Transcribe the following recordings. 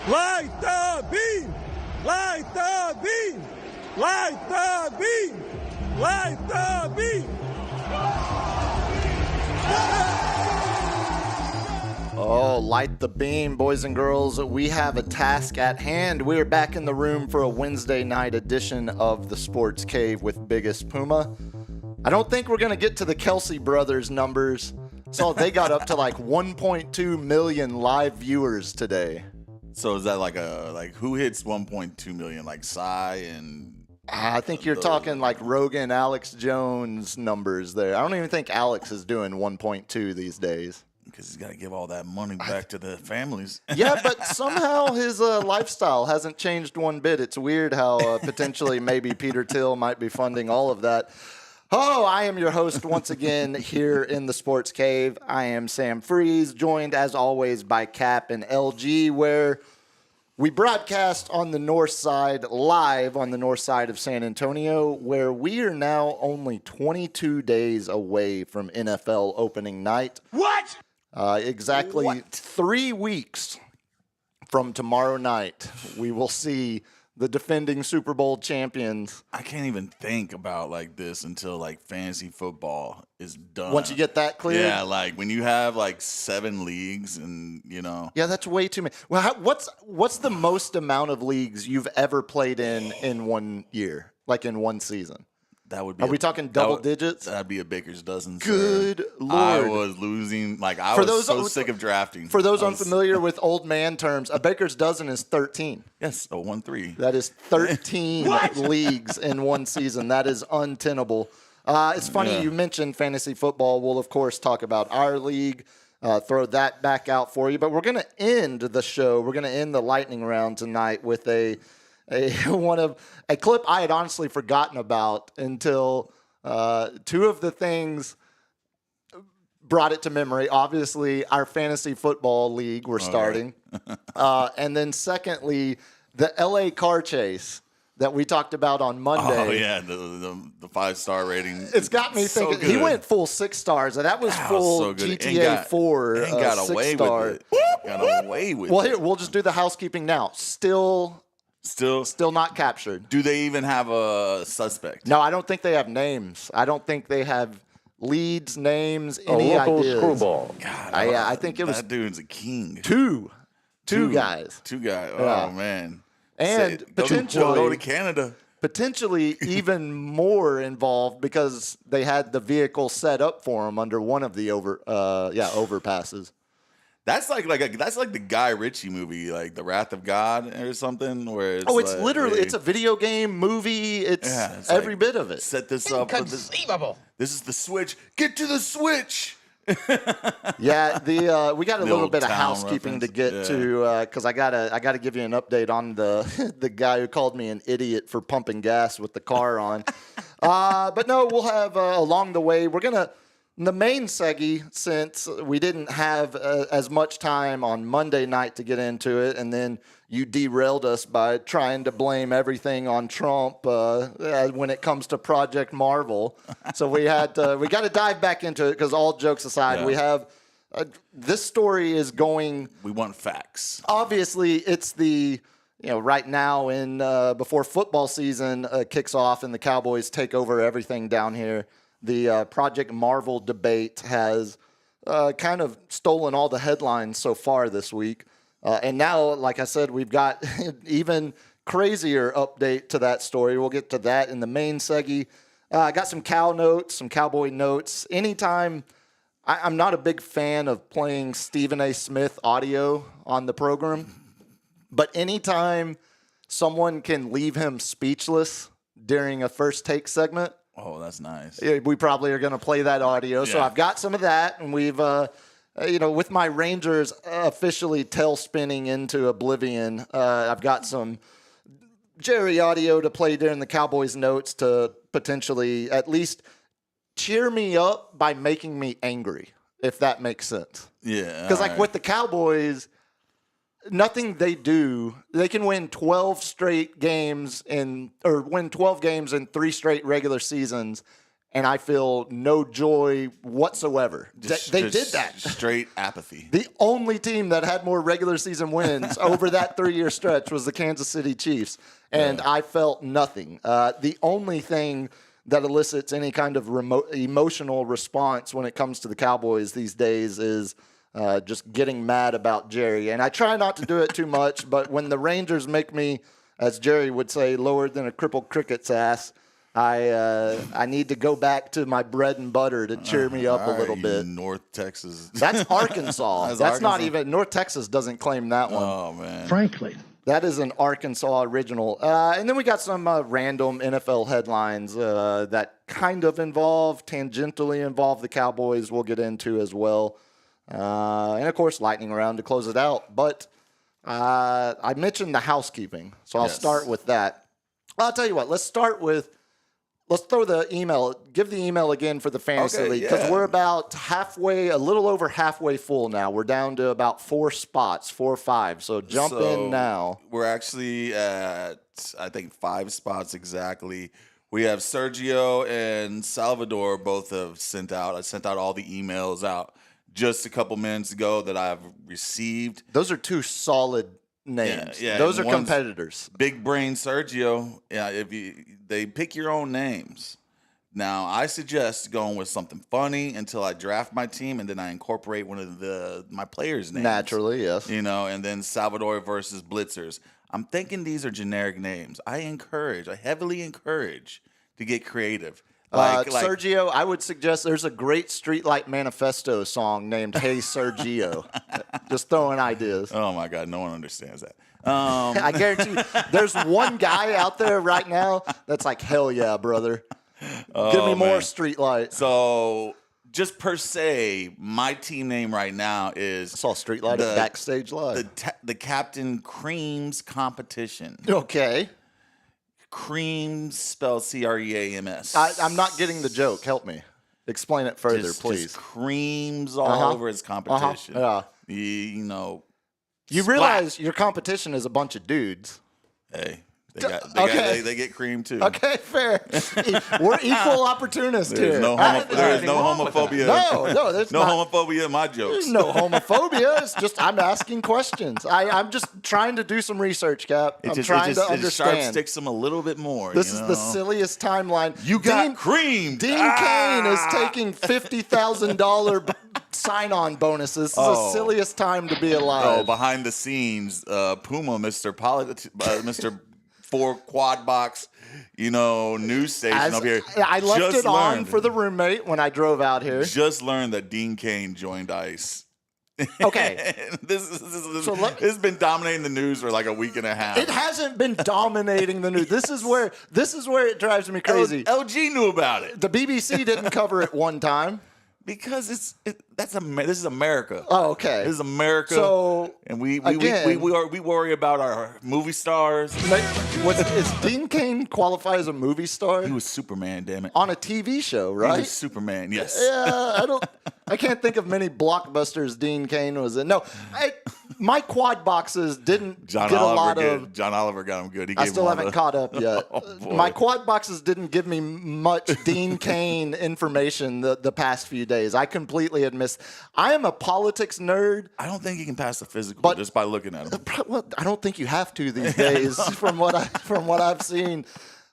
Light the beam! Light the beam! Light the beam! Light the beam! Oh, light the beam, boys and girls. We have a task at hand. We're back in the room for a Wednesday night edition of the Sports Cave with Biggest Puma. I don't think we're going to get to the Kelsey brothers numbers. So they got up to like 1.2 million live viewers today. So is that like who hits 1.2 million? Like Psy and I think you're talking like Rogan, Alex Jones numbers there. I don't even think Alex is doing 1.2 these days. Because he's got to give all that money back to the families. Yeah, but somehow his lifestyle hasn't changed one bit. It's weird how potentially maybe Peter Thiel might be funding all of that. Oh, I am your host once again here in the Sports Cave. I am Sam Freas, joined as always by Cap and LG, where we broadcast on the north side, live on the north side of San Antonio, where we are now only 22 days away from NFL opening night. What? Exactly 3 weeks from tomorrow night, we will see the defending Super Bowl champions. I can't even think about like this until like fantasy football is done. Once you get that clear? Yeah, like when you have like 7 leagues and, you know. Yeah, that's way too many. Well, what's the most amount of leagues you've ever played in 1 year, like in one season? That would be. Are we talking double digits? That'd be a baker's dozen. Good Lord. I was losing. Like, I was so sick of drafting. For those unfamiliar with old man terms, a baker's dozen is 13. Yes, a 1-3. That is 13 leagues in one season. That is untenable. It's funny you mentioned fantasy football. We'll, of course, talk about our league, throw that back out for you. But we're going to end the show. We're going to end the lightning round tonight with a clip I had honestly forgotten about until two of the things brought it to memory. Obviously, our fantasy football league we're starting. Right. And then secondly, the LA car chase that we talked about on Monday. Oh, yeah, the 5-star rating. It's got me thinking. He went full 6 stars, and that was full so GTA 4 and got away 6-star. With it. Got away with it. Well, here, we'll just do the housekeeping now. Still not captured. Do they even have a suspect? No, I don't think they have names. I don't think they have leads, names, any local ideas. Screwball. God, I think it was that dude's a king. Two guys. 2 guys. Yeah. Oh man. And potentially go to Canada. Potentially even more involved because they had the vehicle set up for them under one of the overpasses. That's like the Guy Ritchie movie, like The Wrath of God or something, where it's it's literally it's a video game movie. It's every bit of it. Set this up. Inconceivable. This is the switch. Get to the switch. Yeah, we got a little bit of housekeeping reference. to get to because I gotta give you an update on the guy who called me an idiot for pumping gas with the car on. But no, we'll have along the way we're gonna. The main seggy, since we didn't have as much time on Monday night to get into it, and then you derailed us by trying to blame everything on Trump when it comes to Project Marvel. So we got to dive back into it because all jokes aside, we have this story is going. We want facts. Obviously, it's right now in before football season kicks off and the Cowboys take over everything down here. The Project Marvel debate has kind of stolen all the headlines so far this week. And now, like I said, we've got even crazier update to that story. We'll get to that in the main seggy. I got some Cowboy notes. Anytime, I'm not a big fan of playing Stephen A. Smith audio on the program, but anytime someone can leave him speechless during a first take segment, oh, that's nice. we probably are going to play that audio. Yeah. So I've got some of that, and we've, with my Rangers officially tail spinning into oblivion, I've got some Jerry audio to play during the Cowboys notes to potentially at least cheer me up by making me angry, if that makes sense. Yeah. Because with the Cowboys, nothing they do, they can win 12 games in 3 straight regular seasons, and I feel no joy whatsoever. They did that. Straight apathy. The only team that had more regular season wins over that 3-year stretch was the Kansas City Chiefs, and I felt nothing. The only thing that elicits any kind of emotional response when it comes to the Cowboys these days is just getting mad about Jerry. And I try not to do it too much, but when the Rangers make me, as Jerry would say, lower than a crippled cricket's ass, I need to go back to my bread and butter to cheer me up a little bit. North Texas. That's Arkansas. That's not even – North Texas doesn't claim that one. Oh, man. Frankly. That is an Arkansas original. And then we got some random NFL headlines that kind of tangentially involve the Cowboys we'll get into as well. And, of course, lightning round to close it out. But I mentioned the housekeeping, so I'll start with that. I'll tell you what. Let's throw the email. Give the email again for the fantasy league because we're about a little over halfway full now. We're down to about 4 spots, 4 or 5. So jump in now. We're actually at, I think, 5 spots exactly. We have Sergio and Salvador both have sent out. I sent out all the emails out just a couple minutes ago that I've received. Those are 2 solid names. Yeah, those are competitors. Big brain Sergio. Yeah, they pick your own names. Now, I suggest going with something funny until I draft my team, and then I incorporate one of my players' names. Naturally, yes. And then Salvador versus Blitzers. I'm thinking these are generic names. I heavily encourage to get creative. Sergio, I would suggest there's a great Streetlight Manifesto song named Hey Sergio. Just throwing ideas. Oh, my God. No one understands that. I guarantee you, there's one guy out there right now that's like, hell yeah, brother. Give me more Streetlight. So, just per se, my team name right now is... I saw Streetlight at Backstage Live. The Captain Creams Competition. Okay. Creams spelled Creams. I'm not getting the joke. Help me. Explain it further, please. Just creams all over his competition. Yeah. You realize your competition is a bunch of dudes. Hey, they get cream too. Okay, fair. We're equal opportunists here. There is no homophobia. No, there's no homophobia in my jokes. There's no homophobia. It's just I'm asking questions. I'm just trying to do some research, Cap. I'm trying to understand. It sticks them a little bit more. This is the silliest timeline. You got cream. Dean Cain is taking $50,000 sign-on bonuses. This is the silliest time to be alive. Oh, behind the scenes, Puma, Mr. 4 quad box, news station up here. I left it on for the roommate when I drove out here. Just learned that Dean Cain joined ICE. Okay. This has been dominating the news for like a week and a half. It hasn't been dominating the news. This is where it drives me crazy. LG knew about it. The BBC didn't cover it one time. Because this is America. Oh, okay. This is America. So and we worry about our movie stars. Is Dean Cain qualify as a movie star? He was Superman, damn it. On a TV show, right? He was Superman, yes. Yeah, I can't think of many blockbusters Dean Cain was in. No, my quad boxes didn't get a lot of. John Oliver got him good. I still haven't caught up yet. My quad boxes didn't give me much Dean Cain information the past few days. I completely admit. I am a politics nerd. I don't think you can pass the physical just by looking at him. I don't think you have to these days. from what I've seen,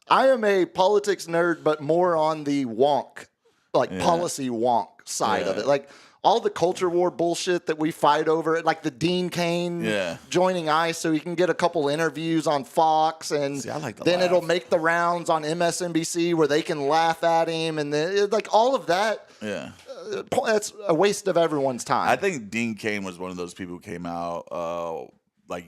I am a politics nerd, but more on the wonk, policy wonk side of it. Like all the culture war bullshit that we fight over, like the Dean Cain joining ICE so he can get a couple interviews on Fox, and then it'll make the rounds on MSNBC where they can laugh at him, and then all of that. Yeah. That's a waste of everyone's time. I think Dean Cain was one of those people who came out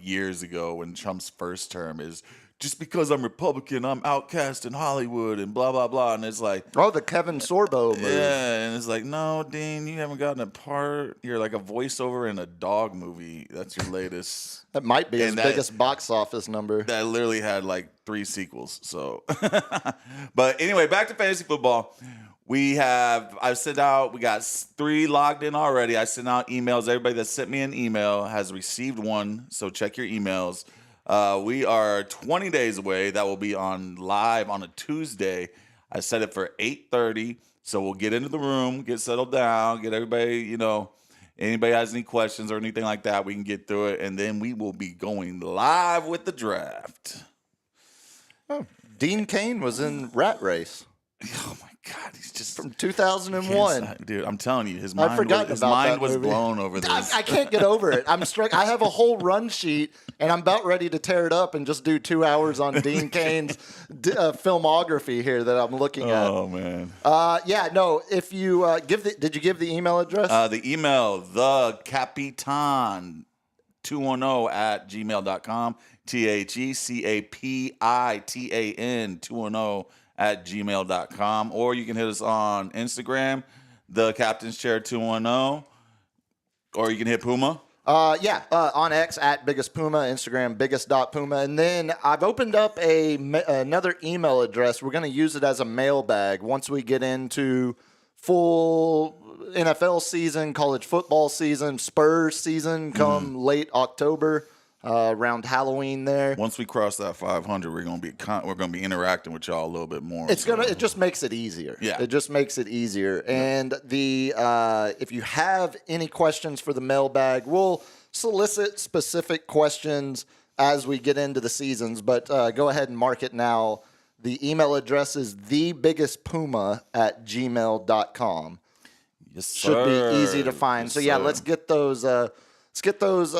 years ago when Trump's first term is just because I'm Republican, I'm outcast in Hollywood and blah, blah, blah. And it's like... Oh, the Kevin Sorbo move. Yeah, and it's like, no, Dean, you haven't gotten a part. You're like a voiceover in a dog movie. That's your latest. That might be his biggest box office number. That literally had 3 sequels. So, but anyway, back to fantasy football. We got 3 logged in already. I sent out emails. Everybody that sent me an email has received one, so check your emails. We are 20 days away. That will be on live on a Tuesday. I set it for 8:30. So we'll get into the room, get settled down, get everybody, anybody has any questions or anything like that, we can get through it. And then we will be going live with the draft. Oh, Dean Cain was in Rat Race. Oh my God, he's just from 2001. Dude, I'm telling you, his mind was blown over this. I can't get over it. I'm struck. I have a whole run sheet, and I'm about ready to tear it up and just do 2 hours on Dean Cain's filmography here that I'm looking at. Oh man. If you did you give the email address? The email, thecapitan210@gmail.com. TheCapitan 210@gmail.com, or you can hit us on Instagram, the Captain's Chair 210, or you can hit Puma. On X at Biggest Puma, Instagram biggest.puma, and then I've opened up another email address. We're going to use it as a mailbag once we get into full NFL season, college football season, Spurs season come late October. Around Halloween there. Once we cross that 500, we're gonna be interacting with y'all a little bit more. It just makes it easier. Yeah, it just makes it easier. And if you have any questions for the mailbag, we'll solicit specific questions as we get into the seasons. But go ahead and mark it now. The email address is thebiggestpuma@gmail.com. Yes, sir. Should be easy to find. Yes, so let's get those. Let's get those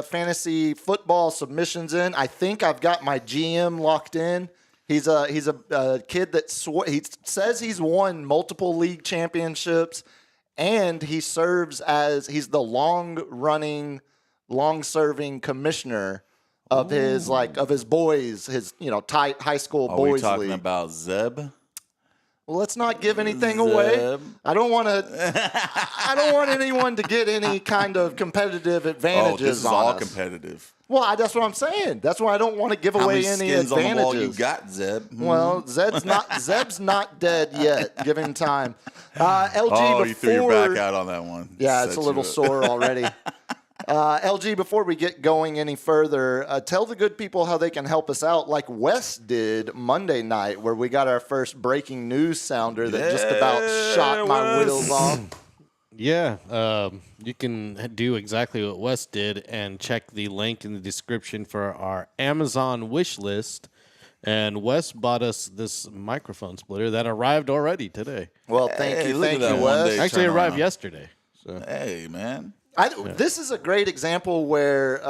fantasy football submissions in. I think I've got my GM locked in. He's a kid that he says he's won multiple league championships, and he's the long-serving commissioner of his boys, his tight high school boys league. Are we talking about Zeb? Well, let's not give anything away. I don't want anyone to get any kind of competitive advantages. This is on all us. Competitive. Well, that's what I'm saying. That's why I don't want to give away any advantages. How many skins on the wall you got, Zeb? Well, Zeb's not dead yet. Give him time. LG, you threw your back out on that one. Yeah, it's a little sore already. LG, before we get going any further, tell the good people how they can help us out, like Wes did Monday night, where we got our first breaking news sounder that just about shot my wheels off. Yeah, you can do exactly what Wes did and check the link in the description for our Amazon wish list. And Wes bought us this microphone splitter that arrived already today. Well, thank you, Wes. Actually, it arrived yesterday. So. Hey, man. This is a great example where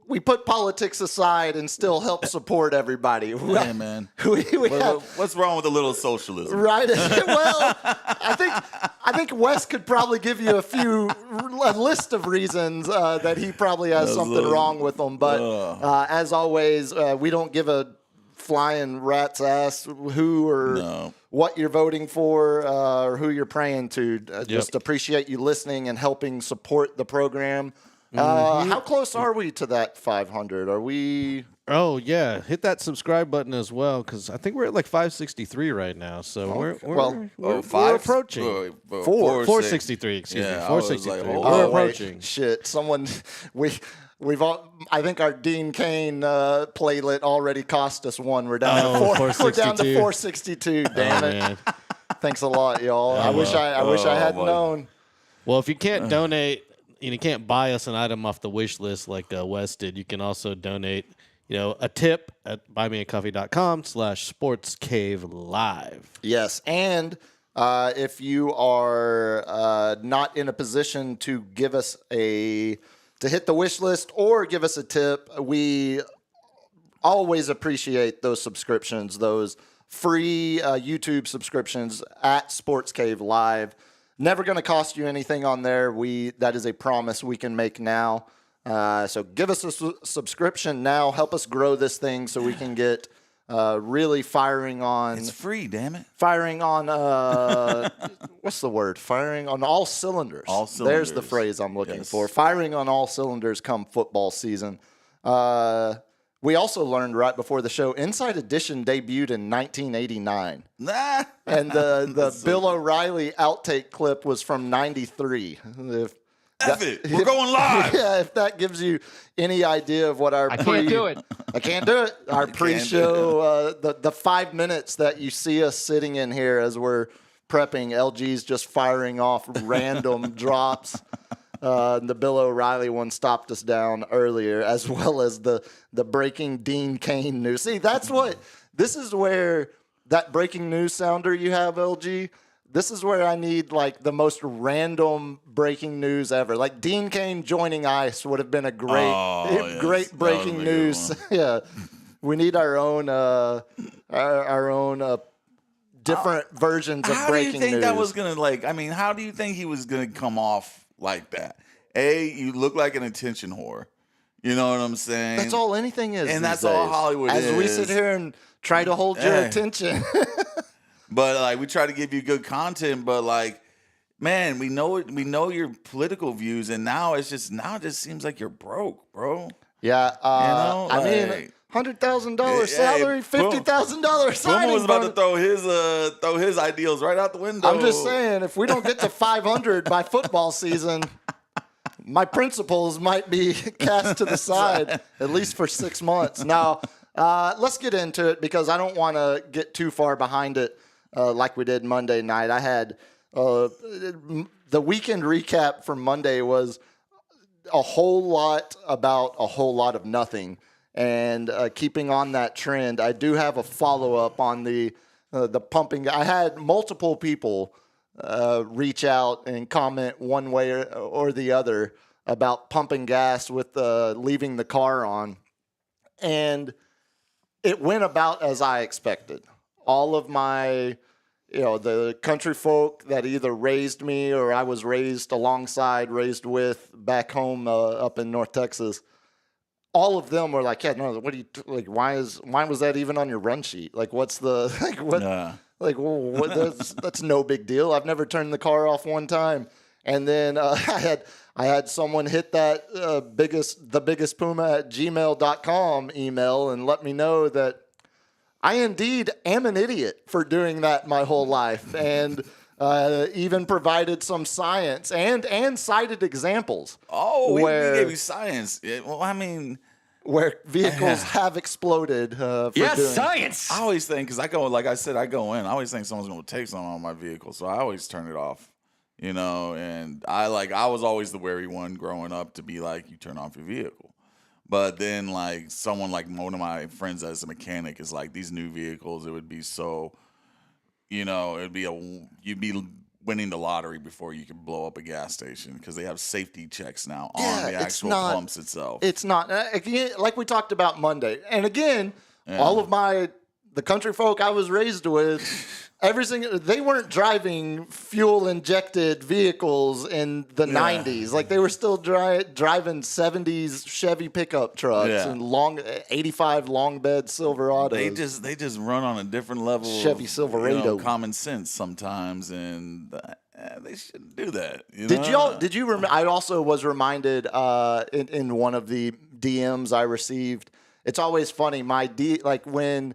we put politics aside and still help support everybody. Yeah, man. What's wrong with a little socialism? Right. Well, I think Wes could probably give you a list of reasons that he probably has something wrong with them. But as always, we don't give a flying rat's ass who or what you're voting for or who you're praying to. Just appreciate you listening and helping support the program. How close are we to that 500? Are we? Oh, yeah. Hit that subscribe button as well, because I think we're at like 563 right now. So we're approaching. 463, excuse me. 463. We're approaching. Shit. We've all. I think our Dean Cain playlet already cost us one. We're down to 462. Damn it! Man. Thanks a lot, y'all. I wish I had known. Well, if you can't donate, you can't buy us an item off the wish list like Wes did. You can also donate, a tip at buymeacoffee.com/sportscavelive. Yes, and if you are not in a position to give us to hit the wish list or give us a tip, we always appreciate those subscriptions, those free YouTube subscriptions at Sports Cave Live. Never going to cost you anything on there. That is a promise we can make now. So give us a subscription now. Help us grow this thing so we can get really firing on. It's free, damn it. Firing on, what's the word? Firing on all cylinders. All cylinders. There's the phrase I'm looking for. Firing on all cylinders come football season. We also learned right before the show, Inside Edition debuted in 1989. And the Bill O'Reilly outtake clip was from 93. F it. We're going live. Yeah, if that gives you any idea of what our I can't do it. I can't do it. Our pre-show, the 5 minutes that you see us sitting in here as we're prepping, LG's just firing off random drops. The Bill O'Reilly one stopped us down earlier, as well as the breaking Dean Cain news. See, this is where that breaking news sounder you have, LG. This is where I need like the most random breaking news ever. Like Dean Cain joining ICE would have been a great breaking news. Yeah, we need our own different versions of breaking news. How do you think that was gonna how do you think he was gonna come off like that? You look like an attention whore. You know what I'm saying? That's all anything is, and that's days. all Hollywood is. As we sit here and try to hold your attention. But we try to give you good content, but man, we know it. We know your political views, and now it just seems like you're broke, bro. Yeah, I mean, $100,000 salary, $50,000 signing. Puma was about to throw his ideals right out the window. I'm just saying, if we don't get to 500 by football season, my principles might be cast to the side at least for 6 months. Now, let's get into it because I don't want to get too far behind it. Like we did Monday night. I had the weekend recap from Monday was a whole lot about a whole lot of nothing. And keeping on that trend, I do have a follow-up on the pumping. I had multiple people reach out and comment one way or the other about pumping gas with leaving the car on. And it went about as I expected. All of my, the country folk that either raised me or I was raised raised with back home up in North Texas, all of them were like, yeah, no, what do you, why was that even on your run sheet? Like, what's the, that's no big deal. I've never turned the car off one time. And then I had someone hit that the biggest Puma at gmail.com email and let me know that I indeed am an idiot for doing that my whole life, and even provided some science and cited examples. Oh, we gave you science. Well, I mean, where vehicles have exploded. Science. I always think, because I go in. I always think someone's going to take something on my vehicle, so I always turn it off. And I was always the wary one growing up to be like, you turn off your vehicle. But then, someone one of my friends that's a mechanic is like, these new vehicles, it would be so, you'd be winning the lottery before you could blow up a gas station because they have safety checks now on the actual pumps itself. It's not. Again, like we talked about Monday. And again, all of the country folk I was raised with, they weren't driving fuel-injected vehicles in the 90s. They were still driving 70s Chevy pickup trucks and 85 long bed Silverados. They just run on a different level. Chevy Silverado. Common sense sometimes, and they shouldn't do that. Did you remember? I also was reminded in one of the DMs I received. It's always funny. When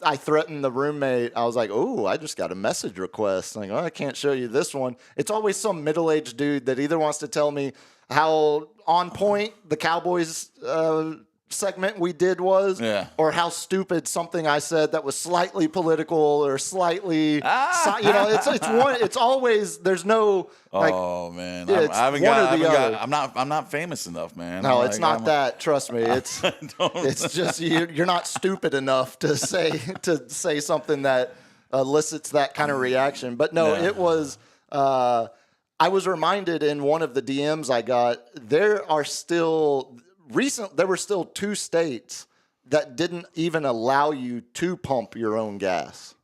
I threatened the roommate, I was like, "Oh, I just got a message request." Like, I can't show you this one. It's always some middle-aged dude that either wants to tell me how on point the Cowboys segment we did was, or how stupid something I said that was slightly political or slightly, it's always, there's no, oh man, I'm not famous enough, man. No, it's not that. Trust me, it's just you're not stupid enough to say something that elicits that kind of reaction. But no, it was. I was reminded in one of the DMs I got, there were still 2 states that didn't even allow you to pump your own gas.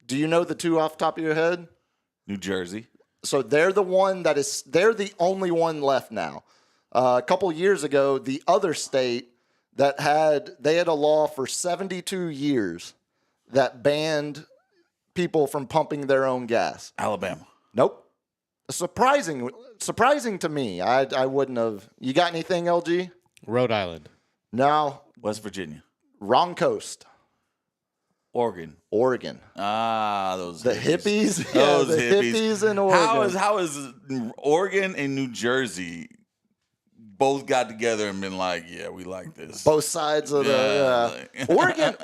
Do you know the 2 off the top of your head? New Jersey. So they're the only one left now. A couple years ago, the other state that had a law for 72 years that banned people from pumping their own gas. Alabama. Nope. Surprising to me. I wouldn't have. You got anything, LG? Rhode Island. No. West Virginia. Wrong coast. Oregon. Oregon. Ah, those The hippies. Those the hippies in Oregon. How is Oregon and New Jersey both got together and been like, yeah, we like this. Both sides of the Oregon.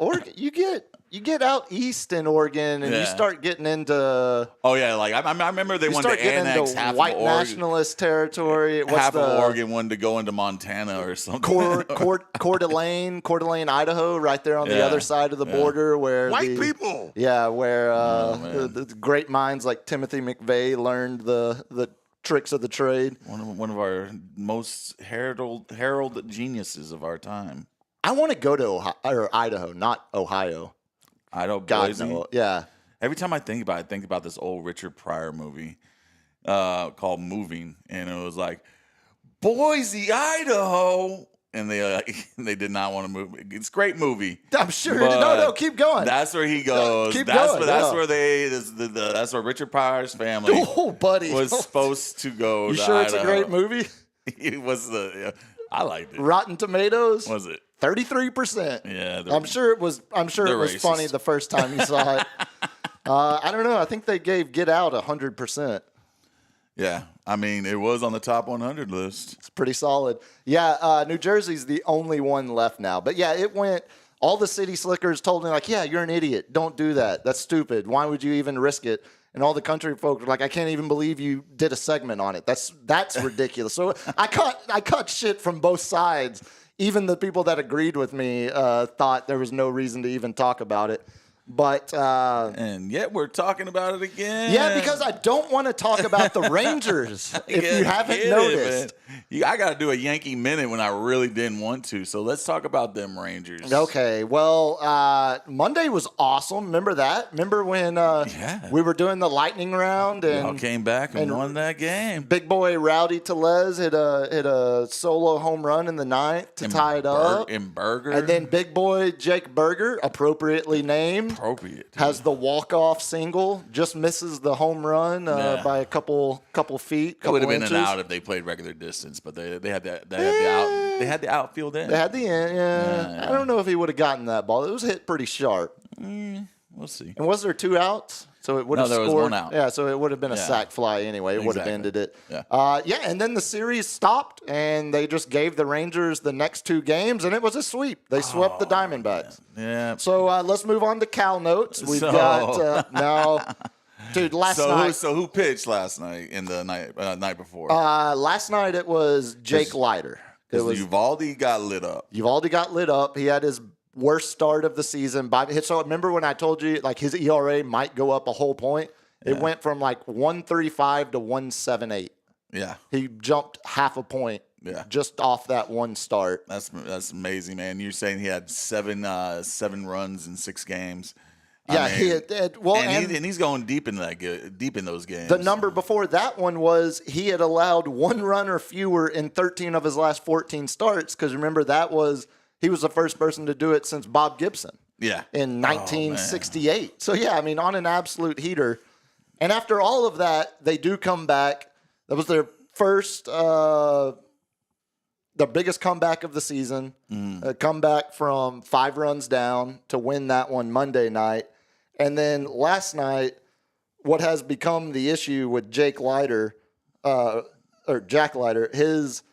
You get out east in Oregon, and you start getting into. Oh yeah, like I remember they wanted to annex half white of Oregon. nationalist territory. Half of Oregon wanted to go into Montana or something. Coeur d'Alene, Idaho, right there on the other side of the border, where White people. Yeah, where the great minds like Timothy McVeigh learned the tricks of the trade. One of our most heralded geniuses of our time. I want to go to Idaho, not Ohio. Idaho, God, Boise. no. Yeah. Every time I think about this old Richard Pryor movie called Moving, and it was like Boise, Idaho, and they did not want to move. It's a great movie. I'm sure. No, keep going. That's where he goes. Keep that's going, where that's where Richard Pryor's family buddy. was supposed to go. You to sure Idaho. it's a great movie? It was I liked it. Rotten Tomatoes. Was it? 33%. Yeah, I'm sure it was racist. funny the first time you saw it. I don't know. I think they gave Get Out 100%. Yeah, I mean, it was on the top 100 list. It's pretty solid. Yeah, New Jersey's the only one left now. But yeah, it went. All the city slickers told me like, yeah, you're an idiot. Don't do that. That's stupid. Why would you even risk it? And all the country folk were like, I can't even believe you did a segment on it. That's ridiculous. So I caught shit from both sides. Even the people that agreed with me thought there was no reason to even talk about it. But and yet we're talking about it again. Yeah, because I don't want to talk about the Rangers. If you haven't noticed, I got to do a Yankee minute when I really didn't want to. So let's talk about them Rangers. Okay. Well, Monday was awesome. Remember that? Remember when we were doing the lightning round and y'all came back and won that game. Big boy Rowdy Tellez hit a solo home run in the ninth to tie it up. And Berger. And then big boy Jake Berger, appropriately named. Has the walk-off single, just misses the home run by a couple feet. It would have been an out if they played regular distance, but they had the outfield in. They had the end. Yeah. I don't know if he would have gotten that ball. It was hit pretty sharp. We'll see. And was there 2 outs? So it would have scored. There was 1 out. Yeah, so it would have been a sac fly anyway. It would have ended it. Yeah. And then the series stopped, and they just gave the Rangers the next 2 games, and it was a sweep. They swept the Diamondbacks. Man. Yeah. So let's move on to Cal notes. We've got now, dude. Last night. So who pitched last night in the night before? Last night it was Jake Leiter. It was Uvalde got lit up. Uvalde got lit up. He had his worst start of the season. So remember when I told you like his ERA might go up a whole point? It went from like 1.35 to 1.78. Yeah. He jumped half a point. Yeah. Just off that one start. That's amazing, man. You're saying he had seven runs in 6 games. Yeah, he had. And he's going deep in those games. The number before that one was he had allowed 1 run or fewer in 13 of his last 14 starts. Because remember he was the first person to do it since Bob Gibson. Yeah. In 1968. So yeah, I mean, on an absolute heater. And after all of that, they do come back. That was their first, the biggest comeback of the season. A comeback from 5 runs down to win that one Monday night. And then last night, what has become the issue with Jake Leiter, or Jack Leiter, his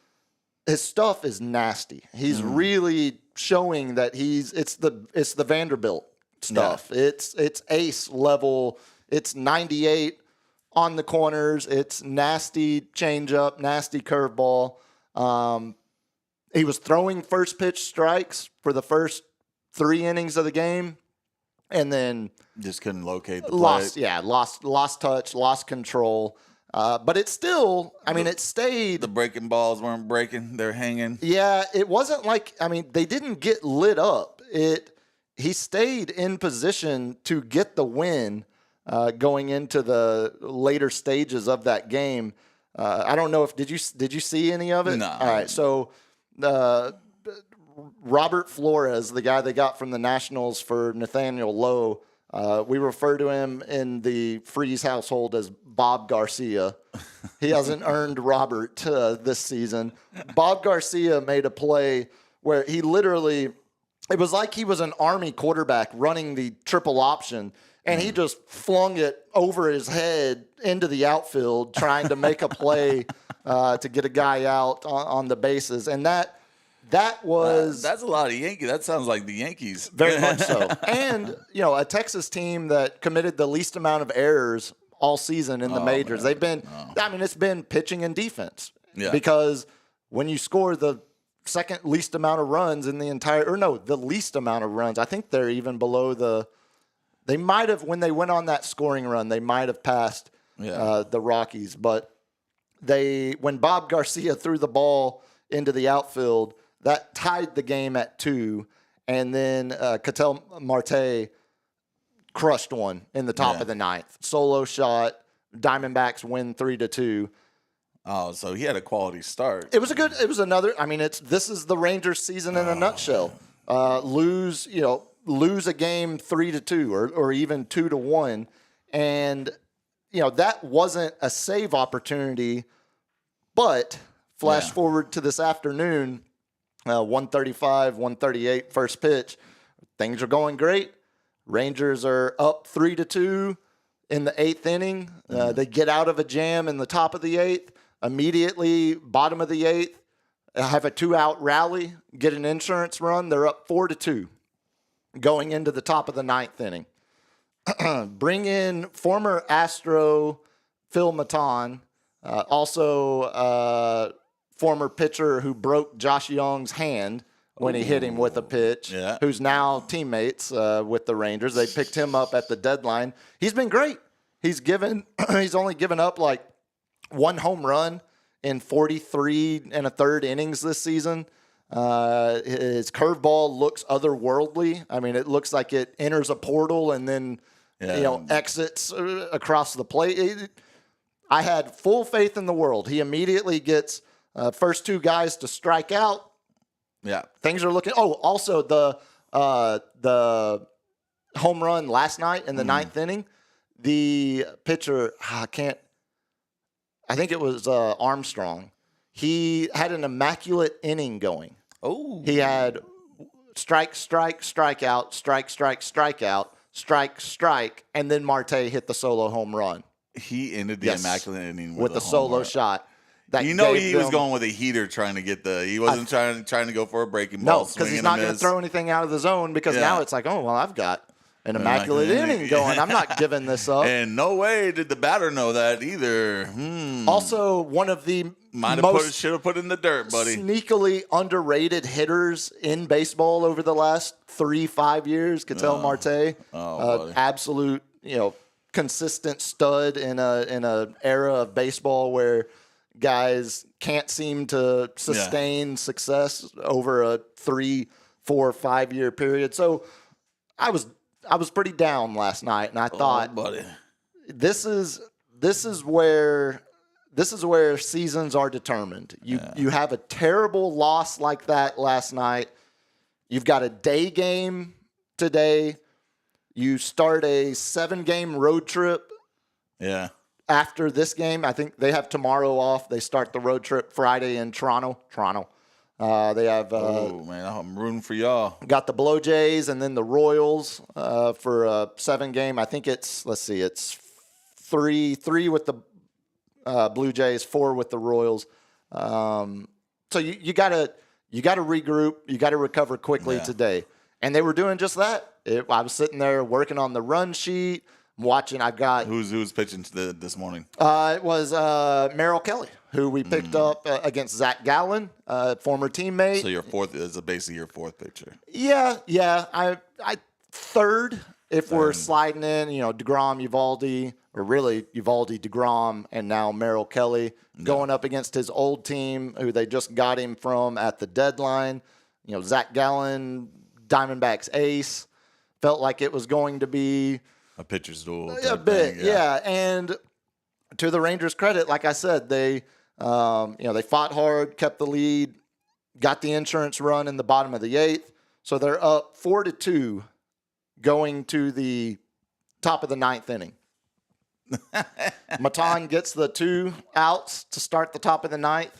stuff is nasty. He's really showing that it's the Vanderbilt stuff. Yeah. It's ace level. It's 98 on the corners. It's nasty changeup, nasty curveball. He was throwing first pitch strikes for the first 3 innings of the game, and then just couldn't locate the play. Lost touch, lost control. But it still, it stayed. The breaking balls weren't breaking; they're hanging. Yeah, it wasn't like they didn't get lit up. He stayed in position to get the win. Going into the later stages of that game. I don't know if did you see any of it? No. All right. So Robert Flores, the guy they got from the Nationals for Nathaniel Lowe, we refer to him in the Freas household as Bob Garcia. He hasn't earned Robert this season. Bob Garcia made a play where he literally it was like he was an Army quarterback running the triple option, and he just flung it over his head into the outfield, trying to make a play to get a guy out on the bases. And that was that's a lot of Yankees. That sounds like the Yankees. very much so. And a Texas team that committed the least amount of errors all season in the majors. Man. They've been, it's been pitching and defense. Yeah. Because when you score the second least amount of runs in the the least amount of runs, I think they're even below they might have, when they went on that scoring run, they might have passed the Rockies. But when Bob Garcia threw the ball into the outfield, that tied the game at 2. And then Ketel Marte crushed one in the top of the 9th. Solo shot. Diamondbacks win 3-2. Oh, so he had a quality start. It was another. I mean, this is the Rangers season in a nutshell. Lose a game 3-2 or even 2-1, and that wasn't a save opportunity. But flash forward to this afternoon, 1:35, 1:38, first pitch. Things are going great. Rangers are up 3-2 in the 8th inning. They get out of a jam in the top of the 8th. Immediately, bottom of the 8th, have a 2-out rally, get an insurance run. They're up 4-2 going into the top of the 9th inning. Bring in former Astro Phil Maton, also former pitcher who broke Josh Young's hand when he hit him with a pitch, who's now teammates with the Rangers. They picked him up at the deadline. He's been great. He's only given up like 1 home run in 43 1/3 innings this season. His curveball looks otherworldly. I mean, it looks like it enters a portal and then exits across the plate. I had full faith in the world. He immediately gets first 2 guys to strike out. Yeah, things are looking. Oh, also the home run last night in the 9th inning. The pitcher, I think it was Armstrong. He had an immaculate inning going. Oh, he had strike, strikeout, strikeout, strike, and then Marte hit the solo home run. He ended the immaculate inning with a solo shot. He was going with a heater trying to get he wasn't trying to go for a breaking ball. No, because he's not going to throw anything out of the zone because now it's like, oh, well, I've got an immaculate inning going. I'm not giving this up. And no way did the batter know that either. Also, one of the should have put in the dirt, buddy. Sneakily underrated hitters in baseball over the last 3-5 years, Ketel Marte. Absolute, consistent stud in a era of baseball where guys can't seem to sustain success over a 3, 4, 5 year period. So I was pretty down last night, and I thought, buddy, this is where seasons are determined. You have a terrible loss like that last night. You've got a day game today. You start a 7-game road trip. Yeah. After this game, I think they have tomorrow off. They start the road trip Friday in Toronto. They have. Oh man, I'm rooting for y'all. Got the Blow Jays and then the Royals for a 7-game. I think it's 3 with the Blue Jays, 4 with the Royals. So you gotta regroup. You gotta recover quickly today. And they were doing just that. I was sitting there working on the run sheet. Watching, I've got who's pitching this morning. It was Merrill Kelly, who we picked up against Zach Gallen, former teammate. So your fourth is basically your 4th pitcher. Yeah. I third if we're sliding in. DeGrom, Uvalde, or really Uvalde, DeGrom, and now Merrill Kelly going up against his old team, who they just got him from at the deadline. Zach Gallen, Diamondbacks ace, felt like it was going to be a pitcher's duel. A bit, yeah. And to the Rangers' credit, like I said, they fought hard, kept the lead, got the insurance run in the bottom of the 8th. So they're up 4-2 going to the top of the 9th inning. Maton gets the 2 outs to start the top of the 9th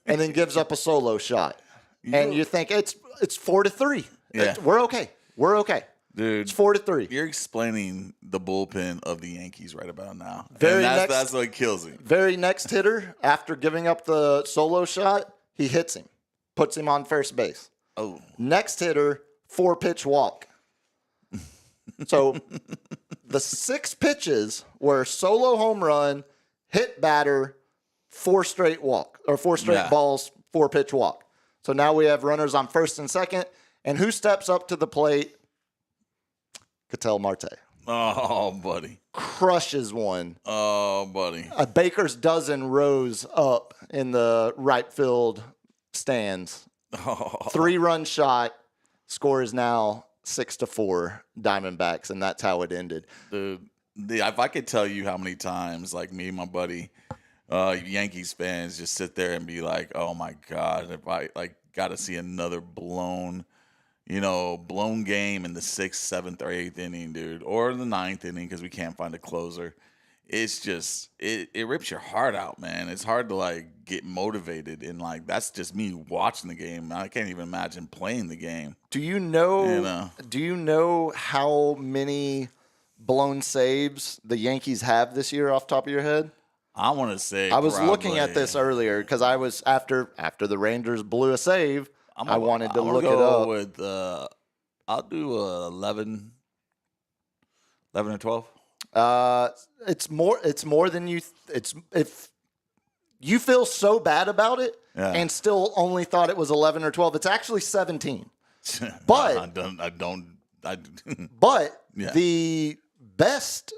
and then gives up a solo shot. and you think it's 4-3. Yeah. We're okay. We're okay. Dude, It's 4-3. you're explaining the bullpen of the Yankees right about now. Very and next- that's what kills him. Very next hitter, after giving up the solo shot, he hits him, puts him on first base. Oh, Next hitter, 4-pitch walk. So the 6 pitches were solo home run, hit batter, 4 straight walk, or 4 straight Yeah. balls, 4-pitch walk. So now we have runners on first and second. And who steps up to the plate? Ketel Marte. oh, buddy. Crushes one. Oh, buddy. A baker's dozen rows up in the right field stands. Oh, 3-run shot. Score is now 6-4 Diamondbacks, and that's how it ended. dude. If I could tell you how many times, like me and my buddy, Yankees fans just sit there and be like, "Oh my God, if I got to see another blown game in the 6th, 7th, or 8th inning, dude, or the 9th inning because we can't find a closer." It's just it rips your heart out, man. It's hard to get motivated, and that's just me watching the game. I can't even imagine playing the game. Do you know? You know. Do you know how many blown saves the Yankees have this year off the top of your head? I want to say I was looking probably- at this earlier because I was after the Rangers blew a save. I wanted to I'm gonna look it go up. with I'll do 11 or 12. It's more than you. It's if you feel so bad about it Yeah. and still only thought it was 11 or 12. It's actually 17. But- I don't. But Yeah. the best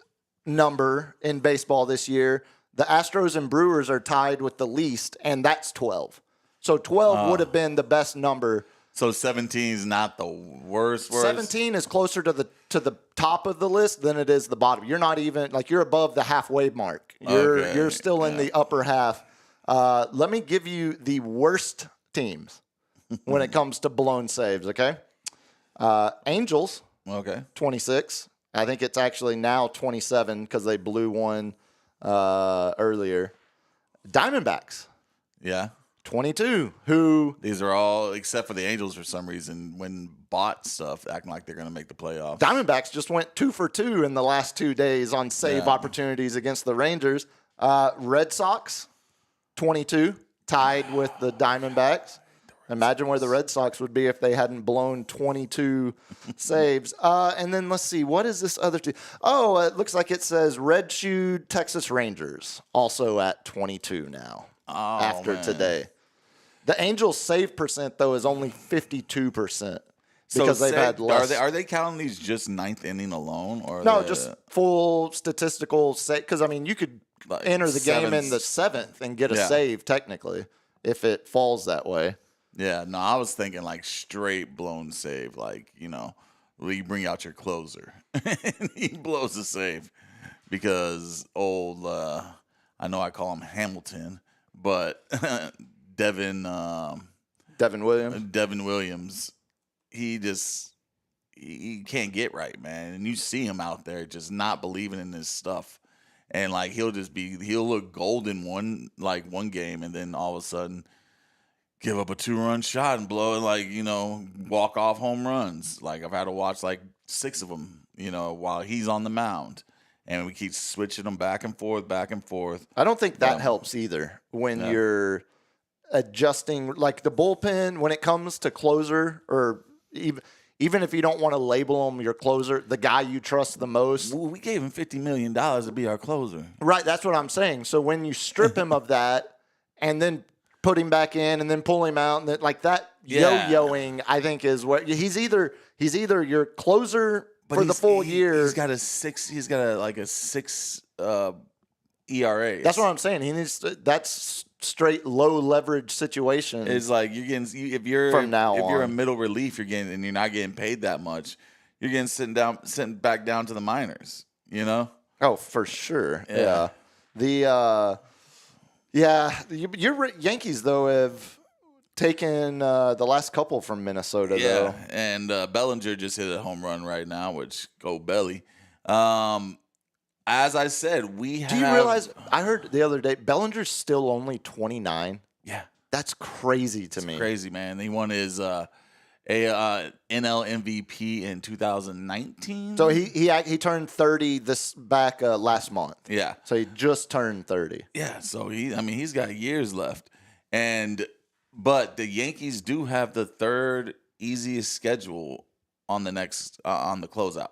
number in baseball this year, the Astros and Brewers are tied with the least, and that's 12. So 12 would have been the best number. So 17 is not the worst. 17 is closer to the top of the list than it is the bottom. You're not even you're above the halfway mark. Okay, You're still in the upper half. Let me give you the worst teams when it comes to blown saves. Okay, Angels Okay. 26. I think it's actually now 27 because they blew one earlier. Diamondbacks Yeah. 22. Who These are all except for the Angels for some reason when bought stuff acting like they're going to make the playoffs. Diamondbacks just went 2 for 2 in the last 2 days on save Yeah. opportunities against the Rangers. Red Sox, 22, tied with the Diamondbacks. Imagine where the Red Sox would be if they hadn't blown 22 saves. And then let's see, what is this other team? Oh, it looks like it says Red Shoe Texas Rangers, also at 22 now after man. today. The Angels' save percent, though, is only 52%. Because they've had less. Are they counting these just 9th inning alone, or No, just full statistical save. Because, I mean, you could enter the game in the 7th and get a Yeah. save, technically, if it falls that way. Yeah, no, I was thinking straight blown save, you bring out your closer and he blows the save because I know I call him Hamilton, but Devin Williams, he can't get right, man, and you see him out there just not believing in this stuff, and he'll look golden one game, and then all of a sudden give up a 2-run shot and blow it walk off home runs. I've had to watch 6 of them, while he's on the mound, and we keep switching them back and forth. I don't think that helps either when you're adjusting, the bullpen, when it comes to closer, or even if you don't want to label him your closer, the guy you trust the most. Well, we gave him $50 million to be our closer. Right, that's what I'm saying. So when you strip him of that and then put him back in and then pull him out, and that yo-yoing, I think, is what he's either your closer for the full year. He's got a 6 ERA. That's what I'm saying. He needs that's straight low leverage situation. It's you're getting if you're From now if you're a on. middle relief, you're getting, and you're not getting paid that much. You're getting sent back down to the minors. Oh, for sure. Yeah. Your Yankees though have taken the last couple from Minnesota though. And Bellinger just hit a home run right now, which go Belly. As I said, we have. Do you realize? I heard the other day Bellinger's still only 29. Yeah. That's crazy to me. Crazy, man. He won his NL MVP in 2019. So he turned 30 last month. Yeah. So he just turned 30. Yeah. So he's got years left, but the Yankees do have the third easiest schedule on the next on the closeout.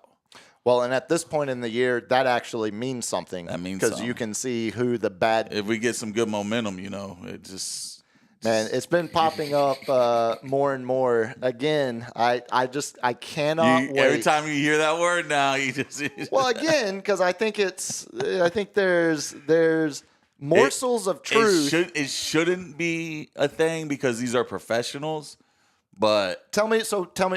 Well, and at this point in the year, that actually means something. That means because something. you can see who the bad. If we get some good momentum, it just. Man, it's been popping up more and more. Again, I cannot wait. Every time you hear that word now, you just. Well, again, because I think there's morsels of truth. It shouldn't be a thing because these are professionals. But Tell me,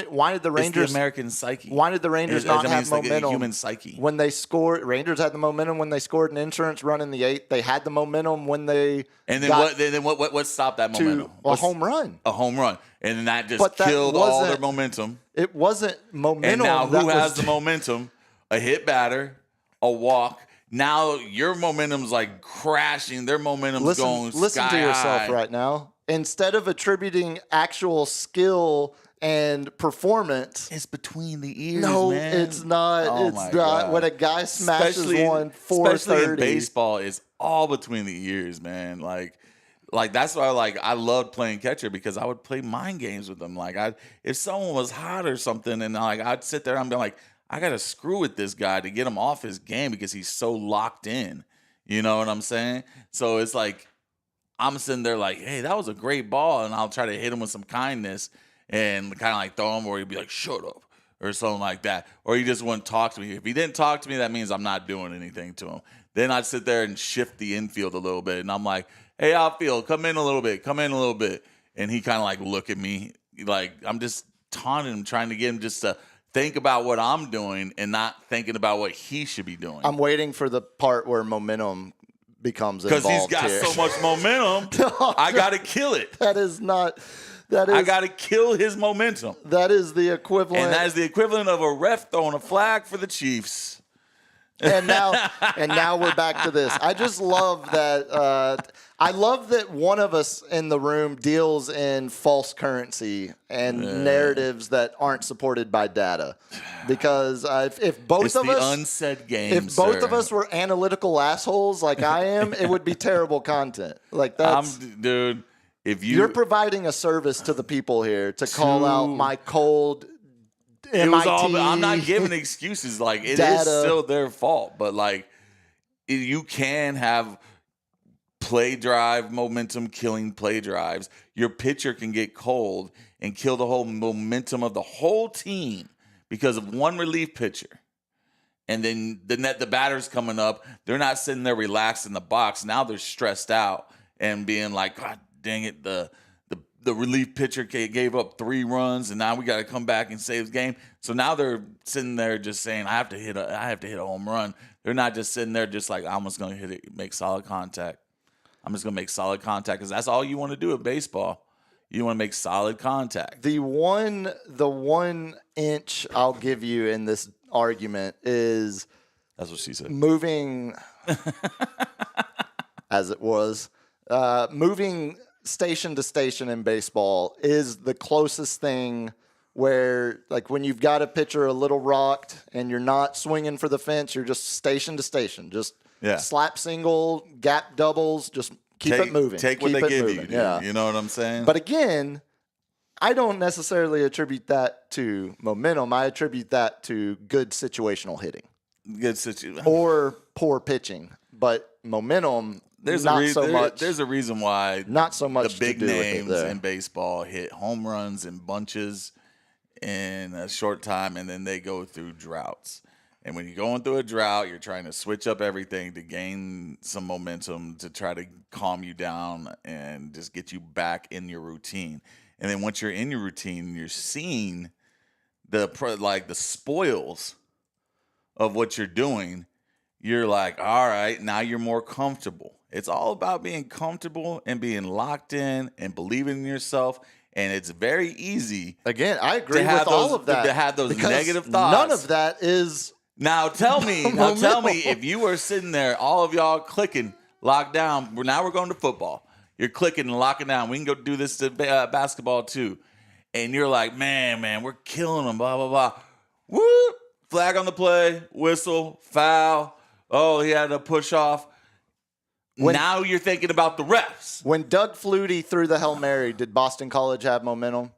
why did the Rangers? It's the American psyche. Why did the Rangers not have it's like momentum? a human psyche. When they scored, Rangers had the momentum when they scored an insurance run in the 8th. They had the momentum when they what stopped that momentum? A home run. A home run, and then that just killed all their momentum. It wasn't momentum. And now who has the momentum? A hit batter, a walk. Now your momentum's like crashing. Their momentum's going sky high. Listen to yourself right now. Instead of attributing actual skill and performance, it's between the ears. No, man. it's not. Oh it's my not. God. When a guy smashes one 430, especially in baseball, it's all between the ears, man. Like that's why I loved playing catcher because I would play mind games with them. Like if someone was hot or something, and I'd sit there and be like, I got to screw with this guy to get him off his game because he's so locked in. You know what I'm saying? So it's like. I'm sitting there like, hey, that was a great ball, and I'll try to hit him with some kindness and kind of like throw him, or he'd be like, shut up, or something like that. Or he just wouldn't talk to me. If he didn't talk to me, that means I'm not doing anything to him. Then I'd sit there and shift the infield a little bit, and I'm like, hey, outfield, come in a little bit. And he kind of like look at me like I'm just taunting him, trying to get him just to think about what I'm doing and not thinking about what he should be doing. I'm waiting for the part where momentum becomes involved because he's got here. so much momentum. I got to kill it. That is. I got to kill his momentum. That is the equivalent. And that is the equivalent of a ref throwing a flag for the Chiefs. And now we're back to this. I just love that. I love that one of us in the room deals in false currency and narratives that aren't supported by data. Because if both it's of the us unsaid game, if both of us were analytical assholes like I am, it would be terrible content. Like that's dude. If you're providing a service to the people here to call out my cold. MIT, I'm not giving excuses. Like it is still their fault, but like you can have play drive momentum killing play drives. Your pitcher can get cold and kill the whole momentum of the whole team because of one relief pitcher. And then the batter's coming up. They're not sitting there relaxed in the box. Now they're stressed out and being like, God dang it, the relief pitcher gave up 3 runs, and now we got to come back and save the game. So now they're sitting there just saying, I have to hit a home run. They're not just sitting there just like, I'm just going to hit it, make solid contact. I'm just going to make solid contact because that's all you want to do at baseball. You want to make solid contact. The one inch I'll give you in this argument is that's what she said. Moving as it was, moving station to station in baseball is the closest thing where, like, when you've got a pitcher a little rocked and you're not swinging for the fence, you're just station to station, just slap single, gap doubles, just keep it moving. Take what they give you. Yeah. You know what I'm saying? But again, I don't necessarily attribute that to momentum. I attribute that to good situational hitting. Good situation. Or poor pitching. But momentum, There's a reason why not so much the big to do names with it there. in baseball hit home runs in bunches in a short time, and then they go through droughts. And when you're going through a drought, you're trying to switch up everything to gain some momentum to try to calm you down and just get you back in your routine. And then once you're in your routine, you're seeing the spoils of what you're doing. You're like, all right, now you're more comfortable. It's all about being comfortable and being locked in and believing in yourself. And it's very easy. Again, I agree with all of that. To have those because negative thoughts. None of that is. Now tell me if you were sitting there, all of y'all clicking, locked down. Now we're going to football. You're clicking and locking down. We can go do this to basketball too. And you're like, man, we're killing them, blah, blah, blah. Whoop. Flag on the play, whistle, foul. Oh, he had a push off. Now you're thinking about the refs. When Doug Flutie threw the Hail Mary, did Boston College have momentum?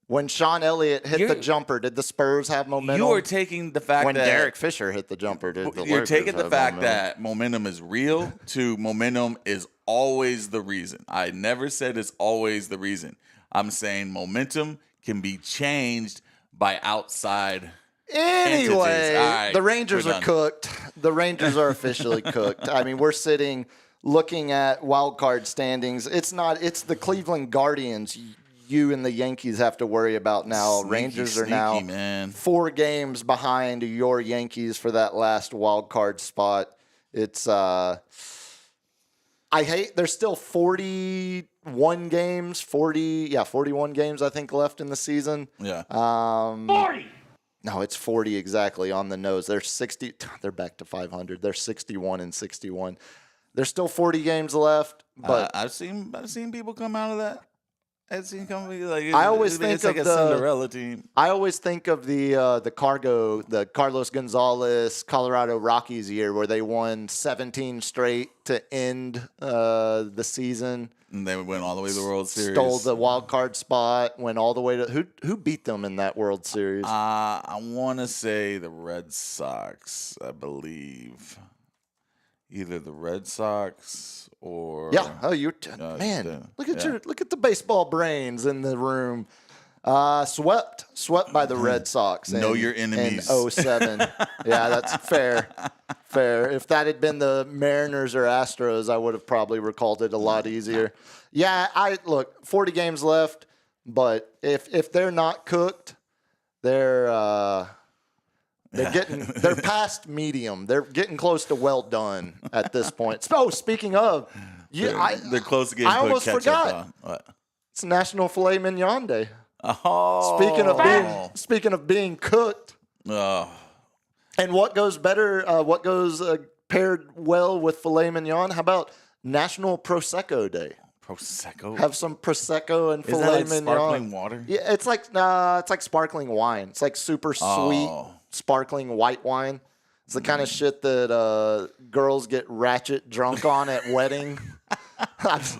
When Sean Elliott hit the jumper, did the Spurs have momentum? You are taking the fact when that Derek Fisher hit the jumper, did the you're Lakers taking the have fact momentum? that momentum is real to momentum is always the reason. I never said it's always the reason. I'm saying momentum can be changed by outside. Anyway, right, the Rangers are cooked. The Rangers are officially cooked. I mean, we're sitting looking at wild card standings. It's the Cleveland Guardians you and the Yankees have to worry about now. Rangers are now 4 games behind your Yankees for that last wild card spot. It's there's still 41 games, 41 games I think left in the season. Yeah. 40. No, it's 40 exactly on the nose. They're 60. They're back to 500. They're 61-61. There's still 40 games left, but I've seen people come out of that. I've seen companies like I always think it's like of a Cinderella team. I always think of the Carlos Gonzalez Colorado Rockies year where they won 17 straight to end the season. And they went all the way to the World Series. Stole the wild card spot, went all the way to who beat them in that World Series? I want to say the Red Sox, I believe. Either the Red Sox or man. Look at the baseball brains in the room. Swept by the Red Sox. Know your enemies. In 07. Yeah, that's fair. If that had been the Mariners or Astros, I would have probably recalled it a lot easier. Yeah, 40 games left, but if they're not cooked, they're past medium. They're getting close to well done at this point. Oh, speaking of, they're close to getting I almost forgot. On. What? It's National Filet Mignon Day. Oh, Speaking of being cooked, and what goes better? What goes paired well with filet mignon? How about National Prosecco Day? Prosecco. Have some Prosecco and filet like mignon. Sparkling water? Yeah, it's like sparkling wine. It's like super sweet sparkling white wine. It's the kind of shit that girls get ratchet drunk on at wedding. Not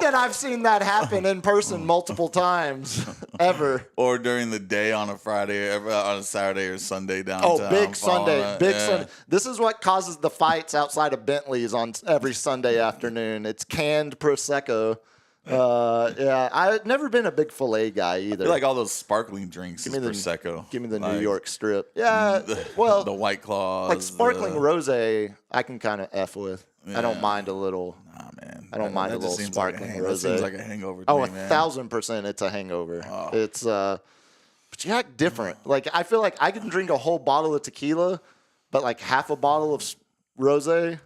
that I've seen that happen in person multiple times, ever. Or during the day on a Friday, on a Saturday or Sunday downtown. Oh, big Sunday. Sunday. This is what causes the fights outside of Bentley's on every Sunday afternoon. It's canned Prosecco. I've never been a big filet guy either. I feel like all those sparkling drinks is Prosecco. Give me the New York strip. Yeah, well, the White Claws. Like sparkling rosé, I can kind of F with. Yeah. I don't mind a little. Nah, man. I don't mind a little sparkling rosé. That seems like a hangover to me, man. 1,000% it's a hangover. Oh. It's but you act different. Like I feel like I can drink a whole bottle of tequila, but like half a bottle of rosé.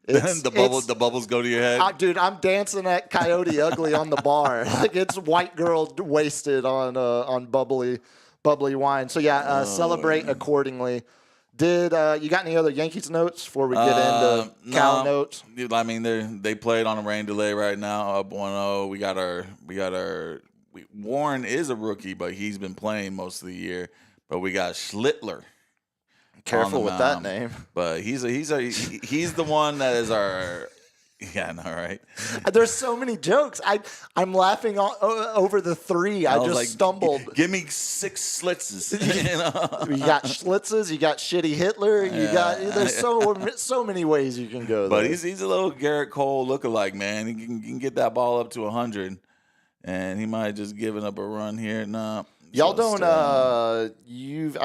The bubbles go to your head. Dude, I'm dancing at Coyote Ugly on the bar. Like it's white girl wasted on bubbly wine. So yeah, celebrate accordingly. Did you got any other Yankees notes before we get into Cal notes? I mean, they played on a rain delay right now, up 1-0. We got our Warren is a rookie, but he's been playing most of the year. But we got Schlittler. Careful with that name. But he's the one that is our. Yeah, I know, right? There's so many jokes. I'm laughing over the 3. I just stumbled. Give me 6 Schlitzes. You know? You got Schlitzes. You got Shitty Hitler. There's so many ways you can go. But he's a little Garrett Cole lookalike, man. He can get that ball up to 100, and he might just giving up a run here. Nah. Y'all don't. I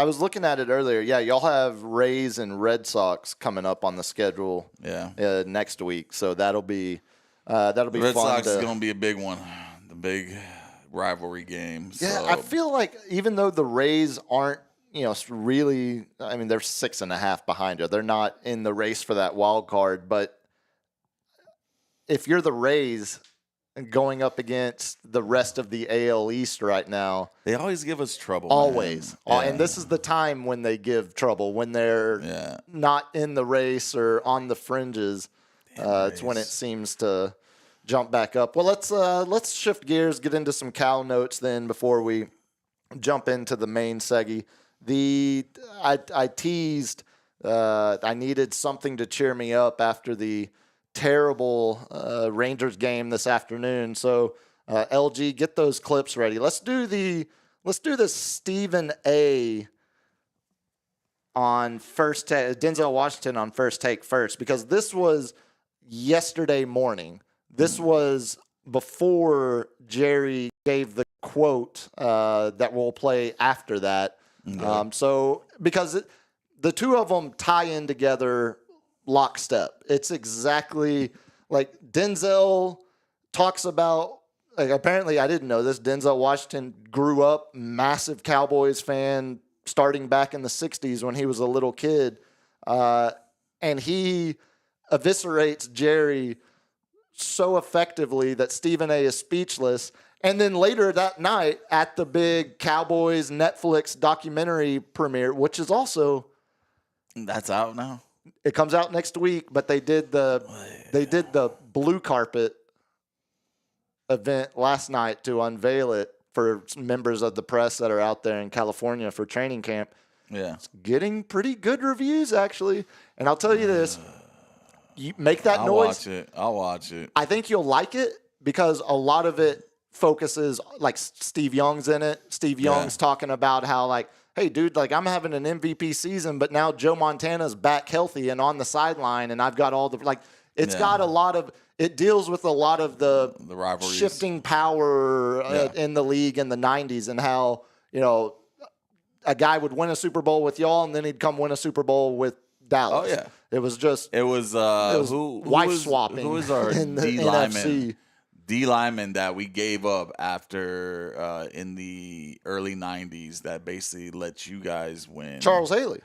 was looking at it earlier. Yeah, y'all have Rays and Red Sox coming up on the schedule. Yeah. Next week, so that'll be Red fun. Sox is going to be a big one, the big rivalry game. Yeah, so. I feel like even though the Rays aren't, really. I mean, they're 6.5 behind you. They're not in the race for that wild card. But if you're the Rays, going up against the rest of the AL East right now. They always give us trouble. Always. Yeah. And this is the time when they give trouble, when they're not in the race or on the fringes. It's when it seems to jump back up. Well, let's shift gears, get into some Cal notes then before we jump into the main seggy. I teased I needed something to cheer me up after the terrible Rangers game this afternoon. So LG, get those clips ready. Let's do the Stephen A. on first take, Denzel Washington on first take first, because this was yesterday morning. This was before Jerry gave the quote that we'll play after that. Okay. So because the two of them tie in together lockstep. It's exactly like Denzel talks about, like, apparently I didn't know this, Denzel Washington grew up massive Cowboys fan starting back in the 60s when he was a little kid. And he eviscerates Jerry so effectively that Stephen A. is speechless. And then later that night at the big Cowboys Netflix documentary premiere, which is also... That's out now? It comes out next week, but they did the blue carpet event last night to unveil it for members of the press that are out there in California for training camp. Yeah. It's getting pretty good reviews, actually. And I'll tell you this. You make that noise. I'll watch it. I think you'll like it because a lot of it focuses, like Steve Young's in it. Steve Young's talking about how, like, hey, dude, like, I'm having an MVP season, but now Joe Montana's back healthy and on the sideline, and I've got all the, like, it's got a lot of, it deals with a lot of the rivalries, shifting power in the league in the 90s, and how, you know, a guy would win a Super Bowl with y'all, and then he'd come win a Super Bowl with Dallas. Oh, yeah. It was just, it was wife swapping. Who was our in the D NFC. lineman? D lineman that we gave up after in the early 90s that basically let you guys win. Charles Haley.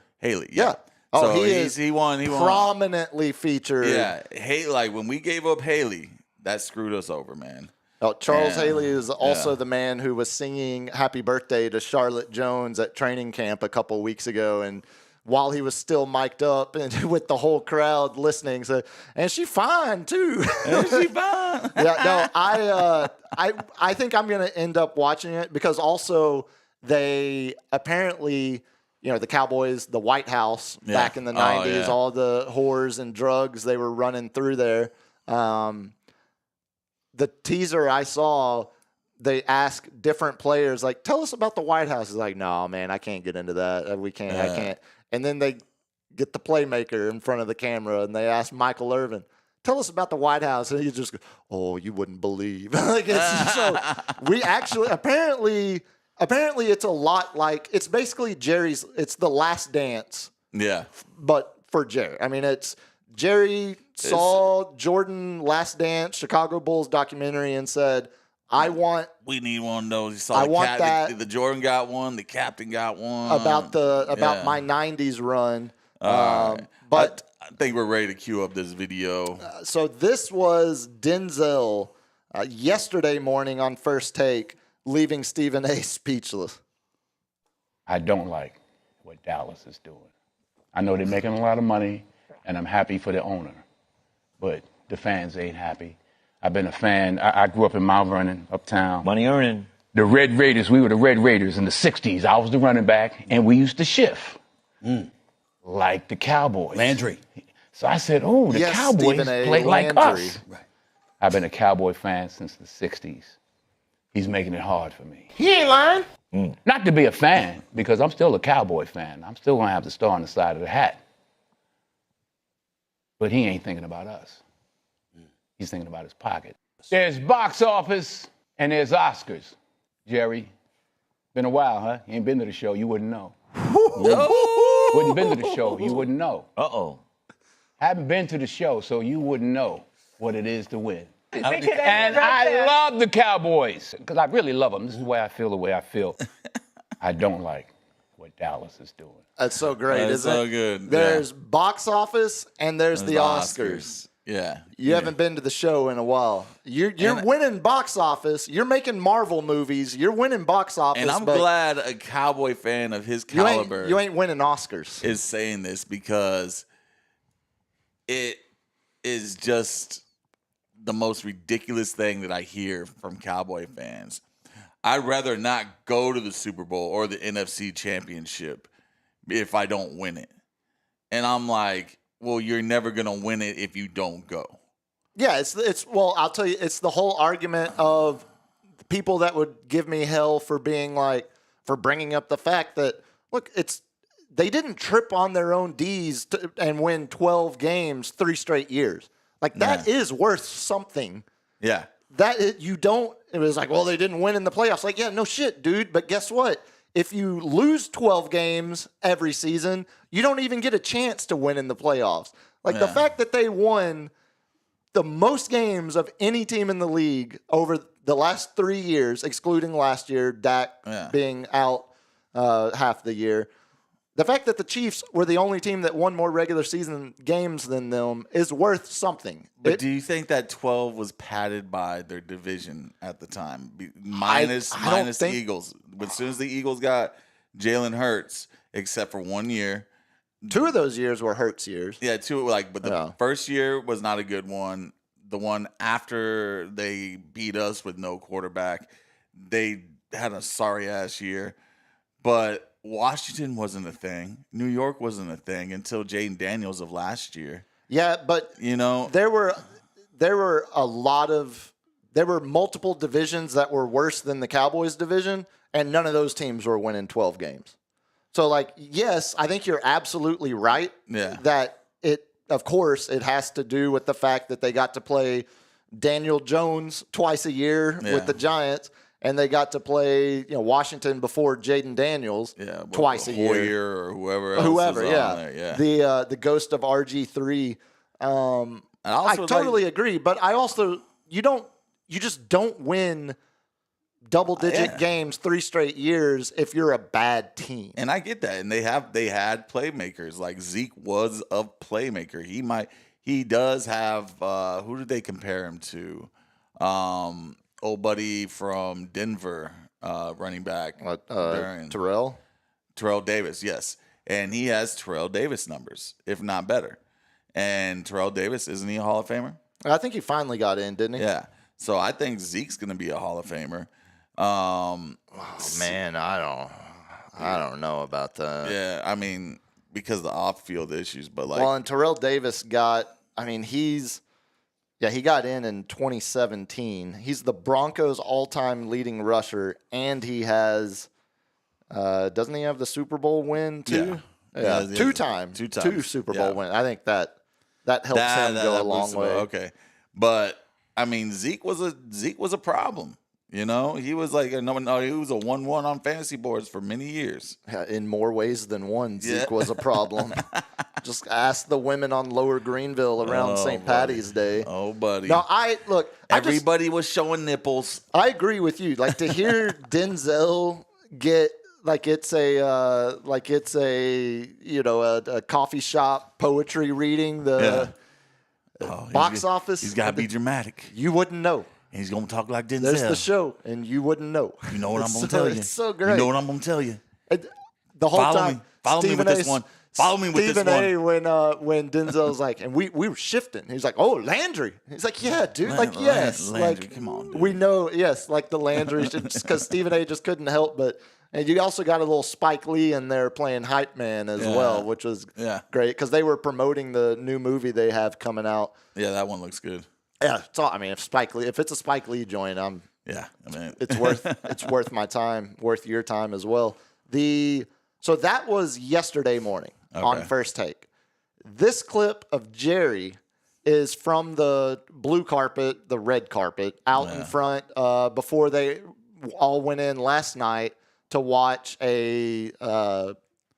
Yeah. Oh, so he won. Prominently featured. Yeah. Like when we gave up Haley, that screwed us over, man. Oh, Charles Haley is also the man who was singing Happy Birthday to Charlotte Jones at training camp a couple weeks ago. And while he was still mic'd up and with the whole crowd listening, so, and she fine too. And she fine. I think I'm going to end up watching it because also they apparently, you know, the Cowboys, the White House back in the 90s, all the whores and drugs they were running through there. The teaser I saw, they ask different players, like, tell us about the White House. He's like, no, man, I can't get into that. We can't. I can't. And then they get the playmaker in front of the camera, and they ask Michael Irvin, tell us about the White House. And he just goes, oh, you wouldn't believe. Like, so we actually, apparently it's a lot like, it's basically it's the Last Dance. Yeah. But for Jerry. I mean, it's Jerry saw Jordan Last Dance, Chicago Bulls documentary and said, we need one of those. He saw the Jordan got one, the captain got one. About my 90s run. But I think we're ready to cue up this video. So this was Denzel yesterday morning on First Take, leaving Stephen A. speechless. I don't like what Dallas is doing. I know they're making a lot of money, and I'm happy for the owner. But the fans ain't happy. I've been a fan. I grew up in Mount Vernon, uptown. Money earning. The Red Raiders, we were the Red Raiders in the 60s. I was the running back, and we used to shift like the Cowboys. Landry. So I said, oh, the Cowboys play like us. Right. I've been a Cowboy fan since the 60s. He's making it hard for me. He ain't lying. Not to be a fan, because I'm still a Cowboy fan. I'm still going to have the star on the side of the hat. But he ain't thinking about us. He's thinking about his pocket. There's box office and there's Oscars. Jerry, been a while, huh? You ain't been to the show, you wouldn't know. Wouldn't been to the show, you wouldn't know. Uh-oh. Haven't been to the show, so you wouldn't know what it is to win. And I love the Cowboys, because I really love them. This is the way I feel. I don't like what Dallas is doing. That's so great, That's isn't so it? good. There's box office and there's the Oscars. Yeah. You haven't been to the show in a while. You're winning box office. You're making Marvel movies. You're winning box office. And I'm glad a Cowboy fan of his caliber you ain't winning Oscars is saying this, because is just the most ridiculous thing that I hear from Cowboy fans. I'd rather not go to the Super Bowl or the NFC Championship if I don't win it. And I'm like, well, you're never going to win it if you don't go. Yeah, well, I'll tell you, it's the whole argument of people that would give me hell for being like, for bringing up the fact that, look, they didn't trip on their own D's and win 12 games 3 straight years. Like, that is worth something. Yeah. It was like, well, they didn't win in the playoffs. Like, yeah, no shit, dude. But guess what? If you lose 12 games every season, you don't even get a chance to win in the playoffs. Like, the fact that they won the most games of any team in the league over the last 3 years, excluding last year, Dak being out half the year. The fact that the Chiefs were the only team that won more regular season games than them is worth something. But do you think that 12 was padded by their division at the time? Minus the Eagles. But as soon as the Eagles got Jalen Hurts, except for 1 year. 2 of those years were Hurts years. Yeah, 2. But the first year was not a good one. The one after they beat us with no quarterback, they had a sorry-ass year. But Washington wasn't a thing. New York wasn't a thing until Jaden Daniels of last year. Yeah, but there were multiple divisions that were worse than the Cowboys division, and none of those teams were winning 12 games. So, like, yes, I think you're absolutely right. Yeah. That of course, it has to do with the fact that they got to play Daniel Jones twice a year with the Giants. And they got to play, Washington before Jaden Daniels twice a year. Hoyer or whoever else on there. The ghost of RG3. I totally agree, but I also you just don't win double-digit games 3 straight years if you're a bad team. And I get that, and they had playmakers. Like Zeke was a playmaker. He does have who did they compare him to? Old buddy from Denver, running back. Terrell Davis, yes. And he has Terrell Davis numbers, if not better. And Terrell Davis, isn't he a Hall of Famer? I think he finally got in, didn't he? Yeah. So I think Zeke's going to be a Hall of Famer. Man, I don't know about that. Yeah, I mean, because of the off-field issues. But and Terrell Davis he got in 2017. He's the Broncos' all-time leading rusher, and he has, doesn't he have the Super Bowl win too? Yeah, 2 times. 2 Super Bowl wins. I think that helps him go a long way. Okay, but I mean, Zeke was a problem. He was like he was a 1-1 on fantasy boards for many years. Yeah, in more ways than one, Zeke was a problem. Just ask the women on Lower Greenville around St. Patty's Day. Oh, buddy. No, everybody was showing nipples. I agree with you. Like, to hear Denzel get it's a coffee shop poetry reading box office. He's got to be dramatic. You wouldn't know. And he's going to talk like Denzel. There's the show, and you wouldn't know. You know what I'm going to tell you. It's so great. You know what I'm going to tell you. The whole time. Follow me with this one. Follow me with this one. Stephen A, when Denzel's like, and we were shifting. He's like, oh, Landry. He's like, yeah, dude. Yes. Landry, come on, dude. We know, yes, like the Landry, because Stephen A just couldn't help but. And you also got a little Spike Lee in there playing hype man as well, which was great because they were promoting the new movie they have coming out. Yeah, that one looks good. Yeah, if it's a Spike Lee joint, it's worth my time, worth your time as well. So that was yesterday morning on First Take. This clip of Jerry is from the blue carpet, the red carpet, out in front before they all went in last night to watch a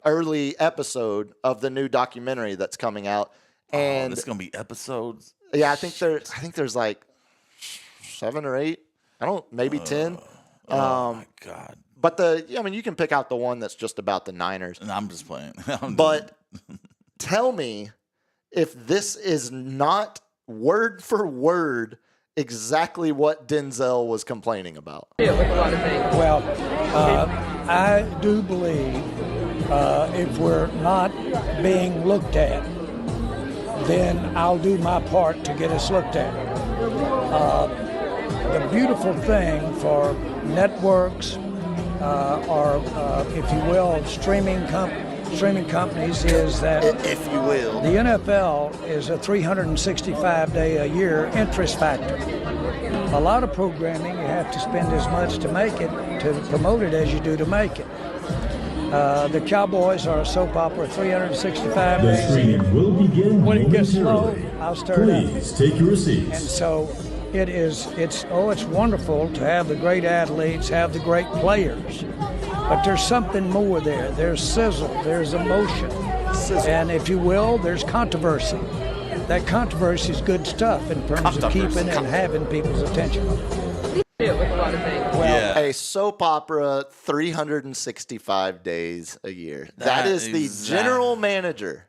early episode of the new documentary that's coming out. And it's gonna be episodes. Yeah, I think there's like 7 or 8. Maybe 10. Oh my God. But you can pick out the one that's just about the Niners. And I'm just playing. But tell me if this is not word for word exactly what Denzel was complaining about. Well, I do believe if we're not being looked at then I'll do my part to get us looked at. The beautiful thing for networks or, if you will, streaming companies is that, if you will, the NFL is a 365-day-a-year interest factor. A lot of programming, you have to spend as much to make it, to promote it, as you do to make it. The Cowboys are a soap opera 365 The days. streaming will begin When it gets slow, momentarily. I'll stir it up. Please take your And seats. so it's wonderful to have the great athletes, have the great players. But there's something more there. There's sizzle, there's emotion. And if you will, there's controversy. That controversy is good stuff in terms of keeping and having people's attention. Yeah. a soap opera 365 days a year. That is the general manager.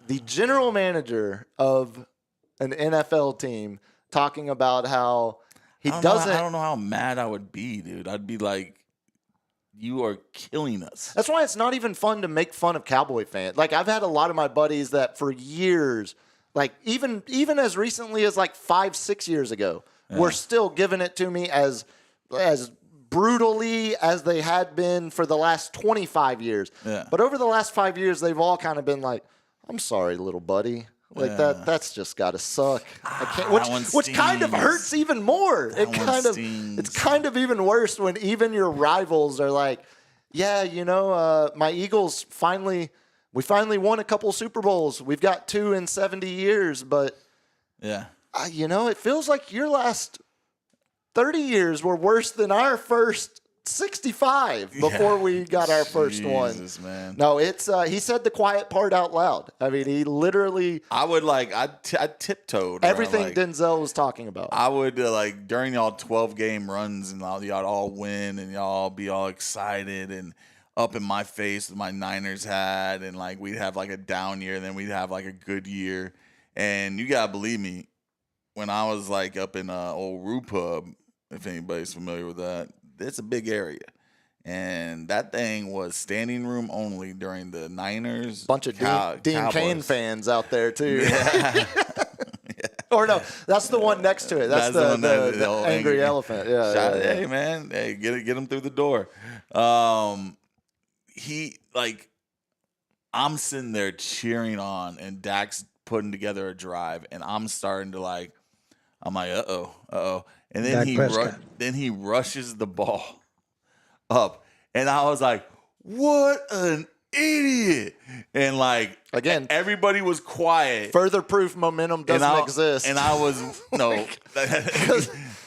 The general manager of an NFL team talking about how he doesn't. I don't know how mad I would be, dude. I'd be like, you are killing us. That's why it's not even fun to make fun of Cowboy fans. Like, I've had a lot of my buddies that for years, like even as recently as like 5-6 years ago, were still giving it to me as brutally as they had been for the last 25 years. Yeah. But over the last 5 years, they've all kind of been like, I'm sorry, little buddy. Like that's just gotta suck. I can't, which kind of hurts even more. It's kind of even worse when even your rivals are like, yeah, my Eagles we finally won a couple Super Bowls. We've got 2 in 70 years, but Yeah. it feels like your last 30 years were worse than our first 65 before we got our first one. Jesus, man. No, it's he said the quiet part out loud. I mean, he literally I tiptoed everything around, Denzel was talking about. I would during y'all 12-game runs and y'all all win and y'all be all excited and up in my face with my Niners hat, and like we'd have like a down year and then we'd have like a good year. And you gotta believe me, when I was like up in old Rue Pub, if anybody's familiar with that, it's a big area. And that thing was standing room only during the Niners. Bunch of Dean Cain fans out there too. Yeah. Or no, that's the one next to it. That's the angry elephant. Yeah, Hey man, hey, get him through the door. I'm sitting there cheering on, and Dak's putting together a drive, and I'm starting to I'm like, uh-oh. And then he rushes the ball up. And I was like, what an idiot. And again, everybody was quiet. Further proof momentum doesn't exist. And I was,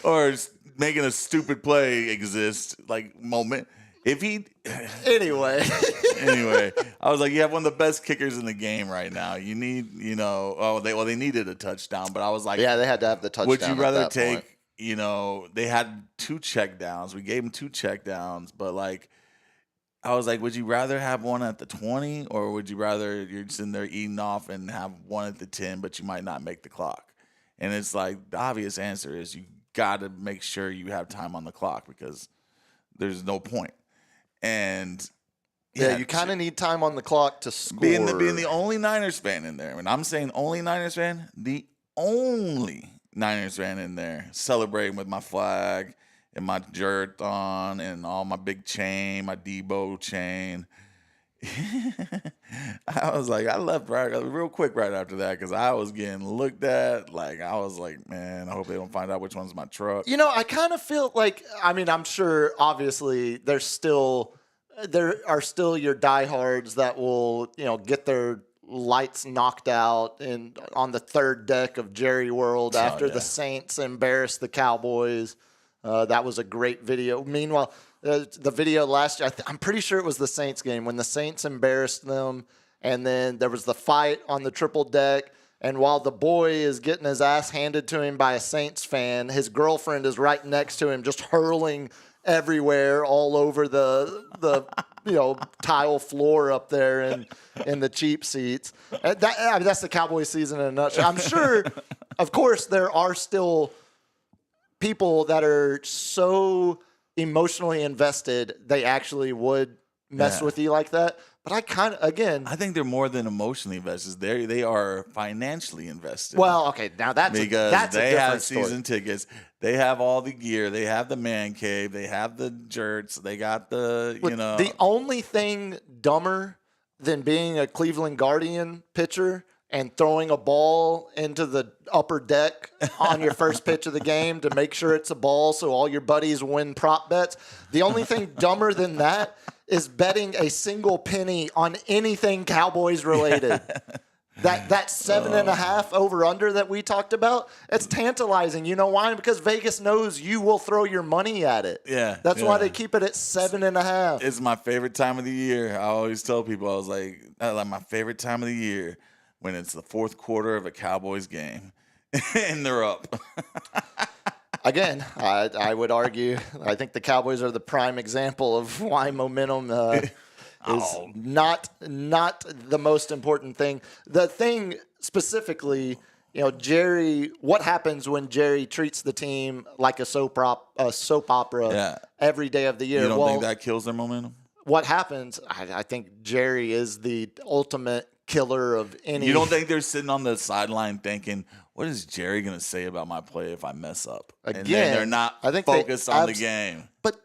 or making a stupid play exist, moment. If he anyway, I was like, you have one of the best kickers in the game right now. You need, they needed a touchdown, but I was like, yeah, they had to have the touchdown. Would you rather at that take, point. They had 2 checkdowns. We gave them 2 checkdowns, but I was like, would you rather have one at the 20, or would you rather you're sitting there eating off and have one at the 10, but you might not make the clock? And it's like, the obvious answer is you got to make sure you have time on the clock because there's no point. And you kind of need time on the clock to score. Being the only Niners fan in there, when I'm saying only Niners fan, the only Niners fan in there celebrating with my flag and my jerk on and all my big chain, my Debo chain. I was like, I left real quick right after that because I was getting looked at. I was like, man, I hope they don't find out which one's my truck. I kind of feel like, I'm sure obviously there are still your diehards that will, get their lights knocked out and on the third deck of Jerry World after the Saints embarrassed the Cowboys. That was a great video. Meanwhile, the video last year, I'm pretty sure it was the Saints game when the Saints embarrassed them, and then there was the fight on the triple deck. And while the boy is getting his ass handed to him by a Saints fan, his girlfriend is right next to him, just hurling everywhere, all over the tile floor up there in the cheap seats. That's the Cowboys season in a nutshell. I'm sure, of course, there are still people that are so emotionally invested they actually would mess with you like that. But I kind of, again, I think they're more than emotionally invested. They are financially invested. well, okay, now that's because that's a they different have story. season tickets. They have all the gear. They have the man cave. They have the jerks. They got the, But the only thing dumber than being a Cleveland Guardian pitcher and throwing a ball into the upper deck on your first pitch of the game to make sure it's a ball so all your buddies win prop bets. The only thing dumber than that is betting a single penny on anything Cowboys related. That 7.5 over under that we talked about, it's tantalizing. You know why? Because Vegas knows you will throw your money at it. Yeah. That's why they keep it at 7.5. It's my favorite time of the year. I always tell people, I was like my favorite time of the year when it's the fourth quarter of a Cowboys game and they're up. Again, I would argue, I think the Cowboys are the prime example of why momentum is not the most important thing. The thing specifically, Jerry, what happens when Jerry treats the team like a soap opera every day of the year? You don't think that kills their momentum? What happens, I think Jerry is the ultimate killer of any. You don't think they're sitting on the sideline thinking, what is Jerry going to say about my play if I mess up? Again, and then they're not focused on the game. But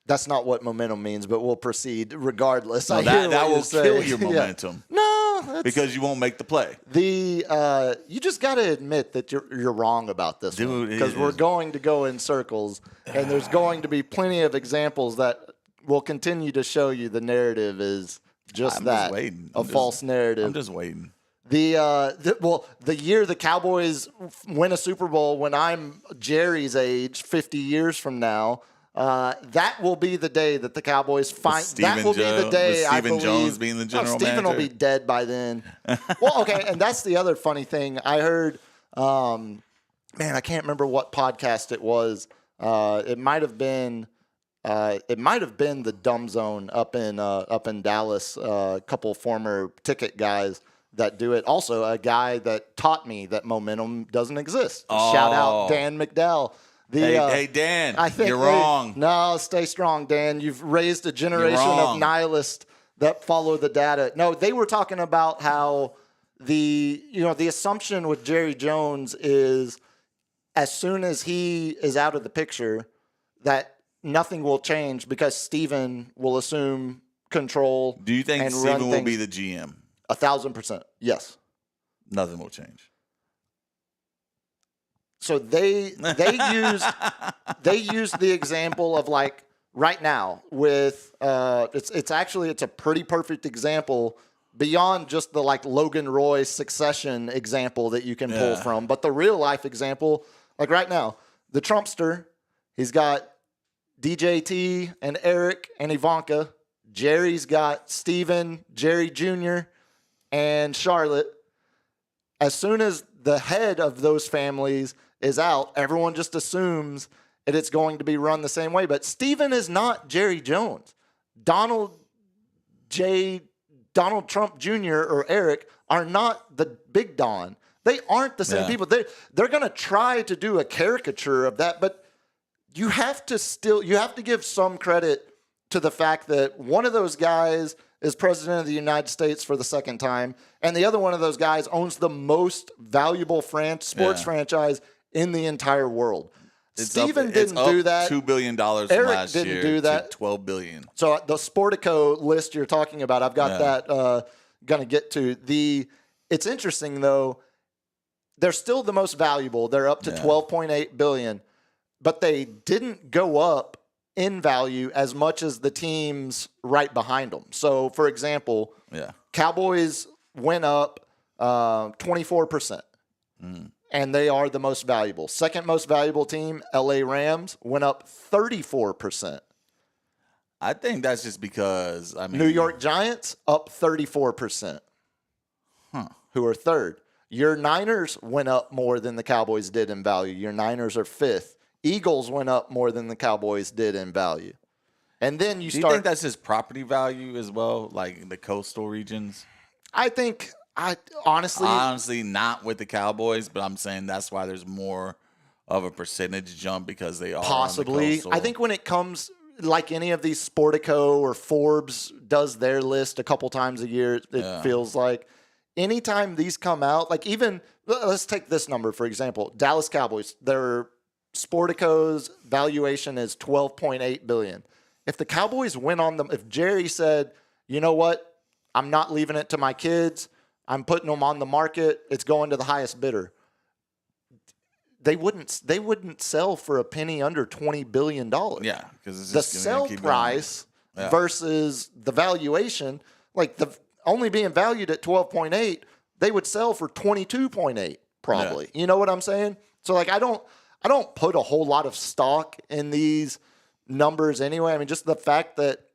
that's not what momentum means, but we'll proceed regardless. No, that will kill your momentum. Yeah. No, because you won't make the play. You just got to admit that you're wrong about this, dude. Because we're going to go in circles, and there's going to be plenty of examples that will continue to show you the narrative is just false narrative. I'm just waiting. The year the Cowboys win a Super Bowl when I'm Jerry's age, 50 years from now, that will be the day that the Cowboys find. That will be the day I believe. Jones being the general manager. Stephen will be dead by then. Well, okay, and that's the other funny thing I heard. Man, I can't remember what podcast it was. It might have been the Dumb Zone up in Dallas. A couple former ticket guys that do it. Also, a guy that taught me that momentum doesn't exist. Shout out Dan McDowell. Hey, Dan, I think you're wrong. No, stay strong, Dan. You've raised a generation of nihilists that follow the data. No, they were talking about how the assumption with Jerry Jones is as soon as he is out of the picture, that nothing will change because Stephen will assume control. Do you think Stephen will be the GM? 1,000%. Yes. Nothing will change. So they used the example of like right now with it's a pretty perfect example beyond just the like Logan Roy Succession example that you can pull from, but the real life example, like right now, the Trumpster, he's got DJT and Eric and Ivanka. Jerry's got Steven, Jerry Jr., and Charlotte. As soon as the head of those families is out, everyone just assumes that it's going to be run the same way. But Steven is not Jerry Jones. Donald Trump Jr. or Eric are not the Big Don. They aren't the same people. They're going to try to do a caricature of that, but you have to give some credit to the fact that one of those guys is president of the United States for the second time, and the other one of those guys owns the most valuable sports franchise in the entire world. Steven didn't do that. $2 billion from Eric last didn't year do that. to $12 billion. So the Sportico list you're talking about, I've got that going to get to. It's interesting, though. They're still the most valuable. They're up to $12.8 billion, but they didn't go up in value as much as the teams right behind them. So, for example, Cowboys went up 24%, and they are the most valuable. Second most valuable team, LA Rams, went up 34%. I think that's just because, New York Giants up 34%, who are third. Your Niners went up more than the Cowboys did in value. Your Niners are fifth. Eagles went up more than the Cowboys did in value. And then Do you think that's just property value as well, like the coastal regions? Honestly, not with the Cowboys, but I'm saying that's why there's more of a percentage jump because they are possibly. on the coastal. I think when it comes, like any of these Sportico or Forbes does their list a couple times a year, it feels like. Anytime these come out, like even, let's take this number, for example, Dallas Cowboys, their Sportico's valuation is $12.8 billion. If the Cowboys went on them, if Jerry said, you know what, I'm not leaving it to my kids, I'm putting them on the market, it's going to the highest bidder, they wouldn't sell for a penny under $20 billion. Yeah, because the sell price versus the valuation, like the only being valued at 12.8, they would sell for 22.8 probably. Yeah. You know what I'm saying? So like I don't put a whole lot of stock in these numbers anyway. I mean, just the fact that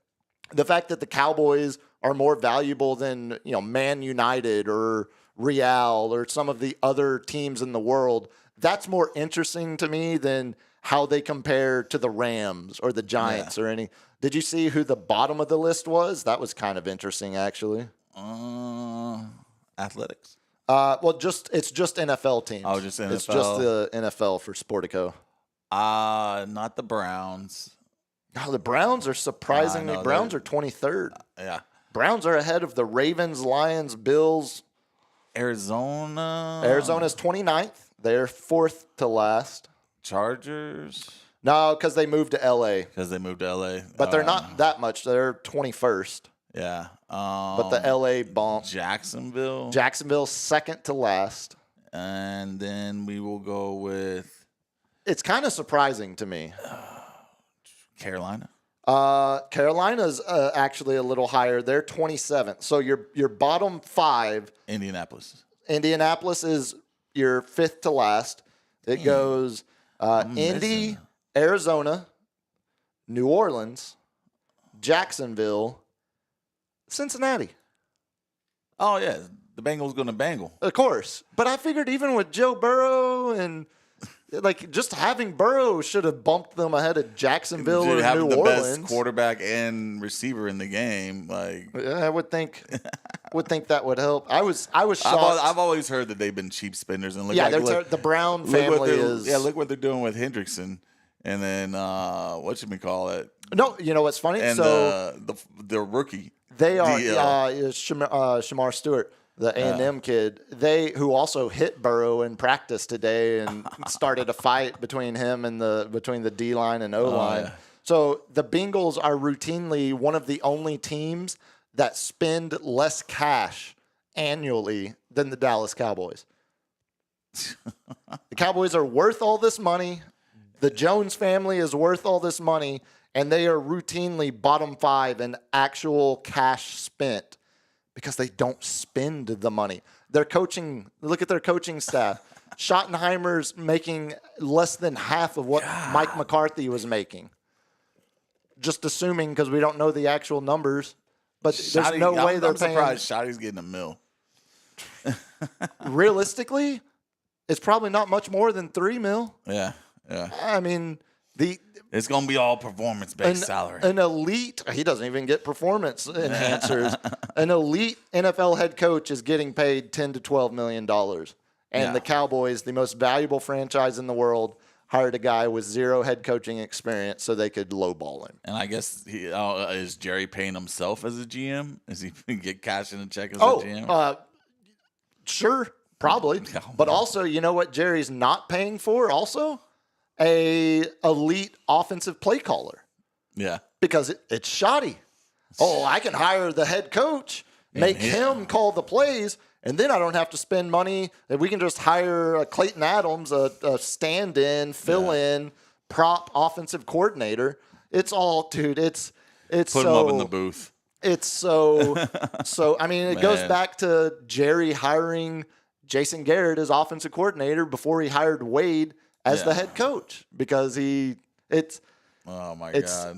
the Cowboys are more valuable than, Man United or Real or some of the other teams in the world, that's more interesting to me than how they compare to the Rams or the Giants or any. Did you see who the bottom of the list was? That was kind of interesting, actually. Athletics. Well, it's just NFL teams. Oh, just NFL. It's just the NFL for Sportico. Not the Browns. No, the Browns are surprisingly. Browns are 23rd. Yeah. Browns are ahead of the Ravens, Lions, Bills. Arizona's 29th. They're 4th to last. Chargers? No, because they moved to L.A. But they're not that much. They're 21st. Yeah. But the L.A. bump. Jacksonville's 2nd to last. And then we will go with... It's kind of surprising to me. Carolina? Carolina's actually a little higher. They're 27th. So your bottom 5... Indianapolis is your 5th to last. It goes Indy, Arizona, New Orleans, Jacksonville, Cincinnati. Oh, yeah. The Bengals going to Bengal. Of course. But I figured even with Joe Burrow and like just having Burrow should have bumped them ahead of Jacksonville or New Orleans. The best quarterback and receiver in the game. Like, yeah, I would think that would help. I was shocked. I've always heard that they've been cheap spenders. And the Brown family is. Yeah, look what they're doing with Hendrickson. And then whatchamacallit. No, you know what's funny? And so the rookie. They are Shamar Stewart, the A&M kid. Who also hit Burrow in practice today and started a fight between him and between the D line and O line. Yeah. So the Bengals are routinely one of the only teams that spend less cash annually than the Dallas Cowboys. The Cowboys are worth all this money. The Jones family is worth all this money. And they are routinely bottom 5 in actual cash spent because they don't spend the money. Look at their coaching staff. Schottenheimer's making less than half of what Mike McCarthy was making. Just assuming because we don't know the actual numbers. But there's no way they're paying. I'm surprised Shotty's getting $1 million. Realistically, it's probably not much more than $3 million. Yeah. I mean, it's going to be all performance-based salary. An elite, he doesn't even get performance enhancers. An elite NFL head coach is getting paid $10 to $12 million. And the Cowboys, the most valuable franchise in the world, hired a guy with 0 head coaching experience so they could lowball him. And I guess is Jerry paying himself as a GM? Is he get cash in a check as a GM? Sure, probably. But also, you know what Jerry's not paying for also? A elite offensive play caller. Yeah. Because it's shoddy. Oh, I can hire the head coach, make him call the plays, and then I don't have to spend money. We can just hire Clayton Adams, a stand-in, fill-in, prop offensive coordinator. It's all, dude, it's Put him up in the booth. It's so, I mean, it goes back to Jerry hiring Jason Garrett as offensive coordinator before he hired Wade as the head coach because it's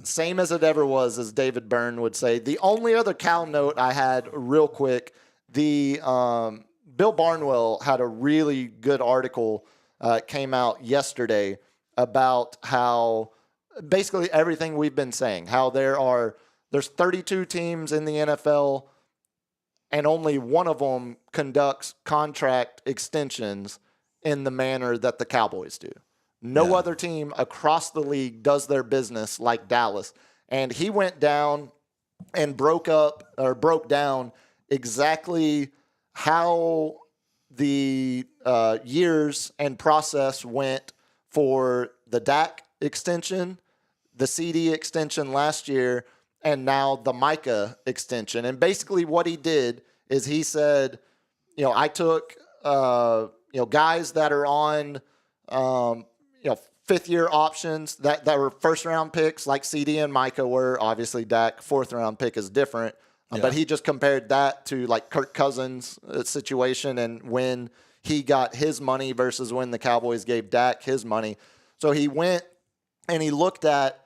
same as it ever was, as David Byrne would say. The only other Cal note I had real quick, Bill Barnwell had a really good article came out yesterday about how basically everything we've been saying, how there's 32 teams in the NFL and only one of them conducts contract extensions in the manner that the Cowboys do. No other team across the league does their business like Dallas. And he went down and broke down exactly how the years and process went for the Dak extension, the CD extension last year, and now the Micah extension. And basically what he did is he said, I took, guys that are on, fifth-year options that were first-round picks like CD and Micah were. Obviously, Dak, fourth-round pick is different. But he just compared that to like Kirk Cousins' situation and when he got his money versus when the Cowboys gave Dak his money. So he went and he looked at,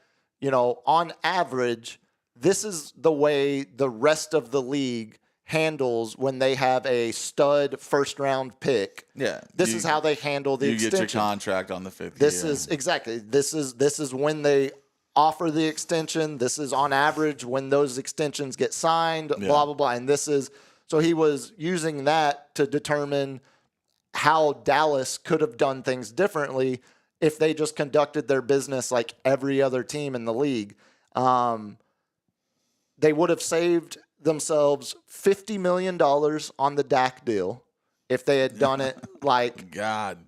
on average, this is the way the rest of the league handles when they have a stud first-round pick. Yeah. This is how they handle the extension. You get your contract on the 5th This year. is exactly. This is when they offer the extension. This is on average when those extensions get signed, blah, blah, blah. And this is, so he was using that to determine how Dallas could have done things differently if they just conducted their business like every other team in the league. They would have saved themselves $50 million on the Dak deal if they had done it like God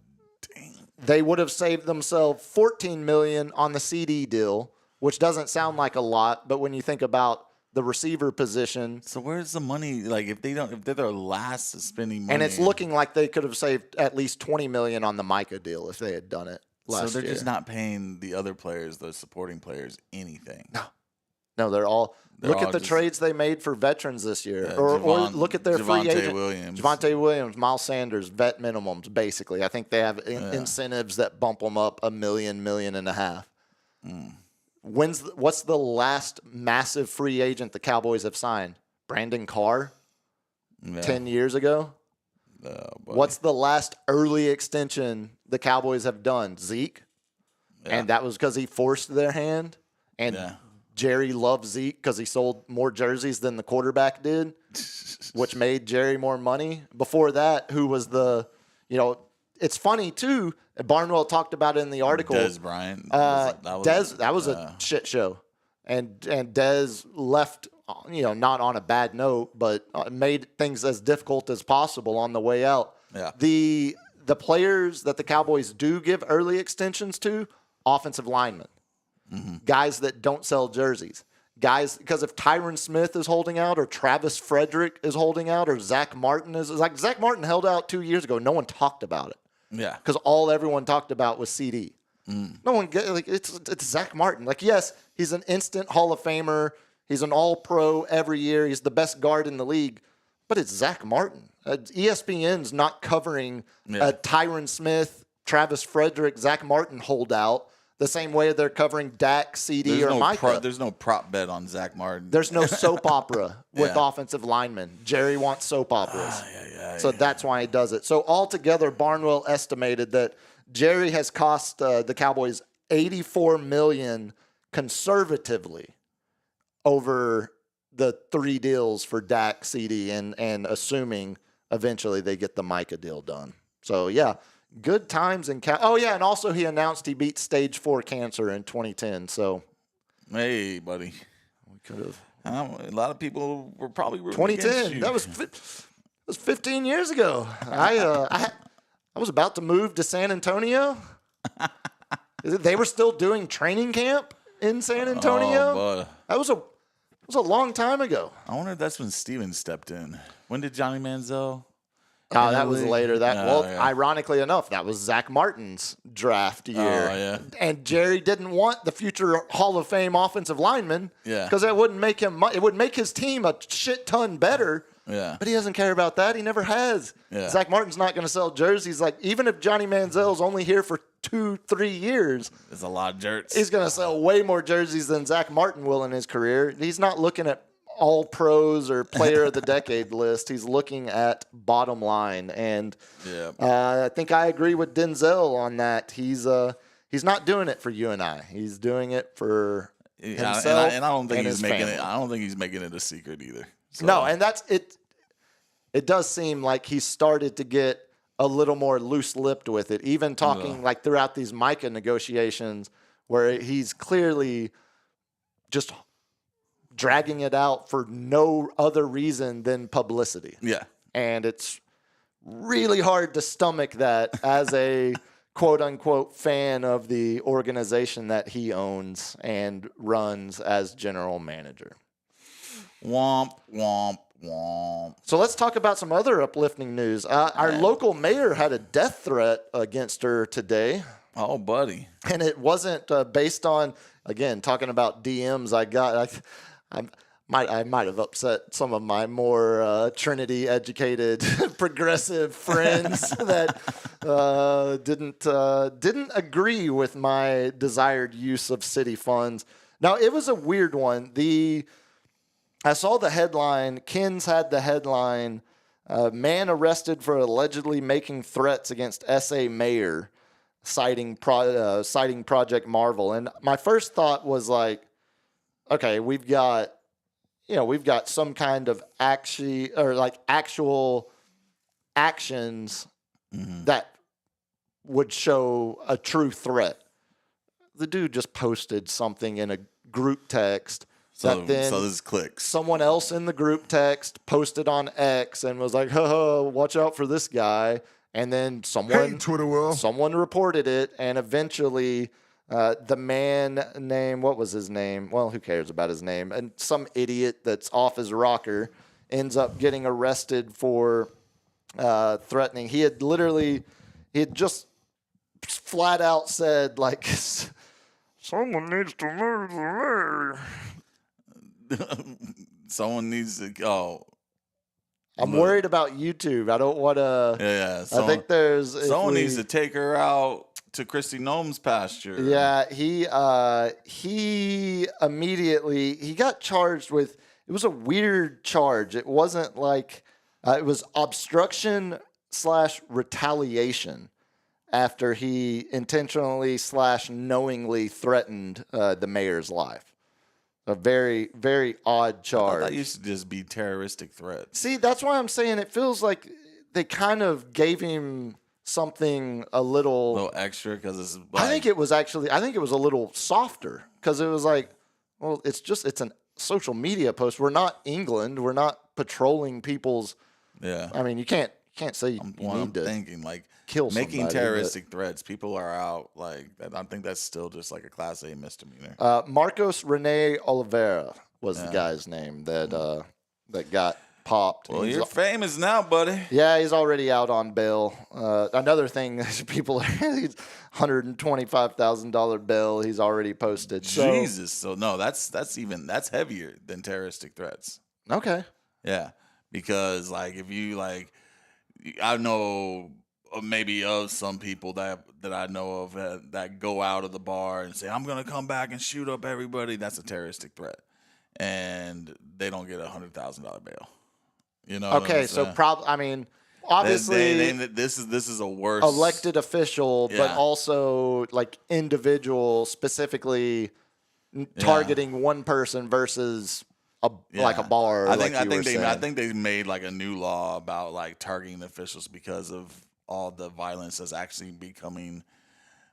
dang. They would have saved themselves $14 million on the CD deal, which doesn't sound like a lot, but when you think about the receiver position, So where's the money? Like if they're their last spending money, and it's looking like they could have saved at least $20 million on the Micah deal if they had done it last year. so they're just not paying the other players, the supporting players, anything. No, they're all. Look all at the just- trades they made for veterans this year, Yeah, or look at their free Javonte agent. Williams. Javonte Williams, Miles Sanders, vet minimums. Basically, I think they have incentives that bump them up $1 million, $1.5 million. What's the last massive free agent the Cowboys have signed? Brandon Carr, Yeah. 10 years ago. What's the last early extension the Cowboys have done? Zeke, and that was because he forced their hand. And Jerry loved Zeke because he sold more jerseys than the quarterback did, which made Jerry more money. Before that, who was it's funny too. Barnwell talked about it in the article. Dez Bryant. That was a shit show. And Dez left, not on a bad note, but made things as difficult as possible on the way out. Yeah. The players that the Cowboys do give early extensions to, offensive linemen. Guys that don't sell jerseys. Guys, because if Tyron Smith is holding out or Travis Frederick is holding out or Zach Martin is like Zach Martin held out 2 years ago. No one talked about it. Yeah. Because all everyone talked about was CD. No one it's Zach Martin. Like, yes, he's an instant Hall of Famer. He's an all-pro every year. He's the best guard in the league. But it's Zach Martin. ESPN's not covering Tyron Smith, Travis Frederick, Zach Martin holdout the same way they're covering Dak, CD, or Micah. There's no prop bet on Zach Martin. There's no soap opera with offensive linemen. Jerry wants soap operas. So that's why he does it. So altogether, Barnwell estimated that Jerry has cost the Cowboys $84 million conservatively over the 3 deals for Dak, CD, and assuming eventually they get the Micah deal done. So, good times in and also he announced he beat stage 4 cancer in 2010. So, Hey, buddy. we could have. A lot of people were probably rooting against 2010. you. That was 15 years ago. I was about to move to San Antonio. They were still doing training camp in San Antonio. Oh, That was a long time ago. I wonder if that's when Steven stepped in. When did Johnny Manziel? Oh, that was later. Yeah. Ironically enough, that was Zach Martin's draft year. Oh, yeah. And Jerry didn't want the future Hall of Fame offensive lineman Yeah. because it wouldn't make him. It would make his team a shit ton better. Yeah. But he doesn't care about that. He never has. Yeah. Zach Martin's not going to sell jerseys. Like, even if Johnny Manziel's only here for 2-3 years, There's a lot of jerks. he's going to sell way more jerseys than Zach Martin will in his career. He's not looking at all pros or player of the decade list. He's looking at bottom line. And I think I agree with Denzel on that. He's not doing it for you and I. He's doing it for himself. And I don't think and he's his making family. it. I don't think he's making it a secret either. So, No, and that's it. It does seem like he started to get a little more loose-lipped with it, even talking like throughout these Micah negotiations where he's clearly just dragging it out for no other reason than publicity. Yeah. And it's really hard to stomach that as a quote-unquote fan of the organization that he owns and runs as general manager. Womp, womp, womp. So let's talk about some other uplifting news. Our local mayor had a death threat against her today. Oh, buddy. And it wasn't based on, again, talking about DMs I got. I might have upset some of my more Trinity-educated progressive friends that didn't agree with my desired use of city funds. Now, it was a weird one. I saw the headline. Ken's had the headline, man arrested for allegedly making threats against SA mayor, citing Project Marvel. And my first thought was like, okay, we've got some kind of actual actions that would show a true threat. The dude just posted something in a group text. So then this clicks. Someone else in the group text posted on X and was like, watch out for this guy. And then someone reported it, and eventually the man named, what was his name? Well, who cares about his name? And some idiot that's off his rocker ends up getting arrested for threatening. He had just flat out said, like, someone needs to murder the mayor. Someone needs to go. I'm worried about YouTube. I don't want to. Yeah. I think someone needs to take her out to Christy Nome's pasture. Yeah, he immediately got charged with. It was a weird charge. It wasn't like it was obstruction / retaliation after he intentionally / knowingly threatened the mayor's life. A very, very odd charge. That used to just be terroristic threats. See, that's why I'm saying it feels like they kind of gave him something a little extra because it's. I think it was a little softer because it was like, well, it's a social media post. We're not England. We're not patrolling people's. Yeah. I mean, you can't say you need to thinking like kill making somebody, terroristic threats. People are out like I think that's still just like a Class A misdemeanor. Marcos Rene Oliveira was the guy's name that got popped. Well, you're famous now, buddy. Yeah, he's already out on bail. Another thing, people he's $125,000 bail. He's already posted. Jesus, so no, that's heavier than terroristic threats. Okay. Yeah, because like if you like, I know maybe of some people that I know of that go out of the bar and say I'm gonna come back and shoot up everybody. That's a terroristic threat, and they don't get $100,000 bail. You know. Okay, so I mean, obviously, this is a worse elected official, but also like individual, specifically targeting one person versus like a bar. I think they made like a new law about like targeting officials because of all the violence that's actually becoming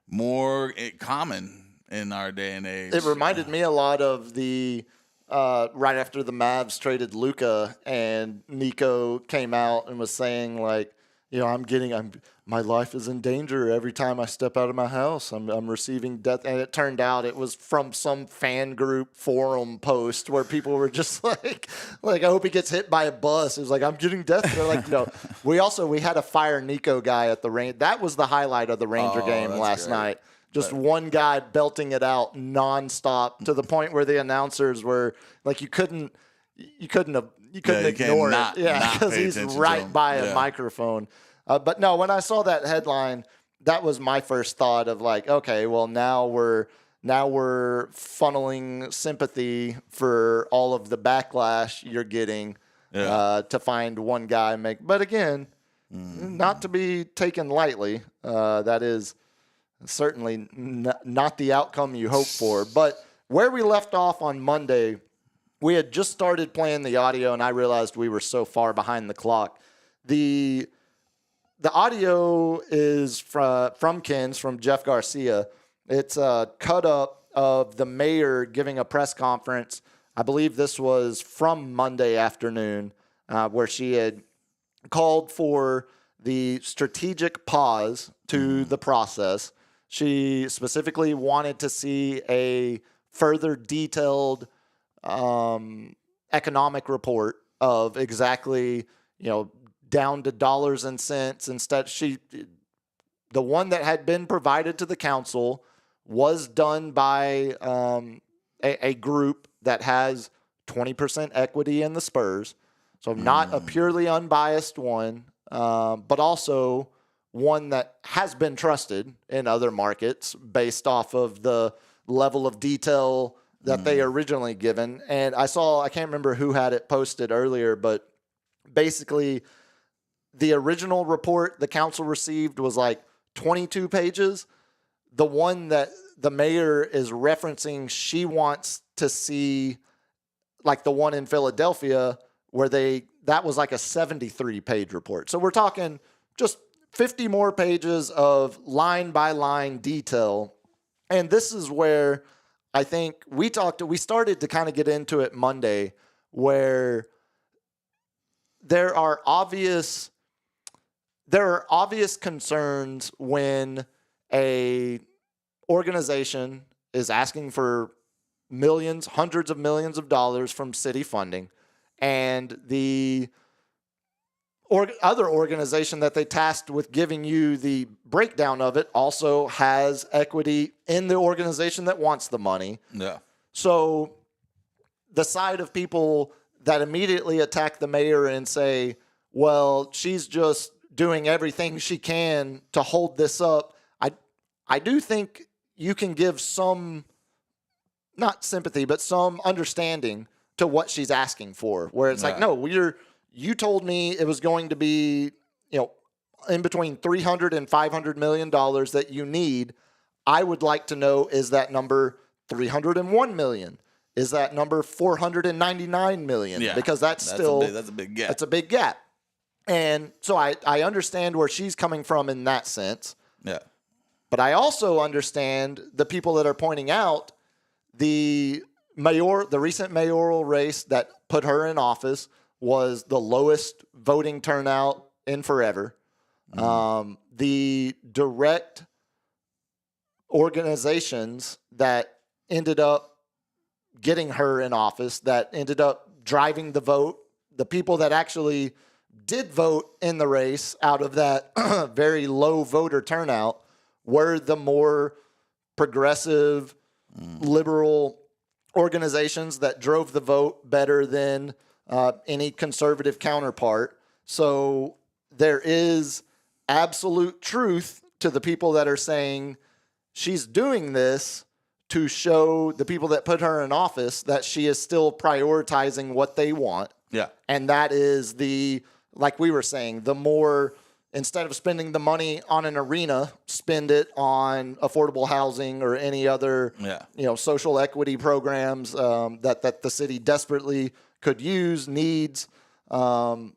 more common in our day and age. It reminded me a lot of the. Right after the Mavs traded Luka and Nico came out and was saying like, my life is in danger every time I step out of my house. I'm receiving death. And it turned out it was from some fan group forum post where people were just like I hope he gets hit by a bus. It was like, I'm getting death. They're like, no. We had a fire Nico guy at the Ranger. That was the highlight of the Ranger game last night. Just one guy belting it out nonstop to the point where the announcers were like, you couldn't ignore it. Yeah, because he's right by a microphone. But no, when I saw that headline, that was my first thought of like, okay, well now we're funneling sympathy for all of the backlash you're getting to find one guy make. But again, not to be taken lightly. That is. Certainly not the outcome you hope for. But where we left off on Monday, we had just started playing the audio, and I realized we were so far behind the clock. The the audio is from Ken's, from Jeff Garcia. It's a cut up of the mayor giving a press conference. I believe this was from Monday afternoon, where she had called for the strategic pause to the process. She specifically wanted to see a further detailed economic report of exactly, down to dollars and cents. Instead, the one that had been provided to the council was done by a group that has 20% equity in the Spurs. So not a purely unbiased one, but also one that has been trusted in other markets based off of the level of detail that they originally given. And I can't remember who had it posted earlier, but basically the original report the council received was like 22 pages. The one that the mayor is referencing, she wants to see like the one in Philadelphia where that was like a 73-page report. So we're talking just 50 more pages of line-by-line detail. And this is where I think we started to kind of get into it Monday, where there are obvious concerns when a organization is asking for millions, hundreds of millions of dollars from city funding, and the other organization that they tasked with giving you the breakdown of it also has equity in the organization that wants the money. Yeah. So the side of people that immediately attack the mayor and say, well, she's just doing everything she can to hold this up, I do think you can give some, not sympathy, but some understanding to what she's asking for, where it's like, no, you told me it was going to be, in between $300 and $500 million that you need. I would like to know, is that number $301 million? Is that number $499 million? Yeah, because that's a big gap. That's a big gap. And so I understand where she's coming from in that sense. Yeah. But I also understand the people that are pointing out the recent mayoral race that put her in office was the lowest voting turnout in forever. The direct organizations that ended up getting her in office, that ended up driving the vote, the people that actually did vote in the race out of that very low voter turnout were the more progressive, liberal organizations that drove the vote better than any conservative counterpart. So there is absolute truth to the people that are saying she's doing this to show the people that put her in office that she is still prioritizing what they want. Yeah. And that is like we were saying, the more, instead of spending the money on an arena, spend it on affordable housing or any other, social equity programs that the city desperately could use, needs. But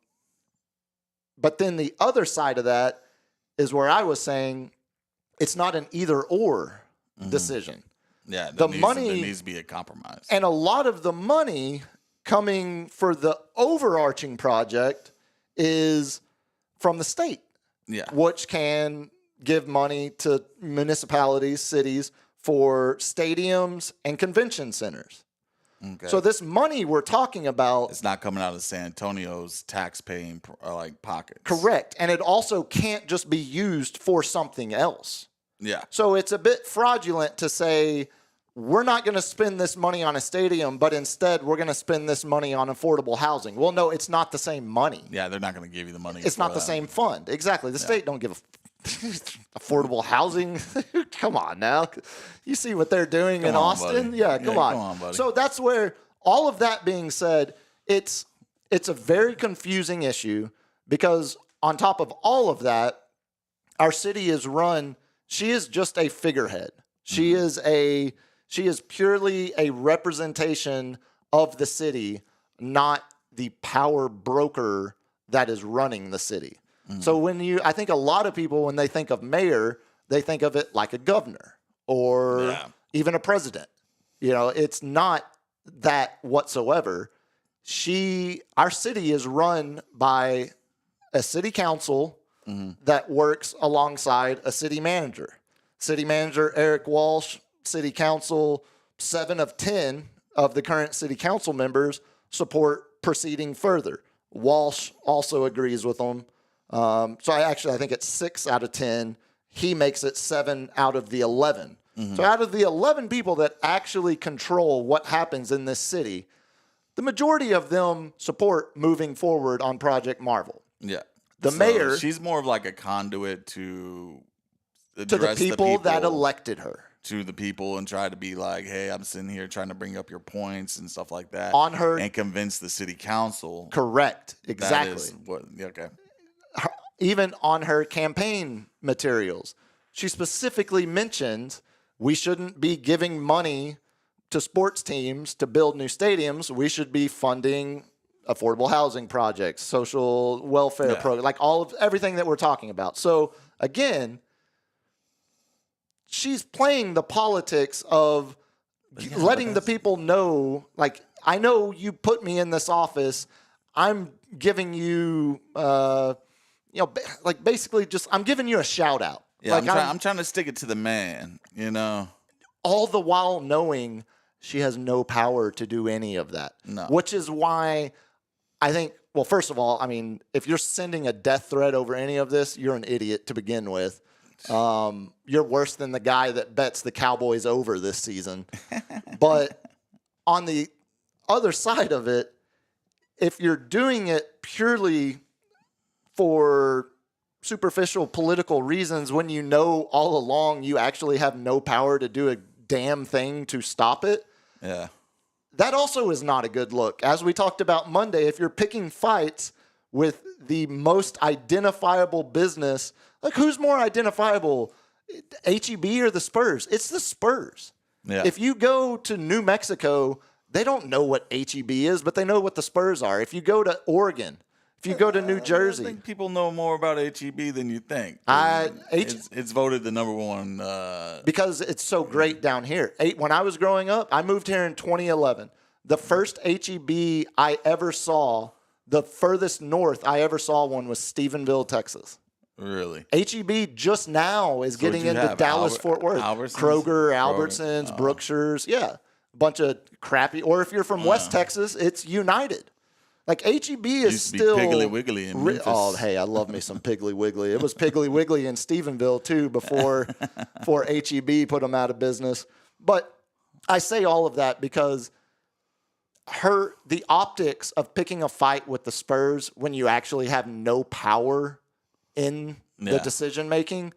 then the other side of that is where I was saying it's not an either or decision. Yeah, there needs to be a compromise. And a lot of the money coming for the overarching project is from the state, which can give money to municipalities, cities for stadiums and convention centers. Okay. So this money we're talking about, it's not coming out of San Antonio's tax-paying pockets. Correct. And it also can't just be used for something else. Yeah. So it's a bit fraudulent to say, we're not going to spend this money on a stadium, but instead we're going to spend this money on affordable housing. Well, no, it's not the same money. Yeah, they're not going to give you the money. It's not the same fund. Exactly. The state don't give affordable housing. Come on now. You see what they're doing in Austin? Buddy. Yeah, come on. Buddy. So that's where, all of that being said, it's a very confusing issue because on top of all of that, our city is run, she is just a figurehead. She is purely a representation of the city, not the power broker that is running the city. So I think a lot of people, when they think of mayor, they think of it like a governor or even a president. It's not that whatsoever. Our city is run by a city council that works alongside a city manager. City manager Eric Walsh, city council, 7 of 10 of the current city council members support proceeding further. Walsh also agrees with them. So I think it's 6 out of 10. He makes it 7 out of the 11. So out of the 11 people that actually control what happens in this city, the majority of them support moving forward on Project Marvel. Yeah. The mayor... She's more of like a conduit to the people that elected her. To the people and try to be like, hey, I'm sitting here trying to bring up your points and stuff like that. On her... And convince the city council. Correct. Exactly. Okay. Even on her campaign materials, she specifically mentioned we shouldn't be giving money to sports teams to build new stadiums. We should be funding affordable housing projects, social welfare programs, like everything that we're talking about. So again, she's playing the politics of letting the people know, like, I know you put me in this office. I'm giving you, basically just, I'm giving you a shout out. Yeah, I'm trying to stick it to the man, All the while knowing she has no power to do any of that. No. Which is why I think, well, first of all, I mean, if you're sending a death threat over any of this, you're an idiot to begin with. You're worse than the guy that bets the Cowboys over this season. But on the other side of it, if you're doing it purely for superficial political reasons, when you know all along you actually have no power to do a damn thing to stop it, that also is not a good look. As we talked about Monday, if you're picking fights with the most identifiable business, like, who's more identifiable, HEB or the Spurs? It's the Spurs. Yeah. If you go to New Mexico, they don't know what HEB is, but they know what the Spurs are. If you go to Oregon, if you go to New Jersey, I think people know more about HEB than you think. It's voted the number one because it's so great down here. When I was growing up, I moved here in 2011. The first HEB I ever saw, the furthest north I ever saw one, was Stephenville, Texas. Really? HEB just now is getting into Dallas, Fort Worth. Kroger, Albertsons, Brookshire's. Yeah. A bunch of crappy. Or if you're from West Texas, it's United. Like, HEB is used to still... be Piggly Wiggly in Memphis. Oh, hey, I love me some Piggly Wiggly. It was Piggly Wiggly in Stephenville, too, before HEB put them out of business. But I say all of that because the optics of picking a fight with the Spurs when you actually have no power in the decision-making,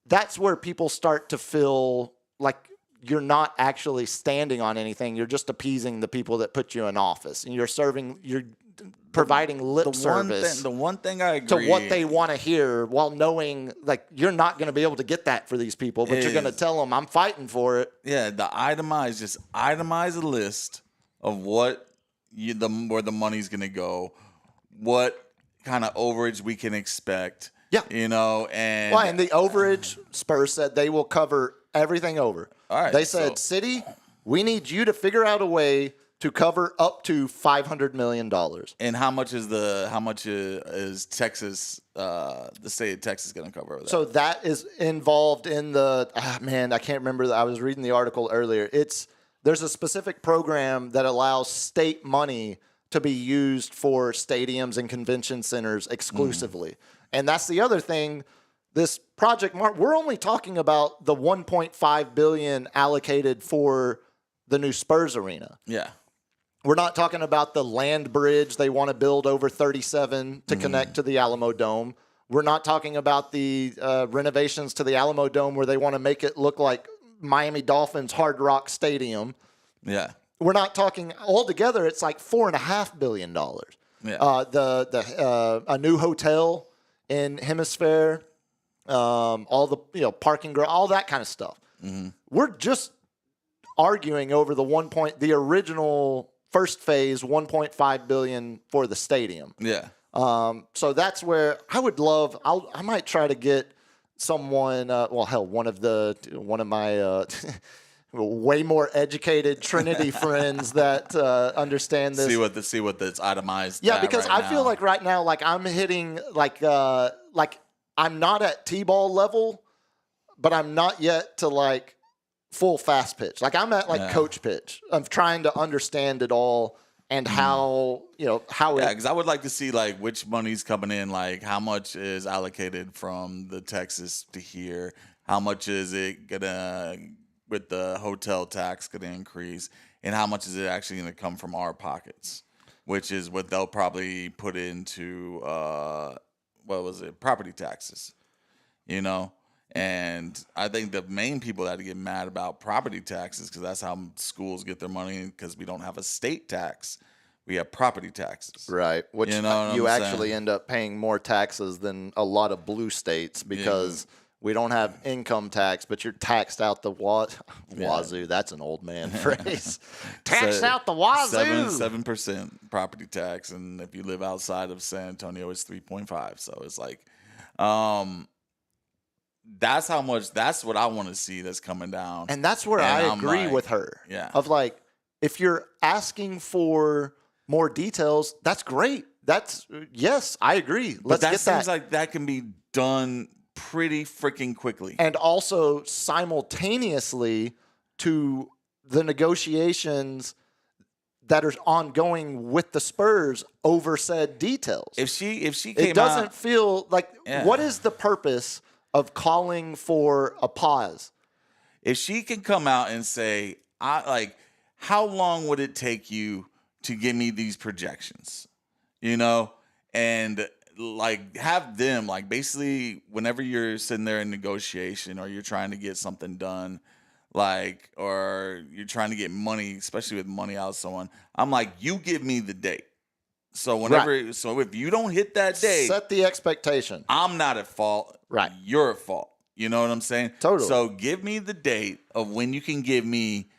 that's where people start to feel like you're not actually standing on anything. You're just appeasing the people that put you in office. And you're providing lip service. The one thing I agree to what they want to hear, while knowing, like, you're not going to be able to get that for these people, but you're going to tell them, I'm fighting for it. Yeah, itemize a list of where the money's going to go, what kind of overage we can expect. Yeah. And the overage, Spurs said they will cover everything over. All right, they said, city, we need you to figure out a way to cover up to $500 million. And how much is Texas, the state of Texas, going to cover that? So that is involved in I can't remember. I was reading the article earlier. There's a specific program that allows state money to be used for stadiums and convention centers exclusively. And that's the other thing. This Project we're only talking about the $1.5 billion allocated for the new Spurs arena. Yeah. We're not talking about the land bridge they want to build over 37 to connect to the Alamo Dome. We're not talking about the renovations to the Alamo Dome where they want to make it look like Miami Dolphins Hard Rock Stadium. Yeah. We're not talking altogether. It's like $4.5 billion. Yeah. A new hotel in Hemisphere, all the parking garage, all that kind of stuff. Mm-hmm. We're just arguing over the original first phase $1.5 billion for the stadium. Yeah. So that's where I would love. I might try to get someone. One of my way more educated Trinity friends that understand this. See what that's itemized. Yeah, because right I feel like right now, like I'm hitting like I'm not at T-ball level, but I'm not yet to like full fast pitch. Like I'm at like coach pitch of trying to understand it all and how how it. Yeah, because I would like to see like which money's coming in, like how much is allocated from the Texas to here, how much is it gonna with the hotel tax gonna increase, and how much is it actually gonna come from our pockets, which is what they'll probably put into property taxes, And I think the main people that get mad about property taxes, because that's how schools get their money, because we don't have a state tax. We have property taxes. Right. Which you actually end up paying more taxes than a lot of blue states because we don't have income tax, but you're taxed out the wazoo. That's an old man phrase. Taxed out the wazoo. 7% property tax. And if you live outside of San Antonio, it's 3.5. So it's like, that's what I want to see that's coming down. And that's where I agree with her. Yeah. Of like, if you're asking for more details, that's great. Yes, I agree. Let's get that. Seems like that can be done pretty freaking quickly. And also simultaneously to the negotiations that are ongoing with the Spurs over said details. If she came it doesn't out, feel like what is the purpose of calling for a pause? If she can come out and say, how long would it take you to give me these projections? And like have them like basically whenever you're sitting there in negotiation or you're trying to get something done, or you're trying to get money, especially with money out of someone, I'm like, you give me the date. So so if you don't hit that date, set the expectation. I'm not at fault. Right. You're at fault. You know what I'm saying? Totally. So give me the date of when you can give me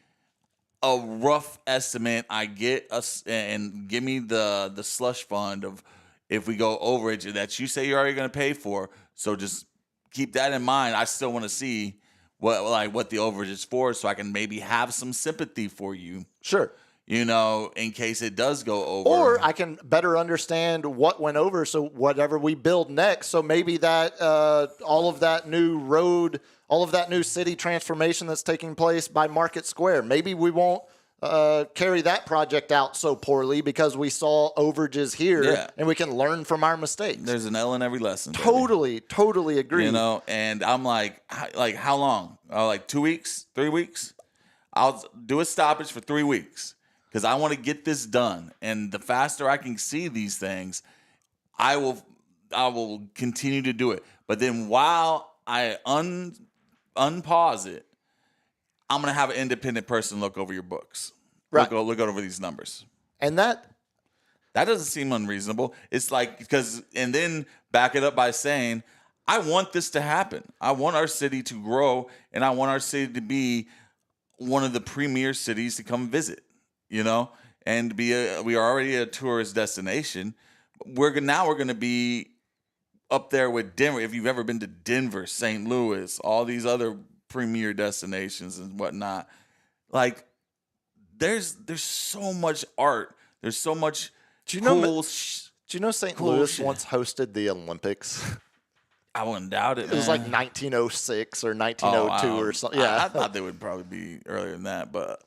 a rough estimate. I get us and give me the slush fund of if we go overage that you say you're already going to pay for. So just keep that in mind. I still want to see what the overage is for, so I can maybe have some sympathy for you. Sure. In case it does go over. Or I can better understand what went over, so whatever we build next, so maybe that all of that new road, all of that new city transformation that's taking place by Market Square, maybe we won't carry that project out so poorly because we saw overages here, and we can learn from our mistakes. There's an L in every lesson. Totally agree. And I'm like how long? 2 weeks, 3 weeks? I'll do a stoppage for 3 weeks. Because I want to get this done, and the faster I can see these things, I will continue to do it. But then while I unpause it, I'm gonna have an independent person look over your books, right? Look over these numbers, and that doesn't seem unreasonable. It's like and then back it up by saying, I want this to happen. I want our city to grow, and I want our city to be one of the premier cities to come visit. And we are already a tourist destination. We're going to be up there with Denver. If you've ever been to Denver, St. Louis, all these other premier destinations and whatnot, there's so much art. There's so much Do you know St. Louis once hosted the Olympics? I wouldn't doubt it. It was like 1906 or 1902 or something. Yeah, I thought they would probably be earlier than that, but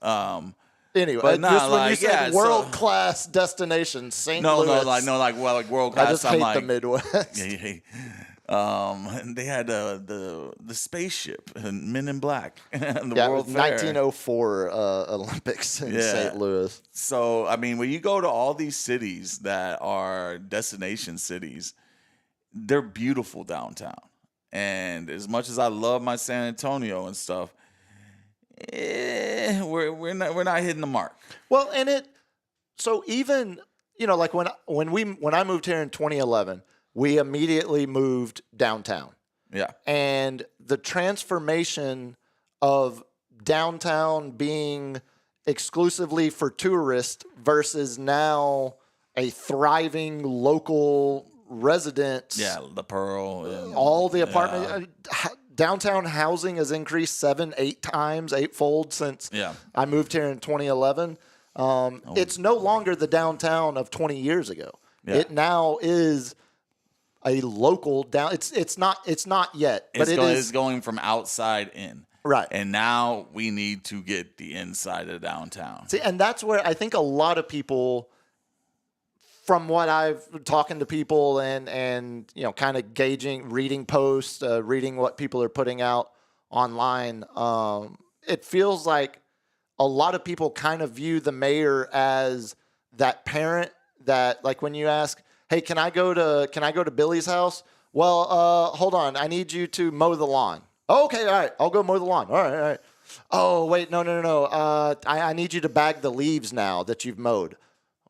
anyway, but just when you said world-class destination, St. Louis. Like world-class. I just hate the Midwest. And they had the spaceship and Men in Black. And the World Fair. 1904 Olympics in St. Louis. So, when you go to all these cities that are destination cities, they're beautiful downtown. And as much as I love my San Antonio and stuff, we're not hitting the mark. Well, so even like when I moved here in 2011, we immediately moved downtown. Yeah. And the transformation of downtown being exclusively for tourists versus now a thriving local residence. Yeah, the Pearl. And, All the apartment downtown housing has increased 7-8 times, eightfold since I moved here in 2011. It's no longer the downtown of 20 years ago. Yeah. It now is a local down. It's not yet, but it's going from outside in. Right. And now we need to get the inside of downtown. See, and that's where I think a lot of people, from what I've talking to people and you know, kind of gauging, reading posts, reading what people are putting out online, it feels like a lot of people kind of view the mayor as that parent that, like, when you ask, "Hey, can I go to Billy's house?" "Well, hold on, I need you to mow the lawn." "Oh, okay, all right, I'll go mow the lawn." All right. "Oh, wait, no. I need you to bag the leaves now that you've mowed."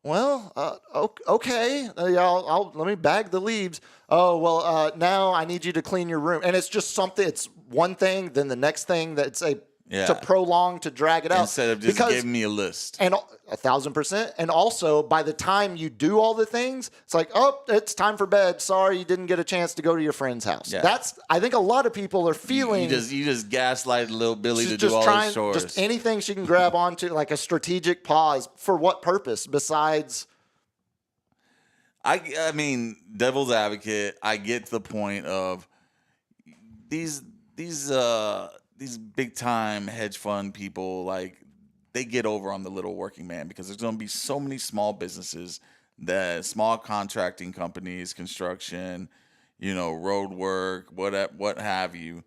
"Well, okay. I'll let me bag the leaves." "Oh, well, now I need you to clean your room." And it's just something. It's one thing, then the next thing. That's to prolong, to drag it out. Instead of just giving me a list. And 1,000%. And also, by the time you do all the things, it's like, "Oh, it's time for bed. Sorry, you didn't get a chance to go to your friend's house." Yeah. I think a lot of people are feeling. You just gaslight little Billy to do all his chores. Just anything she can grab onto, like a strategic pause. For what purpose besides? I mean, devil's advocate. I get the point of these big time hedge fund people, like, they get over on the little working man, because there's going to be so many small businesses, small contracting companies, construction, road work, what have you,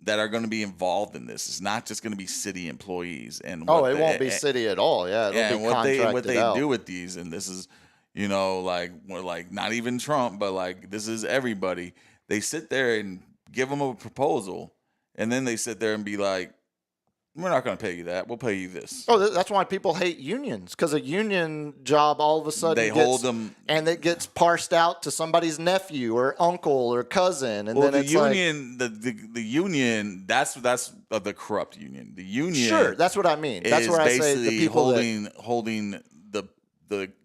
that are going to be involved in this. It's not just going to be city employees. And it won't be city at all. Yeah, it'll be contracted what they out. do with these, and this is, like not even Trump, but like this is everybody. They sit there and give them a proposal. And then they sit there and be like, "We're not going to pay you that. We'll pay you this." Oh, that's why people hate unions, because a union job all of a sudden hold them, and it gets parsed out to somebody's nephew or uncle or cousin, and then the it's union, the union. That's the corrupt union. The union, sure, that's what I mean. That's where I say the people holding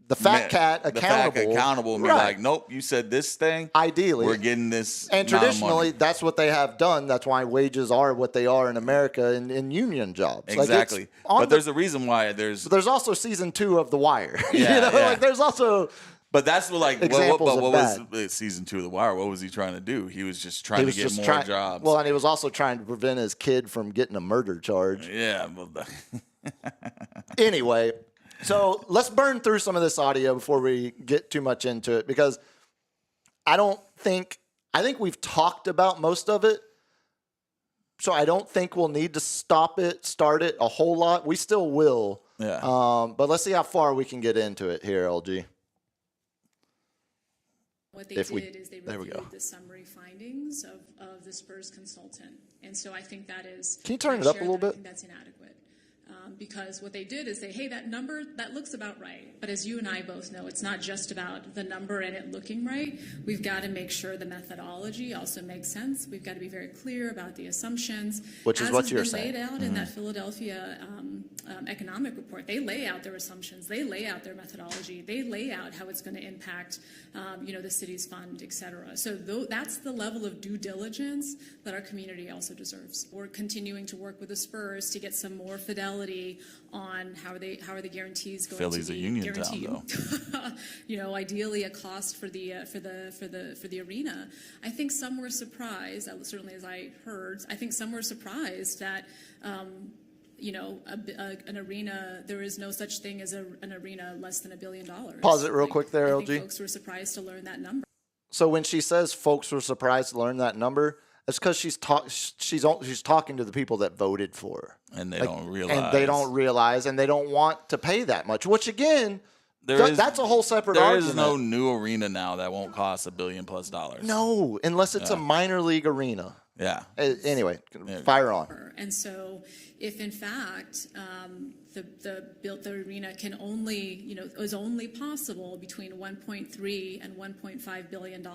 the fat cat accountable, and be like, "Nope, you said this thing. Ideally, we're getting this." And traditionally, that's what they have done. That's why wages are what they are in America in union jobs. Exactly. But there's a reason why there's also season 2 of The Wire. Yeah, like there's also. But that's what examples what of was season 2 of The Wire? What was he trying to do? He was just trying to get more jobs. Well, and he was also trying to prevent his kid from getting a murder charge. Yeah. Anyway. So let's burn through some of this audio before we get too much into it, because I think we've talked about most of it. So I don't think we'll need to start it a whole lot. We still will. Yeah. But let's see how far we can get into it here, LG. What they did is they reviewed the summary findings of the Spurs consultant. And so I think that is... Can you turn it up a little bit? I think that's inadequate. Because what they did is say, hey, that number, that looks about right. But as you and I both know, it's not just about the number and it looking right. We've got to make sure the methodology also makes sense. We've got to be very clear about the assumptions. Which is what you're saying. Laid out in that Philadelphia economic report. They lay out their assumptions. They lay out their methodology. They lay out how it's going to impact, the city's fund, et cetera. So that's the level of due diligence that our community also deserves. We're continuing to work with the Spurs to get some more fidelity on how are the guarantees going Philly's to be a union guaranteed. Town, though. Ideally a cost for the arena. I think some were surprised, certainly as I heard, I think some were surprised that an arena, there is no such thing as an arena less than $1 billion. Pause it real quick there, LG. I think folks were surprised to learn that number. So when she says folks were surprised to learn that number, it's because she's talking to the people that voted for her. And they don't realize. And they don't realize, and they don't want to pay that much, which, again, that's a whole separate argument. There is no new arena now that won't cost $1 billion+. No, unless it's a minor league arena. Yeah. Anyway, fire on. And so if, in fact, the arena can only, is only possible between $1.3 and $1.5 billion,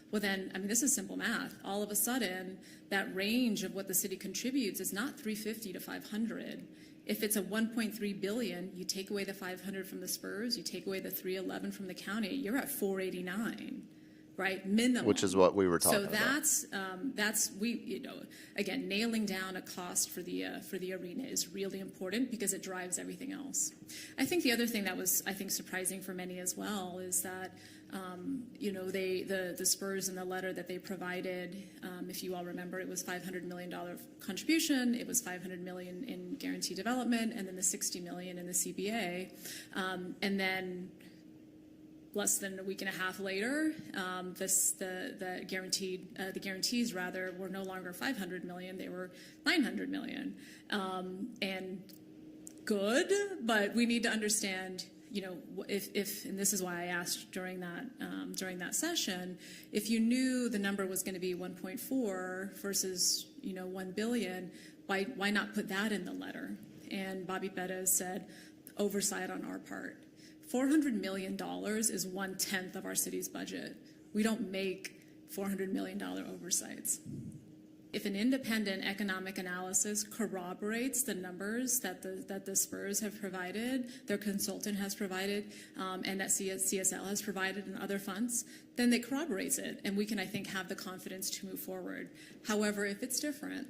well then, this is simple math. All of a sudden, that range of what the city contributes is not $350 to $500. If it's a 1.3 billion, you take away the 500 from the Spurs, you take away the 311 from the county, you're at 489, right? Minimum. Which is what we were talking about. So that's again, nailing down a cost for the arena is really important because it drives everything else. I think the other thing that was, I think, surprising for many as well is that the Spurs in the letter that they provided, if you all remember, it was $500 million contribution, it was $500 million in guaranteed development, and then the $60 million in the CBA, and then less than a week and a half later, the guarantees were no longer $500 million; they were $900 million, and good, but we need to understand. If and this is why I asked during that session, if you knew the number was going to be 1.4 versus 1 billion, why not put that in the letter? And Bobby Perez said, oversight on our part. $400 million is 1/10 of our city's budget. We don't make $400 million oversights. If an independent economic analysis corroborates the numbers that the Spurs have provided, their consultant has provided, and that CSL has provided and other funds, then it corroborates it, and we can, I think, have the confidence to move forward. However, if it's different,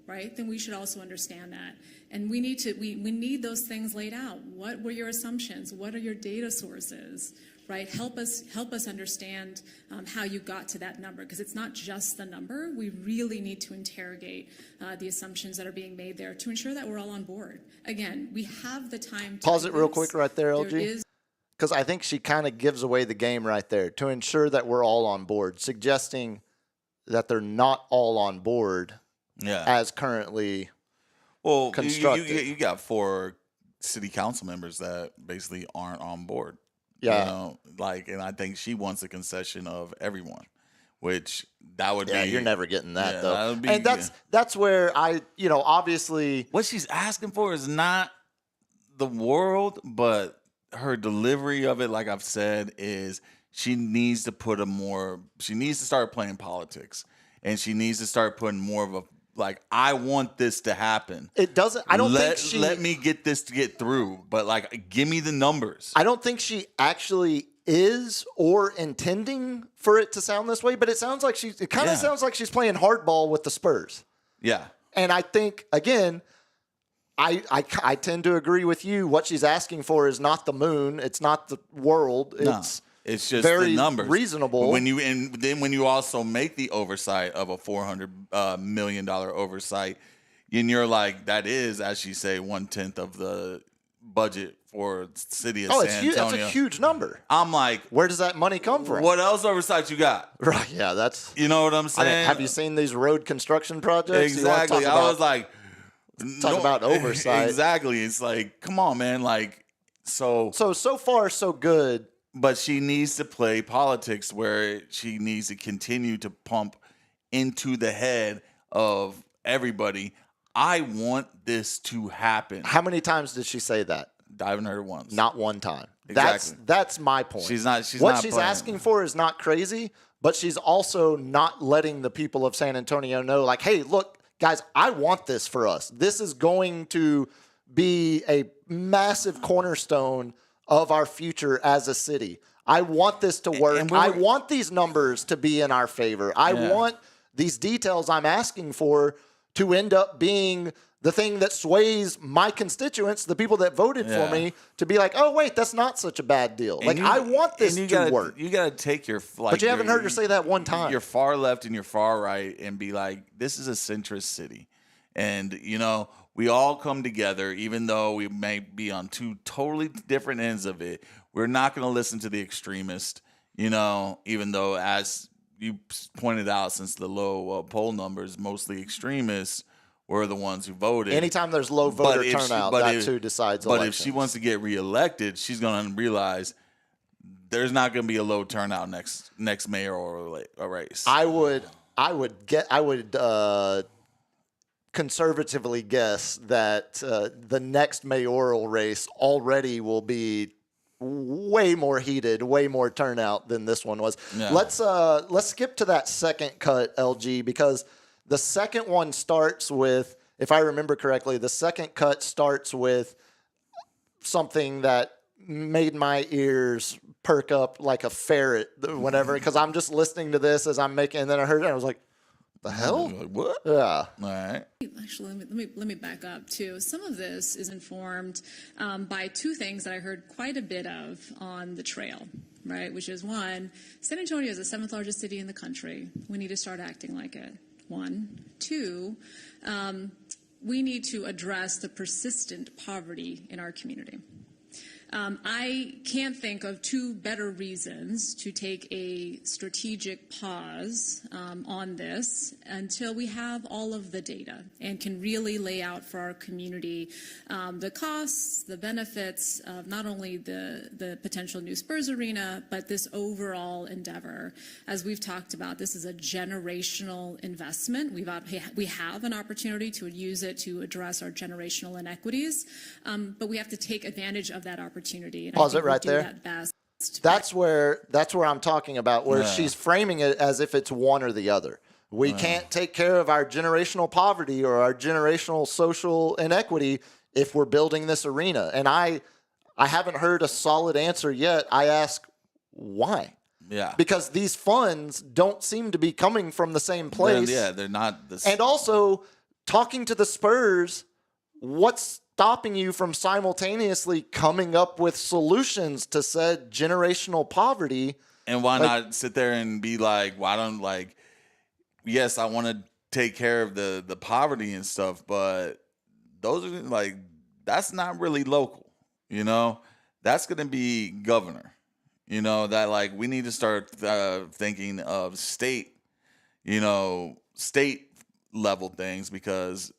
right, then we should also understand that. And we need those things laid out. What were your assumptions? What are your data sources? Right, help us understand how you got to that number, because it's not just the number. We really need to interrogate the assumptions that are being made there to ensure that we're all on board. Again, we have the time to pause it real quick right there, LG, because I think she kind of gives away the game right there, to ensure that we're all on board, suggesting that they're not all on board as currently constructed. You got 4 city council members that basically aren't on board. Yeah. And I think she wants a concession of everyone, which that would be. Yeah, you're never getting that, though. That would be, and that's where obviously. What she's asking for is not the world, but her delivery of it, like I've said, is she needs to she needs to start playing politics, and she needs to start putting more of a, I want this to happen. It doesn't. I don't think she. Let me get this to get through, but give me the numbers. I don't think she actually is or intending for it to sound this way, but it sounds like it kind of sounds like she's playing hardball with the Spurs. Yeah. And I think, again, I tend to agree with you. What she's asking for is not the moon. It's not the world. It's just very the numbers. Reasonable. When you also make the oversight of a $400 million oversight, and you're like, that is, as she say, 1/10 of the budget for city of San Antonio. That's a huge number. I'm like, where does that money come from? What else oversight you got? Right. Yeah, that's. You know what I'm saying? Have you seen these road construction projects? Exactly. I was like, talk about oversight. Exactly. It's like, come on, man. So far so good. But she needs to play politics where she needs to continue to pump into the head of everybody. I want this to happen. How many times did she say that? I haven't heard it once. Not one time. Exactly. That's my point. She's what she's asking for is not crazy, but she's also not letting the people of San Antonio know, hey, look, guys, I want this for us. This is going to be a massive cornerstone of our future as a city. I want this to work. I want these numbers to be in our favor. I want these details I'm asking for to end up being the thing that sways my constituents, the people that voted for me, to be like, oh, wait, that's not such a bad deal. I want this to work. You got to take your but you haven't heard her say that one time. Your far left and your far right and be like, this is a centrist city. And, we all come together, even though we may be on 2 totally different ends of it. We're not going to listen to the extremist, even though, as you pointed out, since the low poll numbers, mostly extremists were the ones who voted. Anytime there's low voter turnout, that's who decides elections. But if she wants to get reelected, she's going to realize there's not going to be a low turnout next mayoral race. I would conservatively guess that the next mayoral race already will be way more heated, way more turnout than this one was. Yeah. Let's skip to that second cut, LG, because the second one starts with if I remember correctly, the second cut starts with something that made my ears perk up like a ferret whenever, because I'm just listening to this as I'm making, and then I heard it and I was like, the hell? Like, what? Yeah. All right. Actually, let me back up too. Some of this is informed by two things that I heard quite a bit of on the trail, right? Which is one, San Antonio is the 7th largest city in the country. We need to start acting like it. One. Two, we need to address the persistent poverty in our community. I can't think of two better reasons to take a strategic pause on this until we have all of the data and can really lay out for our community the costs, the benefits of not only the potential new Spurs arena, but this overall endeavor. As we've talked about, this is a generational investment. We have an opportunity to use it to address our generational inequities, but we have to take advantage of that opportunity. And Pause it right there. That's where I'm talking about, where she's framing it as if it's one or the other. We can't take care of our generational poverty or our generational social inequity if we're building this arena. And I haven't heard a solid answer yet. I ask why. Yeah. Because these funds don't seem to be coming from the same place. They're not the And also, talking to the Spurs, what's stopping you from simultaneously coming up with solutions to said generational poverty? And why not sit there and be like, why don't, like, yes, I want to take care of the poverty and stuff, but those are like, that's not really local, you know? That's going to be governor, you know, that like we need to start thinking of state level things, because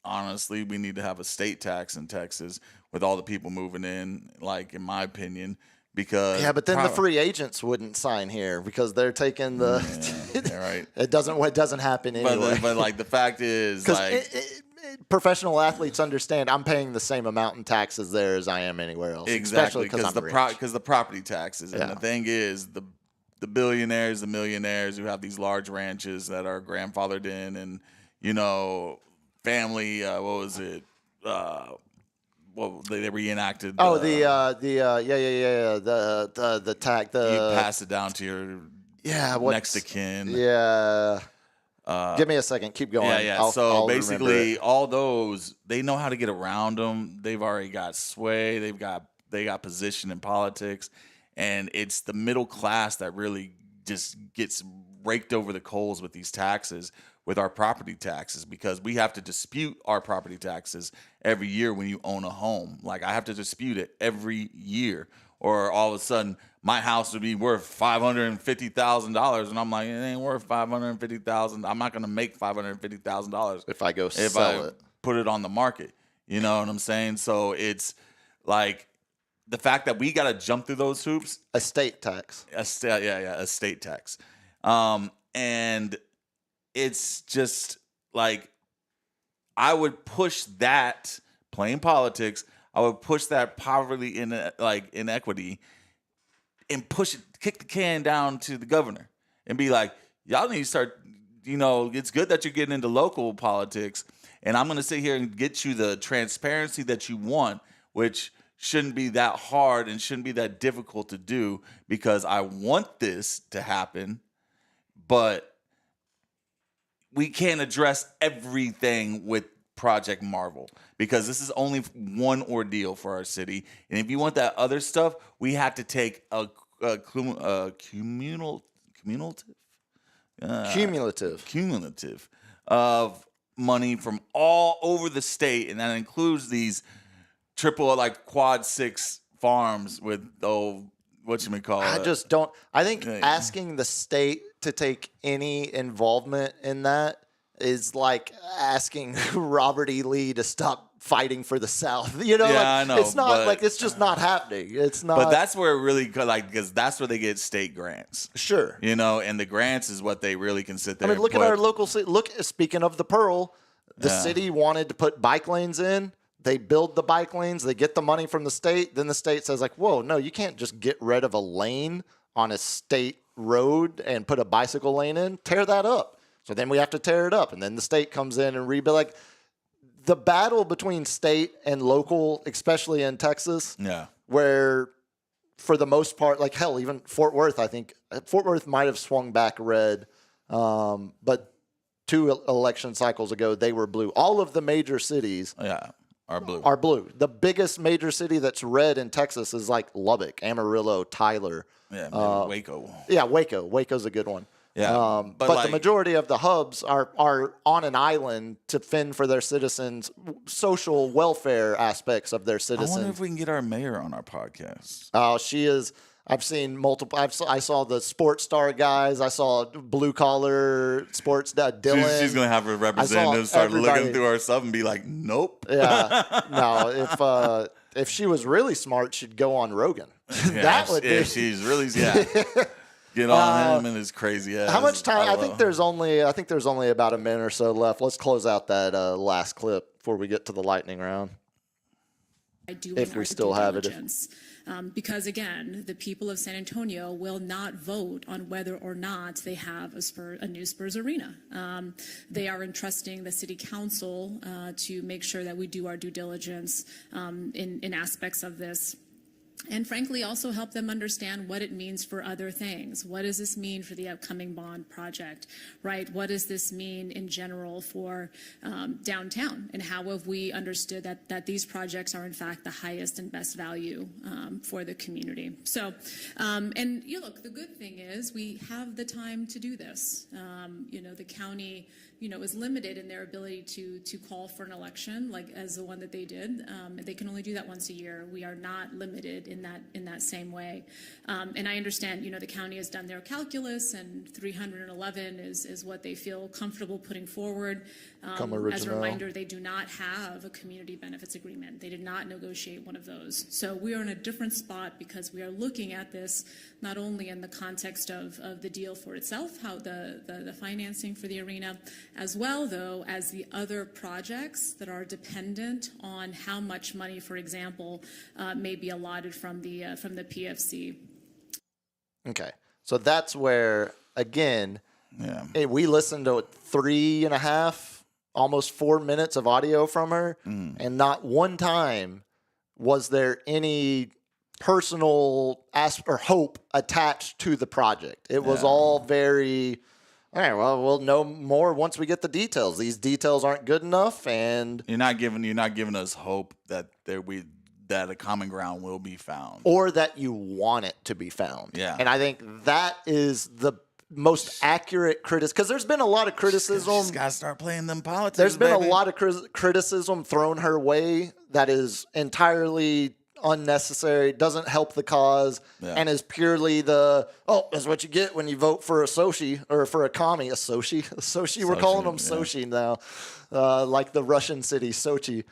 honestly, we need to have a state tax in Texas with all the people moving in, like, in my opinion, because... Yeah, but then the free agents wouldn't sign here because they're taking the... Yeah, right. It doesn't happen anyway. But like, the fact is, like... Professional athletes understand I'm paying the same amount in taxes there as I am anywhere else. Exactly, because the the property taxes. And the thing is, the billionaires, the millionaires who have these large ranches that are grandfathered in, and, you know... family, what was it? Well, they reenacted. The tax. You pass it down to your next of kin. Yeah. Give me a second. Keep going. Yeah. So basically, all those, they know how to get around them. They've already got sway. They got position in politics, and it's the middle class that really just gets raked over the coals with these taxes, with our property taxes, because we have to dispute our property taxes every year when you own a home. Like, I have to dispute it every year, or all of a sudden my house would be worth $550,000, and I'm like, it ain't worth $550,000. I'm not going to make $550,000 if I go sell it, put it on the market. You know what I'm saying? So it's like the fact that we got to jump through those hoops. Estate tax. Estate tax. And it's just like, I would push that, playing politics, I would push that poverty inequity, and push it, kick the can down to the governor and be like, y'all need to start, it's good that you're getting into local politics, and I'm going to sit here and get you the transparency that you want, which shouldn't be that hard and shouldn't be that difficult to do, because I want this to happen, but we can't address everything with Project Marvel, because this is only one ordeal for our city. And if you want that other stuff, we have to take a cumulative of money from all over the state, and that includes these quad 6 farms with I think asking the state to take any involvement in that is like asking Robert E. Lee to stop fighting for the South. I know. It's not it's just not happening. It's not. But that's where it really, because that's where they get state grants. Sure. And the grants is what they really can sit there. Look at our local city. Speaking of the Pearl, the city wanted to put bike lanes in. They build the bike lanes. They get the money from the state. Then the state says, like, whoa, no, you can't just get rid of a lane on a state road and put a bicycle lane in. Tear that up. So then we have to tear it up. And then the state comes in and rebuild. Like, the battle between state and local, especially in Texas, Yeah. where for the most part, like hell, even Fort Worth, I think Fort Worth might have swung back red, but 2 election cycles ago they were blue. All of the major cities are blue. Are blue. The biggest major city that's red in Texas is like Lubbock, Amarillo, Tyler. Yeah, maybe Waco. Yeah, Waco. Waco's a good one. Yeah, but like, the majority of the hubs are on an island to fend for their citizens, social welfare aspects of their citizens. I wonder if we can get our mayor on our podcast. Oh, she is. I've seen multiple. I saw the sports star guys. I saw blue collar sports Dylan. She's gonna have her representatives start looking through our stuff and be like, "Nope." Yeah. No. If she was really smart, she'd go on Rogan. Yeah, that would be. If she's really get on him and his crazy ass. How much time? I think there's only about a minute or so left. Let's close out that last clip before we get to the lightning round. If we still have it. Because again, the people of San Antonio will not vote on whether or not they have a new Spurs arena. They are entrusting the city council to make sure that we do our due diligence in aspects of this. And frankly, also help them understand what it means for other things. What does this mean for the upcoming bond project, right? What does this mean in general for downtown? And how have we understood that these projects are in fact the highest and best value for the community? So, and look, the good thing is we have the time to do this. The county, is limited in their ability to call for an election like as the one that they did. They can only do that once a year. We are not limited in that same way. And I understand, the county has done their calculus and 311 is what they feel comfortable putting forward. As a reminder, they do not have a community benefits agreement. They did not negotiate one of those. So we are in a different spot because we are looking at this not only in the context of the deal for itself, how the financing for the arena, as well, though, as the other projects that are dependent on how much money, for example, may be allotted from the PFC. Okay, so that's where again, we listened to 3.5, almost 4 minutes of audio from her, and not one time was there any personal or hope attached to the project. It was all very. All right. Well, we'll know more once we get the details. These details aren't good enough, and you're not giving us hope that that a common ground will be found, or that you want it to be found. Yeah. And I think that is the most accurate criticism, because there's been a lot of criticism. She's got to start playing them politics. There's been a lot of criticism thrown her way that is entirely unnecessary, doesn't help the cause, and is purely that's what you get when you vote for a Sochi or for a commie. A Sochi. We're calling them Sochi now, like the Russian city Sochi.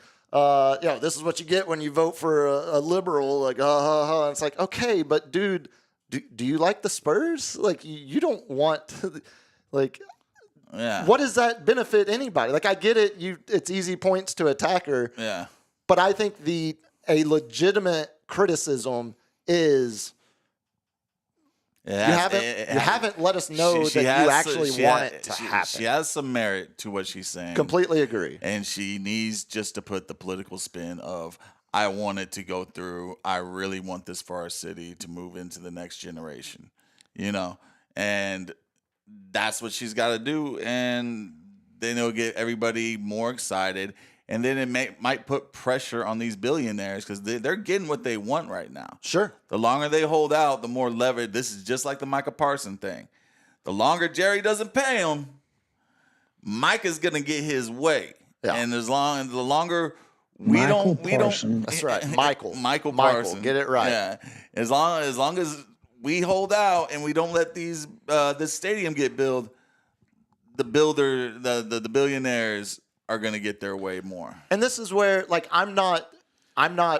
This is what you get when you vote for a liberal. Like, it's like, okay, but dude, do you like the Spurs? Like, you don't want, like, what does that benefit anybody? Like, I get it. It's easy points to attack her. Yeah. But I think a legitimate criticism is you haven't let us know that you actually want it to happen. She has some merit to what she's saying. Completely agree. And she needs just to put the political spin of, I want it to go through. I really want this for our city to move into the next generation, and that's what she's got to do. And then it'll get everybody more excited. And then it might put pressure on these billionaires because they're getting what they want right now. Sure. The longer they hold out, the more leverage. This is just like the Micah Parsons thing. The longer Jerry doesn't pay him, Mike is going to get his way. Yeah. And the longer we don't. That's right. Michael Parsons. Get it right. Yeah. As long as we hold out and we don't let this stadium get built, the billionaires are going to get their way more. And this is where, like, I'm not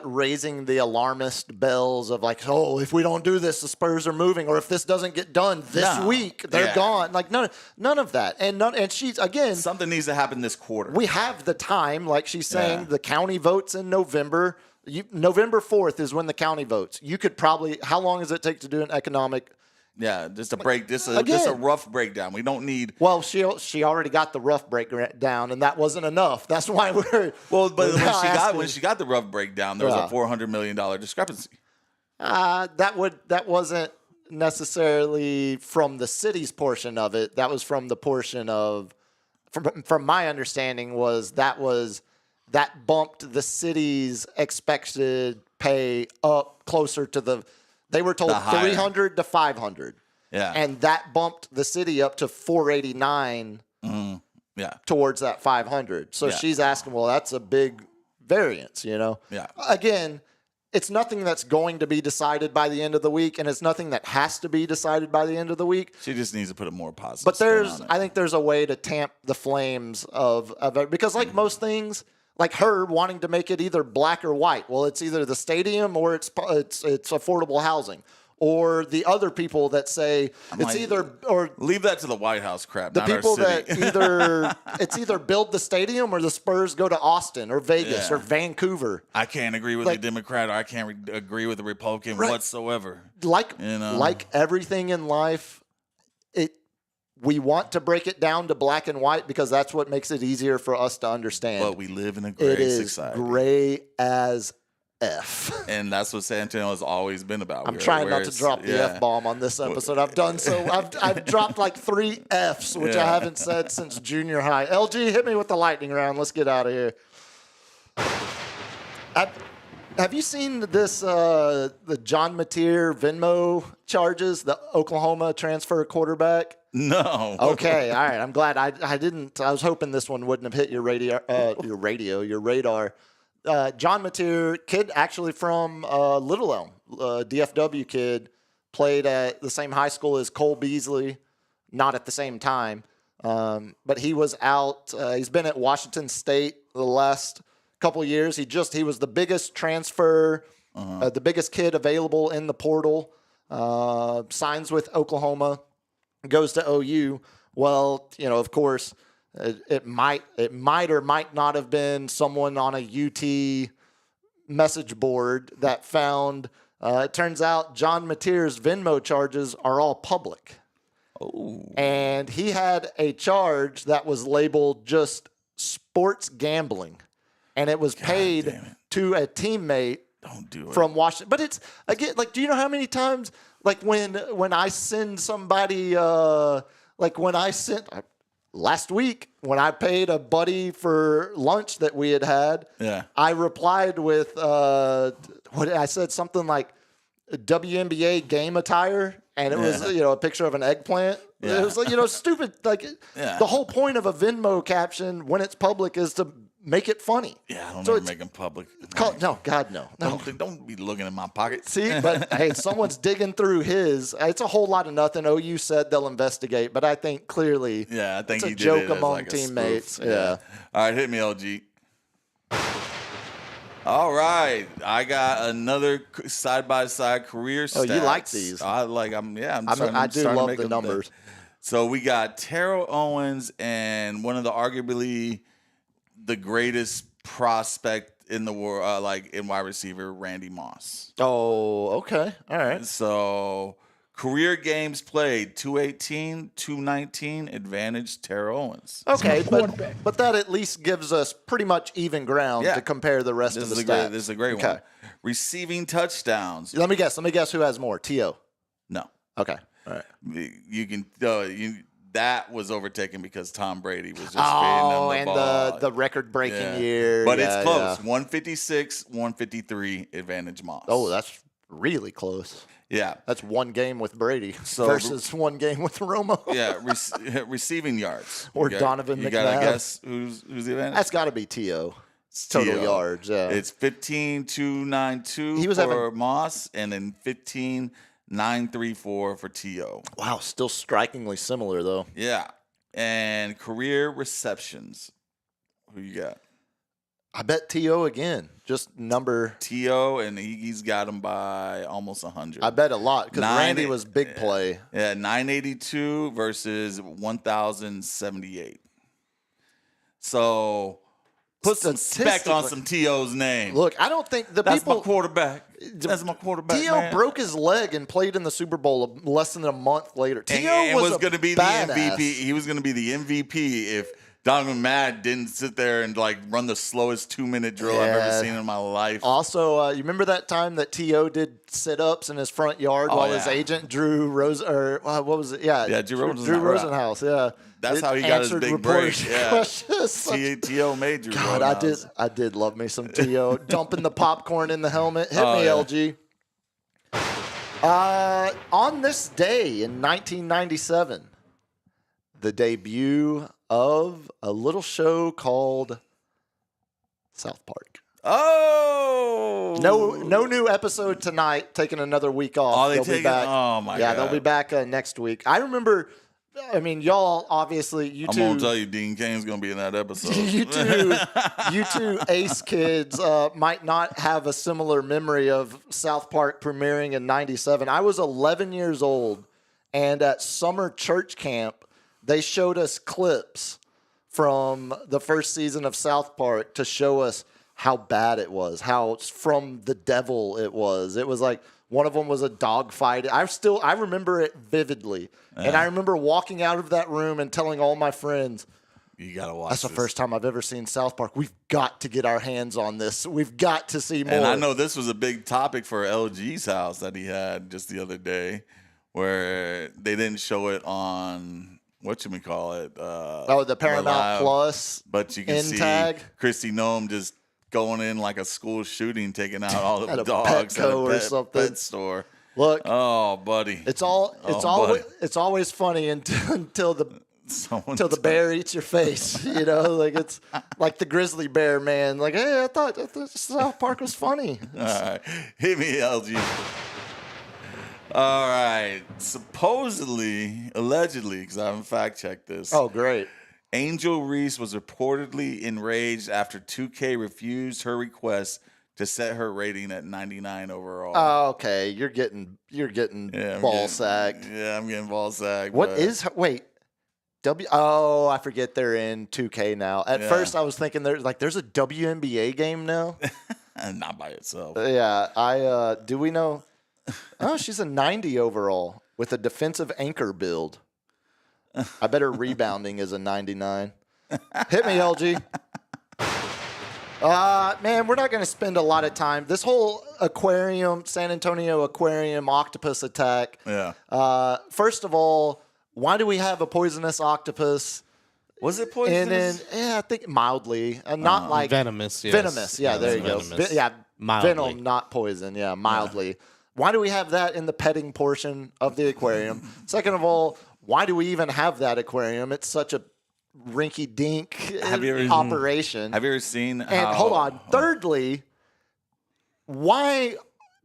raising the alarmist bells of like, oh, if we don't do this, the Spurs are moving, or if this doesn't get done this week, they're gone. Like none of that. And she's, again, something needs to happen this quarter. We have the time, like she's saying, the county votes in November. November 4th is when the county votes. You could probably, how long does it take to do an economic Yeah, just a break. Just a rough breakdown. We don't need. Well, she already got the rough breakdown, and that wasn't enough. That's why we're. Well, but when she got the rough breakdown, there was a $400 million discrepancy. That wasn't necessarily from the city's portion of it. That was from the portion of, from my understanding, that bumped the city's expected pay up closer to the. They were told 300 to 500. Yeah. And that bumped the city up to 489 towards that 500. So she's asking, well, that's a big variance, you know? Yeah. Again, it's nothing that's going to be decided by the end of the week, and it's nothing that has to be decided by the end of the week. She just needs to put a more positive But spin on it. I think there's a way to tamp the flames of it. Because like most things, like her wanting to make it either black or white. Well, it's either the stadium or it's affordable housing. Or the other people that say leave that to the White House crap. The not people our city. that it's either build the stadium or the Spurs go to Austin or Vegas or Vancouver. I can't agree with the Democrat or I can't agree with the Republican whatsoever. Like everything in life, we want to break it down to black and white because that's what makes it easier for us to understand. But we live in a gray society. Gray as F. And that's what San Antonio has always been about. I'm trying not to drop the F-bomb on this episode. I've done so. I've dropped like 3 Fs, which I haven't said since junior high. LG, hit me with the lightning round. Let's get out of here. Have you seen this, the John Mateer Venmo charges, the Oklahoma transfer quarterback? No. Okay, all right. I'm glad I didn't. I was hoping this one wouldn't have hit your your radar. John Mateer, kid actually from Little Elm, DFW kid, played at the same high school as Cole Beasley, not at the same time. But he was out. He's been at Washington State the last couple years. He was the biggest transfer, the biggest kid available in the portal. Signs with Oklahoma, goes to OU. Well, of course. It might or might not have been someone on a UT message board that found. It turns out John Mateer's Venmo charges are all public. Oh. And he had a charge that was labeled just sports gambling, and it was paid to a teammate. Don't do it. From Washington. But it's again like, do you know how many times like when I send somebody last week, when I paid a buddy for lunch that we had, I replied with I said something like WNBA game attire, and it was a picture of an eggplant. It was like stupid. Like the whole point of a Venmo caption when it's public is to make it funny. Yeah, I don't ever make them public. No, God, no. Don't be looking in my pocket. See, but hey, someone's digging through his. It's a whole lot of nothing. OU said they'll investigate, but I think clearly, I think it's he a joke did it among like teammates. Yeah. All right, hit me, LG. All right, I got another side-by-side career stats. Oh, you like these? I do love the numbers. So we got Terrell Owens and one of the arguably the greatest prospect in the world, in wide receiver, Randy Moss. Oh, okay. All right. So career games played, 218, 219, advantage Terrell Owens. Okay, but that at least gives us pretty much even ground to compare the rest of the stats. This is a great one. Receiving touchdowns. Let me guess who has more. T.O. No. Okay. All right. You can that was overtaken because Tom Brady was just feeding them the ball. the record-breaking year. But it's close. 156, 153, advantage Moss. Oh, that's really close. Yeah. That's one game with Brady versus one game with Romo. Yeah, receiving yards. Or Donovan McNabb. You got to guess who's the advantage? That's got to be T.O. Total yards, yeah. It's 15,292 for Moss, and then 15,934 for T.O. Wow, still strikingly similar, though. Yeah. And career receptions. Who you got? I bet T.O. again. Just number. T.O., and he's got him by almost 100. I bet a lot, because Randy was big play. Yeah, 982 versus 1,078. So Put some spec on some T.O.'s name. Look, I don't think That's my quarterback. That's my quarterback. T.O. broke his leg and played in the Super Bowl less than a month later. T.O. was going to be badass. the MVP. He was going to be the MVP if Donovan Matt didn't sit there and run the slowest 2-minute drill I've ever seen in my life. Also, you remember that time that T.O. did sit-ups in his front yard while his agent Drew what was it? Yeah, Drew Rosenhaus. Yeah, that's how he got his big break. Yeah, T.O. made Drew Rosenhaus. I did love me some T.O. dumping the popcorn in the helmet. Hit me, LG. On this day in 1997, the debut of a little show called South Park. Oh, no new episode tonight. Taking another week off. They'll be back. Oh my god! They'll be back next week. I remember. I mean, y'all obviously you two. I'm gonna tell you, Dean Kane's gonna be in that episode. you two Ace kids might not have a similar memory of South Park premiering in '97. I was 11 years old, and at summer church camp, they showed us clips from the first season of South Park to show us how bad it was, how from the devil it was. It was like one of them was a dog fight. I remember it vividly. And I remember walking out of that room and telling all my friends, you got to watch That's the first time I've ever seen South Park. We've got to get our hands on this. We've got to see more. And I know this was a big topic for LG's house that he had just the other day where they didn't show it on... whatchamacallit? The Paramount Plus. But you can see Kristi Noem just going in like a school shooting, taking out all the dogs at a pet store. Look, buddy, it's always funny until the bear eats your face. You know, like it's like the grizzly bear, man. Like, hey, I thought South Park was funny. All right, hit me, LG. All right. Supposedly, allegedly, because I haven't fact-checked this. Oh, great. Angel Reese was reportedly enraged after 2K refused her request to set her rating at 99 overall. Oh, okay. You're getting ball sacked. Yeah, I'm getting ball sacked. What is her? Wait. I forget they're in 2K now. At first, I was thinking there's a WNBA game now. Not by itself. Yeah. Do we know? Oh, she's a 90 overall with a defensive anchor build. I bet her rebounding is a 99. Hit me, LG. Man, we're not going to spend a lot of time. This whole San Antonio aquarium octopus attack. Yeah. First of all, why do we have a poisonous octopus? Was it poisonous? I think mildly. Not like venomous. Yes. Venomous. Yeah, there you go. Mildly. Venom, not poison. Yeah, mildly. Yeah. Why do we have that in the petting portion of the aquarium? Second of all, why do we even have that aquarium? It's such a rinky-dink operation. Have you ever seen And hold on. Thirdly, why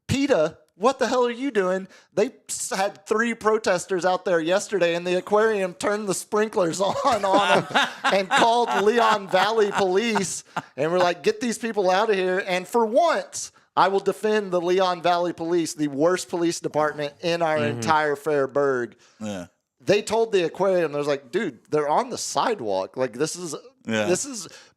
PETA? What the hell are you doing? They had 3 protesters out there yesterday, and the aquarium turned the sprinklers on them and called Leon Valley Police. And we're like, get these people out of here. And for once, I will defend the Leon Valley Police, the worst police department in our entire Fairburg. Yeah. They told the aquarium, they was like, dude, they're on the sidewalk. Like, this is,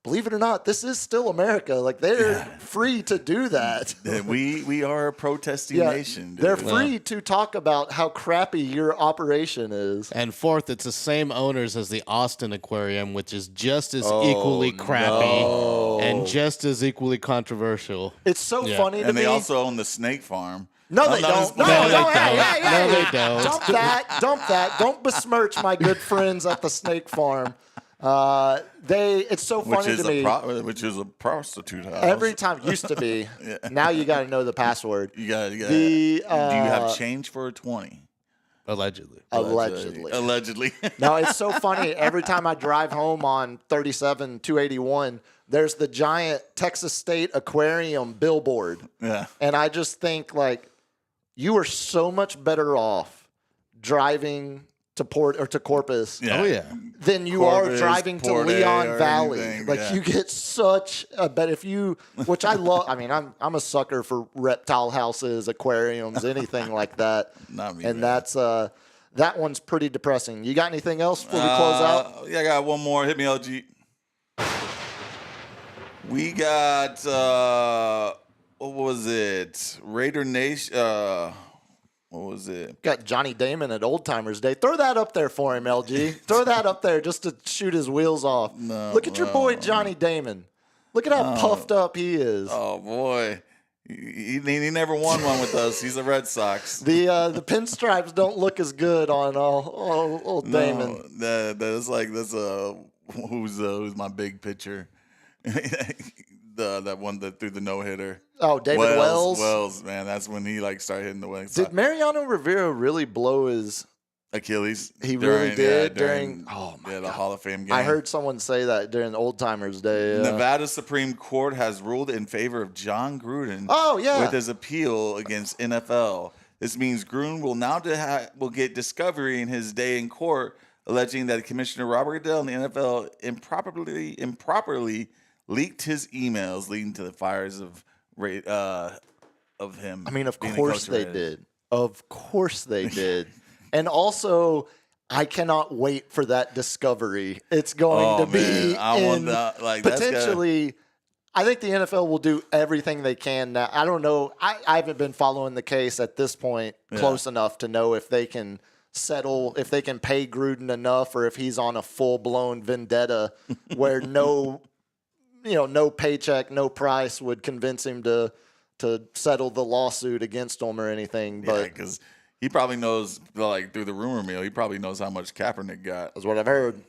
believe it or not, this is still America. Like, they're free to do that. We are a protesting nation. Dude. They're free to talk about how crappy your operation is. And fourth, it's the same owners as the Austin Aquarium, which is just as equally crappy and just as equally controversial. It's so funny to me. And they also own the snake farm. No, they don't. No, they don't. Dump that. Don't besmirch my good friends at the snake farm. It's so funny to me. Which is a prostitute house. Every time used to be. Now you got to know the password. You got. Do you have change for a 20? Allegedly. No, it's so funny. Every time I drive home on 37 281, there's the giant Texas State Aquarium billboard. Yeah. And I just think, like, you are so much better off driving to Corpus than you are driving to Leon Valley. You get such a which I love. I mean, I'm a sucker for reptile houses, aquariums, anything like that. Not me. And that's that one's pretty depressing. You got anything else before we close out? Yeah, I got one more. Hit me, LG. We got what was it? Raider Nation. What was it? Got Johnny Damon at Old Timers Day. Throw that up there for him, LG. Throw that up there just to shoot his wheels off. Look at your boy Johnny Damon. Look at how puffed up he is. Oh boy, he never won one with us. He's a Red Sox. The pinstripes don't look as good on old Damon. That's who's my big pitcher. That one that threw the no hitter. Oh, David Wells. Wells, man, that's when he started hitting the wings. Did Mariano Rivera really blow his Achilles? He really did during the Hall of Fame game. I heard someone say that during Old Timers Day. Nevada Supreme Court has ruled in favor of John Gruden. Oh yeah, with his appeal against NFL. This means Gruden will now will get discovery in his day in court, alleging that Commissioner Robert Goodell and the NFL improperly leaked his emails, leading to the fires of him. I mean, of course they did. Of course they did. And also, I cannot wait for that discovery. It's going to be potentially. I think the NFL will do everything they can now. I don't know. I haven't been following the case at this point close enough to know if they can settle, if they can pay Gruden enough, or if he's on a full-blown vendetta where no paycheck, no price would convince him to settle the lawsuit against him or anything. But because he probably knows, through the rumor mill, he probably knows how much Kaepernick got. That's what I've heard.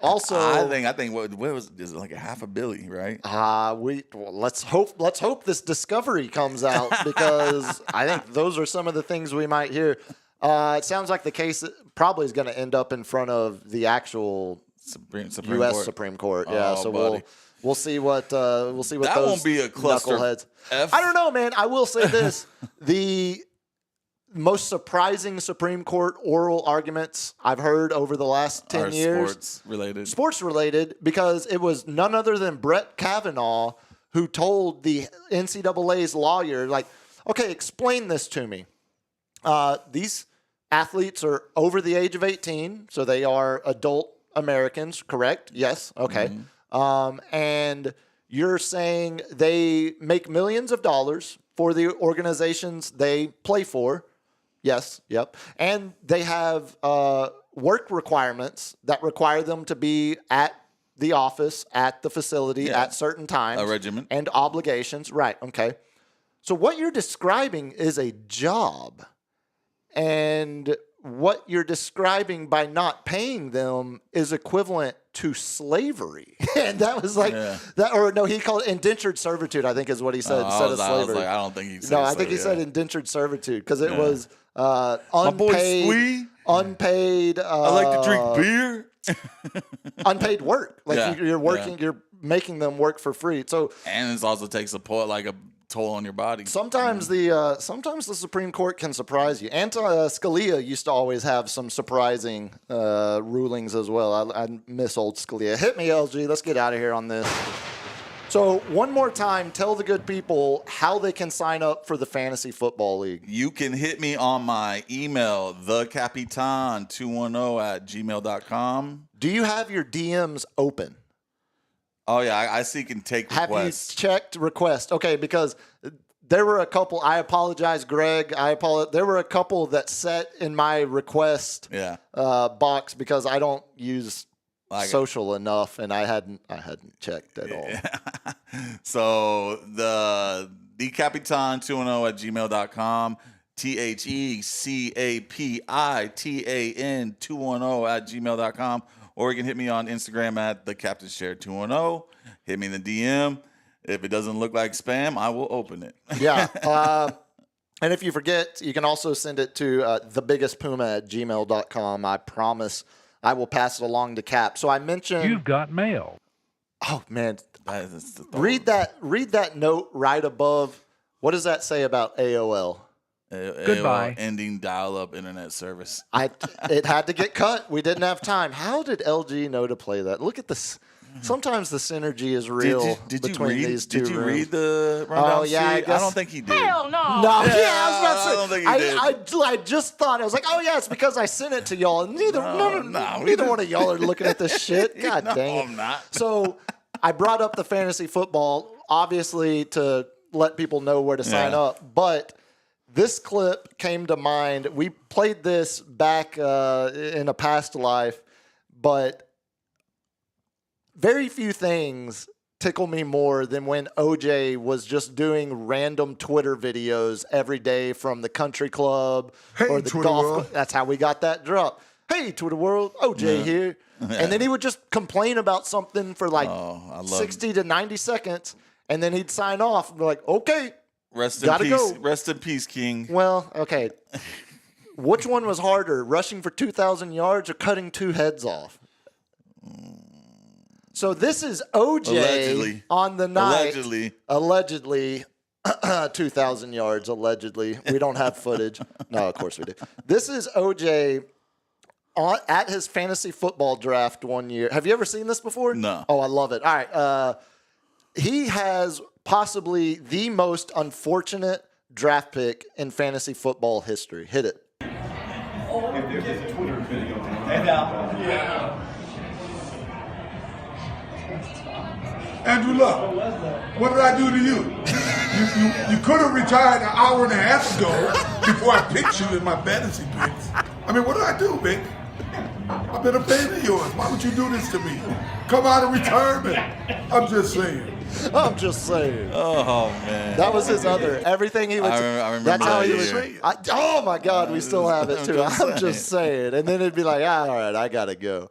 Also, I think what was it, like a $500 million, right? Let's hope this discovery comes out, because I think those are some of the things we might hear. It sounds like the case probably is going to end up in front of the actual Supreme U.S. Court. Supreme Court. Yeah, so we'll see what that those won't be a cluster knuckleheads. F. I don't know, man. I will say this: the most surprising Supreme Court oral arguments I've heard over the last 10 years, sports related, because it was none other than Brett Kavanaugh who told the NCAA's lawyer, okay, explain this to me. These athletes are over the age of 18, so they are adult Americans, correct? Yes. Okay. Mm-hmm. And you're saying they make millions of dollars for the organizations they play for. Yes. Yep. And they have work requirements that require them to be at the office, at the facility at certain times. A regimen. And obligations. Right. Okay. So what you're describing is a job. And what you're describing by not paying them is equivalent to slavery. And that was that, or no, he called it indentured servitude, I think is what he said instead of slavery. I don't think he said I think he said indentured servitude, because it was unpaid. I like to drink beer. Unpaid work. You're working, you're making them work for free. So, and it also takes a toll on your body. Sometimes the Supreme Court can surprise you. Scalia used to always have some surprising rulings as well. I miss old Scalia. Hit me, LG. Let's get out of here on this. So one more time, tell the good people how they can sign up for the Fantasy Football League. You can hit me on my email, thecapitan210@gmail.com. Do you have your DMs open? Oh, yeah, I see you can take requests. Have you checked request? Okay, because there were a couple. I apologize, Greg. There were a couple that sat in my request box because I don't use social enough, and I hadn't checked at all. So the Capitan210@gmail.com, TheCapitan210@gmail.com. Or you can hit me on Instagram at TheCaptainShare210. Hit me in the DM. If it doesn't look like spam, I will open it. Yeah. And if you forget, you can also send it to thebiggestpuma@gmail.com. I promise I will pass it along to Cap. So I mentioned... You've got mail. Oh, man. Read that note right above. What does that say about AOL? Goodbye. Ending dial-up internet service. It had to get cut. We didn't have time. How did LG know to play that? Look at this. Sometimes the synergy is real between these two rooms. Did you read the rundown? Oh, yeah, I guess. I don't think he did. Hell no. No, I was about to say. I don't think he did. I just thought, I was like, oh, yeah, it's because I sent it to y'all. And neither one of y'all are looking at this shit. God dang it. I'm not. So I brought up the fantasy football, obviously, to let people know where to sign up. But this clip came to mind. We played this back in a past life, but very few things tickle me more than when OJ was just doing random Twitter videos every day from the country club or the Twitter golf. world. That's how we got that drop. Hey, Twitter world, OJ here. And then he would just complain about something for like 60 to 90 seconds, and then he'd sign off and be like, okay, Rest in gotta peace. go. Rest in peace, King. Well, okay. Which one was harder, rushing for 2,000 yards or cutting 2 heads off? So this is OJ Allegedly. on the night. Allegedly. 2,000 yards, allegedly. We don't have footage. No, of course we do. This is OJ at his fantasy football draft one year. Have you ever seen this before? No. Oh, I love it. All right. He has possibly the most unfortunate draft pick in fantasy football history. Hit it. Andrew Luck, what did I do to you? You could have retired an hour and a half ago before I picked you in my fantasy picks. I mean, what did I do, Vic? I've been a fan of yours. Why would you do this to me? Come out of retirement. I'm just saying. I'm just saying. Oh, man. That was his other. Everything he would. I remember that's how that he was. year. Oh my God, we still have it too. I'm just saying. And then it'd be like, all right, I gotta go.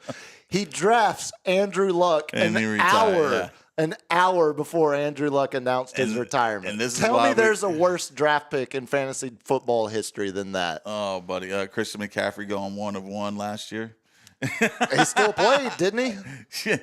He drafts Andrew Luck And he an retired, hour. yeah. An hour before Andrew Luck announced his retirement. and this is Tell why me there's a worse draft pick in fantasy football history than that. Oh, buddy. Christian McCaffrey going 1 of 1 last year. He still played, didn't he?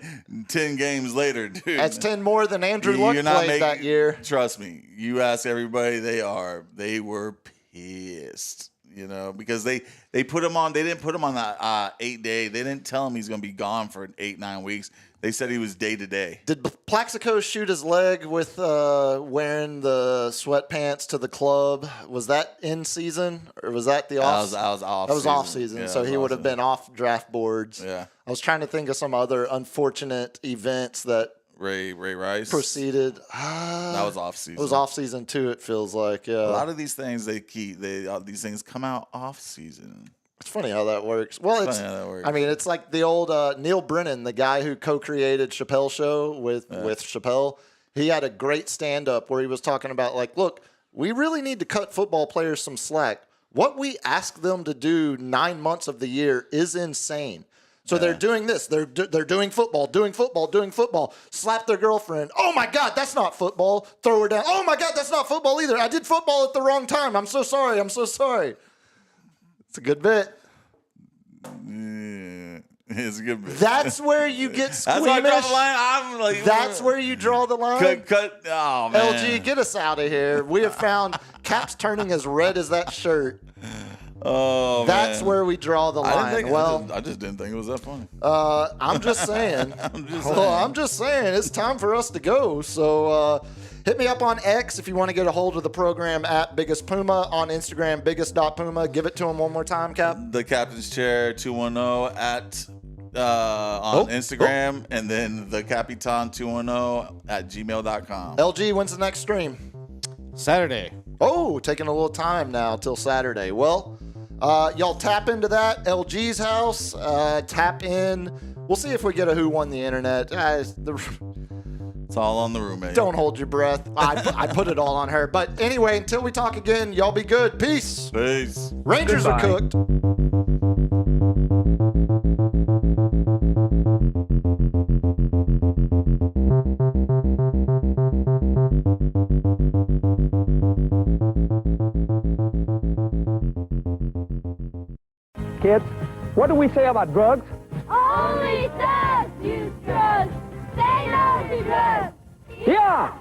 10 games later, dude. That's 10 more than Andrew Luck You're not played making- that year. Trust me. You ask everybody, they were pissed. You know, because they put him on. They didn't put him on the 8-day. They didn't tell him he's going to be gone for 8-9 weeks. They said he was day to day. Did Plaxico shoot his leg with wearing the sweatpants to the club? Was that in season or was that the off? That was off. That was off season, Yeah, so that he was would have off been off draft boards. Yeah. I was trying to think of some other unfortunate events that Ray Rice proceeded. That was off season. It was off season too. It feels like A lot of these things these things come out off season. It's funny how that works. Well, Funny how that works. I mean, it's like the old Neil Brennan, the guy who co-created Chappelle's Show with Chappelle. He had a great stand-up where he was talking about, like, look, we really need to cut football players some slack. What we ask them to do 9 months of the year is insane. So they're doing this. They're doing football. Slap their girlfriend. Oh, my God, that's not football. Throw her down. Oh, my God, that's not football either. I did football at the wrong time. I'm so sorry. It's a good bit. Yeah, it's a good bit. That's where you get squeamish. That's where I draw the line. I'm like, That's where you draw the line. cut. Oh man, LG, get us out of here. We have found Cap's turning as red as that shirt. Oh, That's man. where we draw the line. I just didn't think it was that funny. I'm just saying. I'm just saying. It's time for us to go. So hit me up on X if you want to get a hold of the program at Biggest Puma. On Instagram, biggest.puma. Give it to him one more time, Cap. The Captain's Chair 210 at on Instagram, and then the Capitan 210 at gmail.com. LG, when's the next stream? Saturday. Oh, taking a little time now till Saturday. Well, y'all tap into that. LG's house. Tap in. We'll see if we get a Who Won the Internet. It's all on the roommate. Don't hold your breath. I put it all on her. But anyway, until we talk again, y'all be good. Peace. Peace. Rangers are cooked. Kids, what do we say about drugs? Only thugs use drugs. Say no to drugs. Yeah!